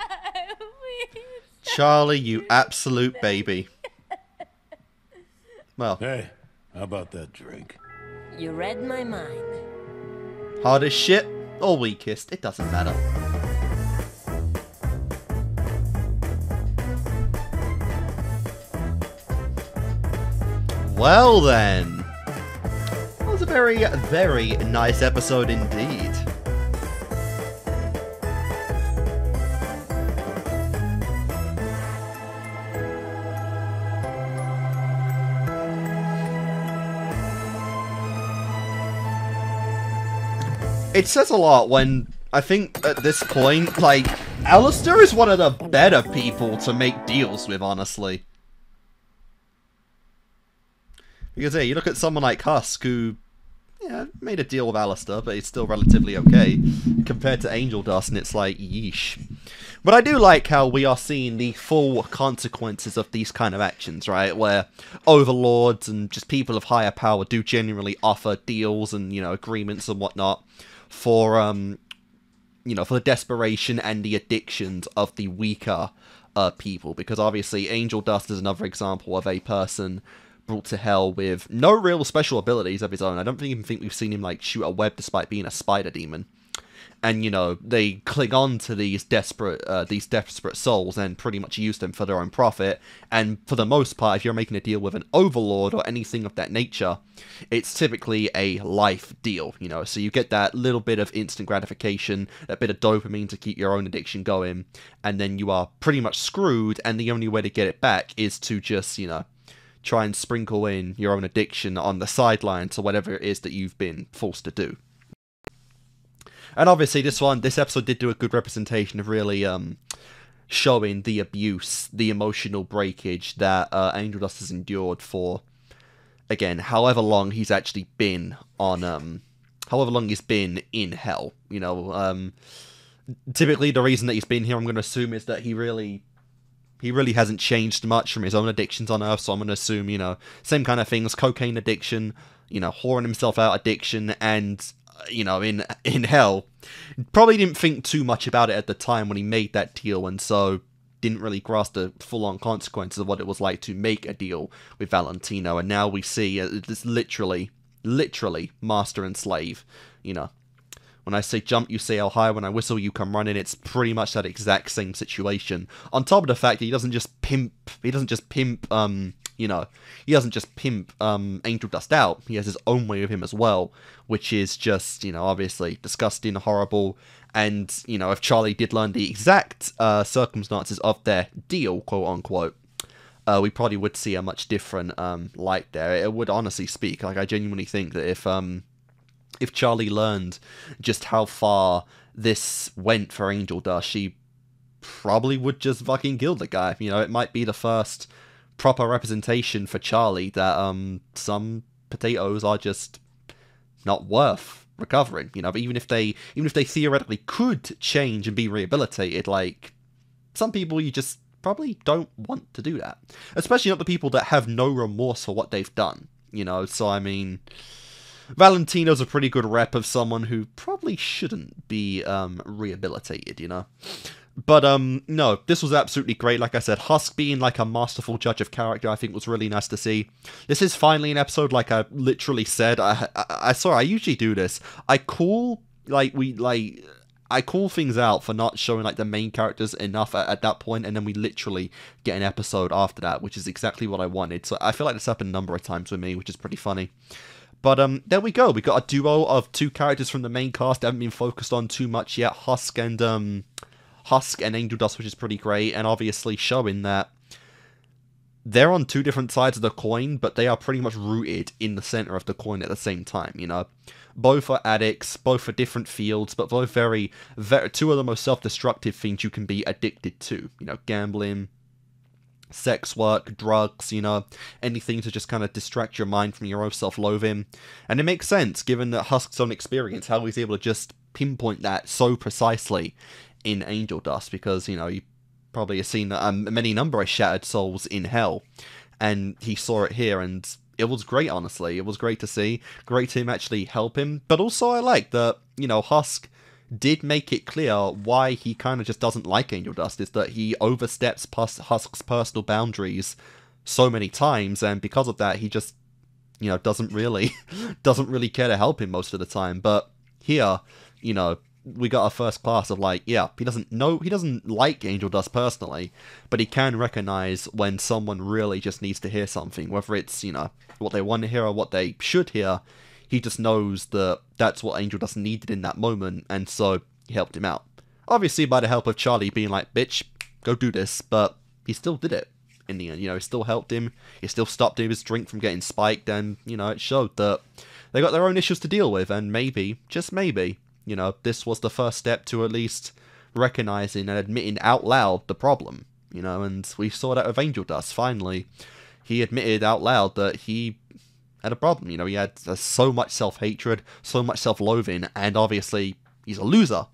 Charlie, you absolute baby. Well. Hey, how about that drink? You read my mind. Hard as shit or weakest, it doesn't matter. Well then. That was a very, very nice episode indeed. It says a lot when, I think at this point, like, Alistair is one of the better people to make deals with, honestly. Because, hey, you look at someone like Husk, who, yeah, made a deal with Alistair, but he's still relatively okay, compared to Angel Dust, and it's like, yeesh. But I do like how we are seeing the full consequences of these kind of actions, right? Where overlords and just people of higher power do genuinely offer deals and, you know, agreements and whatnot for, you know, for the desperation and the addictions of the weaker people. Because obviously Angel Dust is another example of a person brought to hell with no real special abilities of his own. I don't even think we've seen him, like, shoot a web despite being a spider demon. And, you know, they cling on to these desperate souls and pretty much use them for their own profit. And for the most part, if you're making a deal with an overlord or anything of that nature, it's typically a life deal, you know. So you get that little bit of instant gratification, that bit of dopamine to keep your own addiction going, and then you are pretty much screwed, and the only way to get it back is to just, you know, try and sprinkle in your own addiction on the sideline to whatever it is that you've been forced to do. And obviously this episode did do a good representation of really showing the abuse, the emotional breakage that Angel Dust has endured for, again, however long he's actually been on, however long he's been in hell, you know. Typically the reason that he's been here, I'm going to assume, is that he really hasn't changed much from his own addictions on Earth, so I'm going to assume, you know, same kind of things, cocaine addiction, you know, whoring himself out addiction, and, you know, in hell, probably didn't think too much about it at the time when he made that deal, and so didn't really grasp the full-on consequences of what it was like to make a deal with Valentino, and now we see it's literally master and slave, you know. When I say jump, you say how high. When I whistle, you come running. It's pretty much that exact same situation. On top of the fact that he doesn't just pimp, you know, he doesn't just pimp Angel Dust out. He has his own way with him as well, which is just, you know, obviously disgusting, horrible. And, you know, if Charlie did learn the exact circumstances of their deal, quote unquote, we probably would see a much different light there. It would honestly speak. Like, I genuinely think that if Charlie learned just how far this went for Angel Dust, she probably would just fucking kill the guy. You know, it might be the first proper representation for Charlie that some potatoes are just not worth recovering. You know, but even if they theoretically could change and be rehabilitated, like, some people you just probably don't want to do that. Especially not the people that have no remorse for what they've done. You know, so I mean, Valentino's a pretty good rep of someone who probably shouldn't be rehabilitated, you know. But, no, this was absolutely great. Like I said, Husk being, like, a masterful judge of character, I think was really nice to see. This is finally an episode, like I literally said. Sorry, I usually do this. I call things out for not showing, like, the main characters enough at that point, and then we literally get an episode after that, which is exactly what I wanted. So I feel like this happened a number of times with me, which is pretty funny. But, there we go. We got a duo of two characters from the main cast that haven't been focused on too much yet. Husk and Angel Dust, which is pretty great, and obviously showing that they're on two different sides of the coin, but they are pretty much rooted in the center of the coin at the same time, you know? Both are addicts, both for different fields, but both very, two of the most self-destructive things you can be addicted to. You know, gambling, sex work, drugs, you know, anything to just kind of distract your mind from your own self-loathing. And it makes sense, given that Husk's own experience, how he's able to just pinpoint that so precisely in Angel Dust, because, you know, you probably have seen many number of shattered souls in hell, and he saw it here, and it was great, honestly. It was great to see. Great to him actually help him, but also I like that, you know, Husk did make it clear why he kind of just doesn't like Angel Dust, is that he oversteps past Husk's personal boundaries so many times, and because of that, he just, you know, doesn't really care to help him most of the time. But here, you know, we got a first class of, like, yeah, he doesn't like Angel Dust personally, but he can recognize when someone really just needs to hear something, whether it's, you know, what they want to hear or what they should hear. He just knows that that's what Angel Dust needed in that moment, and so he helped him out. Obviously by the help of Charlie being like, bitch, go do this, but he still did it in the end, you know, he still helped him, he still stopped his drink from getting spiked, and, you know, it showed that they got their own issues to deal with, and maybe, just maybe, you know, this was the first step to at least recognizing and admitting out loud the problem, you know, and we saw that with Angel Dust. Finally, he admitted out loud that he had a problem, you know, he had so much self-hatred, so much self-loathing, and obviously he's a loser.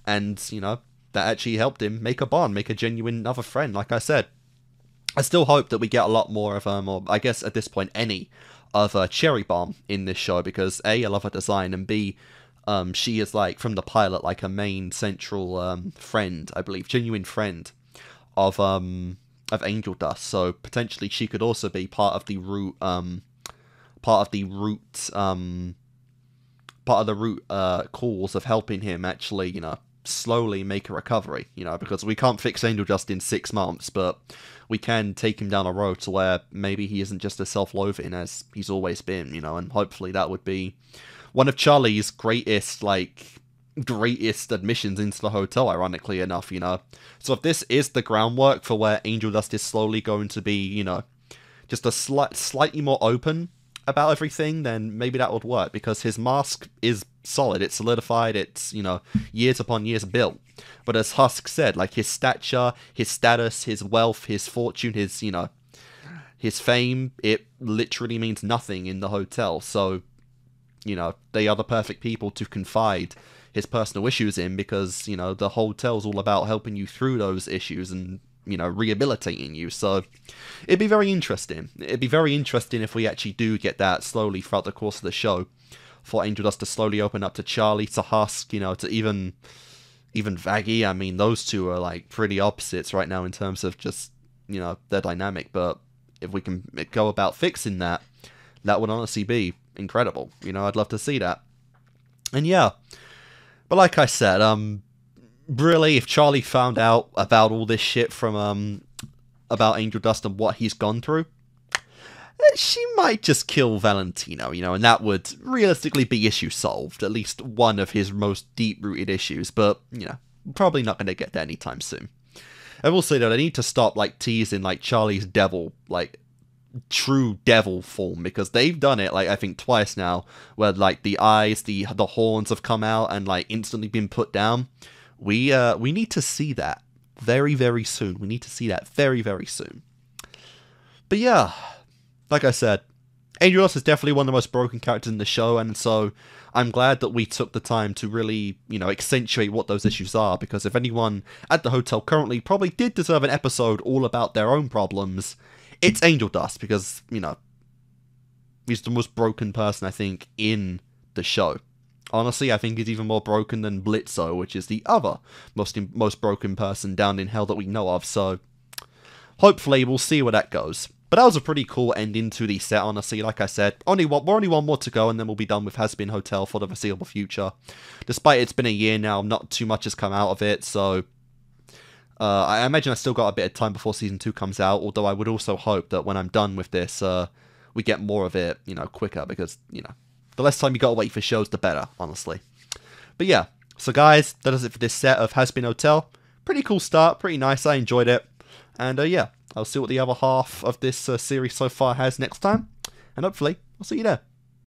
And, you know, that actually helped him make a bond, make a genuine other friend, like I said. I still hope that we get a lot more of, or I guess at this point, any of Cherry Bomb in this show, because A, I love her design, and B, she is, like, from the pilot, like, a main central friend, I believe, genuine friend of Angel Dust. So potentially she could also be part of the root cause of helping him actually, you know, slowly make a recovery, you know, because we can't fix Angel Dust in 6 months, but we can take him down a road to where maybe he isn't just as self-loathing as he's always been, you know, and hopefully that would be one of Charlie's greatest admissions into the hotel, ironically enough, you know. So if this is the groundwork for where Angel Dust is slowly going to be, you know, just a slightly more open about everything, then maybe that would work, because his mask is solid, it's solidified, it's, you know, years upon years built. But as Husk said, like, his stature, his status, his wealth, his fortune, his, you know, his fame, it literally means nothing in the hotel. So, you know, they are the perfect people to confide his personal issues in, because, you know, the hotel's all about helping you through those issues and, you know, rehabilitating you. So it'd be very interesting. It'd be very interesting if we actually do get that slowly throughout the course of the show, for Angel Dust to slowly open up to Charlie, to Husk, you know, to even Vaggie. I mean, those two are, like, pretty opposites right now in terms of just, you know, their dynamic. But if we can go about fixing that, that would honestly be incredible. You know, I'd love to see that. And yeah, but like I said, really, if Charlie found out about all this shit from about Angel Dust and what he's gone through, she might just kill Valentino, you know, and that would realistically be issue solved, at least one of his most deep-rooted issues. But, you know, probably not going to get there anytime soon. I will say, though, they need to stop, like, teasing, like, Charlie's devil, like, true devil form, because they've done it, like, I think twice now, where, like, the eyes, the horns have come out and, like, instantly been put down. We need to see that very, very soon. We need to see that very, very soon. But yeah, like I said, Angel Dust is definitely one of the most broken characters in the show, and so I'm glad that we took the time to really, you know, accentuate what those issues are, because if anyone at the hotel currently probably did deserve an episode all about their own problems, it's Angel Dust, because, you know, he's the most broken person, I think, in the show. honestly, I think is even more broken than Blitzo, which is the other most broken person down in hell that we know of, so hopefully we'll see where that goes. But that was a pretty cool ending to the set, honestly. Like I said, we're only one more to go, and then we'll be done with Hazbin Hotel for the foreseeable future. Despite it's been a year now, not too much has come out of it, so I imagine I still got a bit of time before Season 2 comes out, although I would also hope that when I'm done with this, we get more of it, quicker, because, the less time you gotta wait for shows, the better, honestly. But yeah, so guys, that is it for this set of Hazbin Hotel. Pretty cool start, pretty nice, I enjoyed it. And yeah, I'll see what the other half of this series so far has next time. And hopefully, I'll see you there.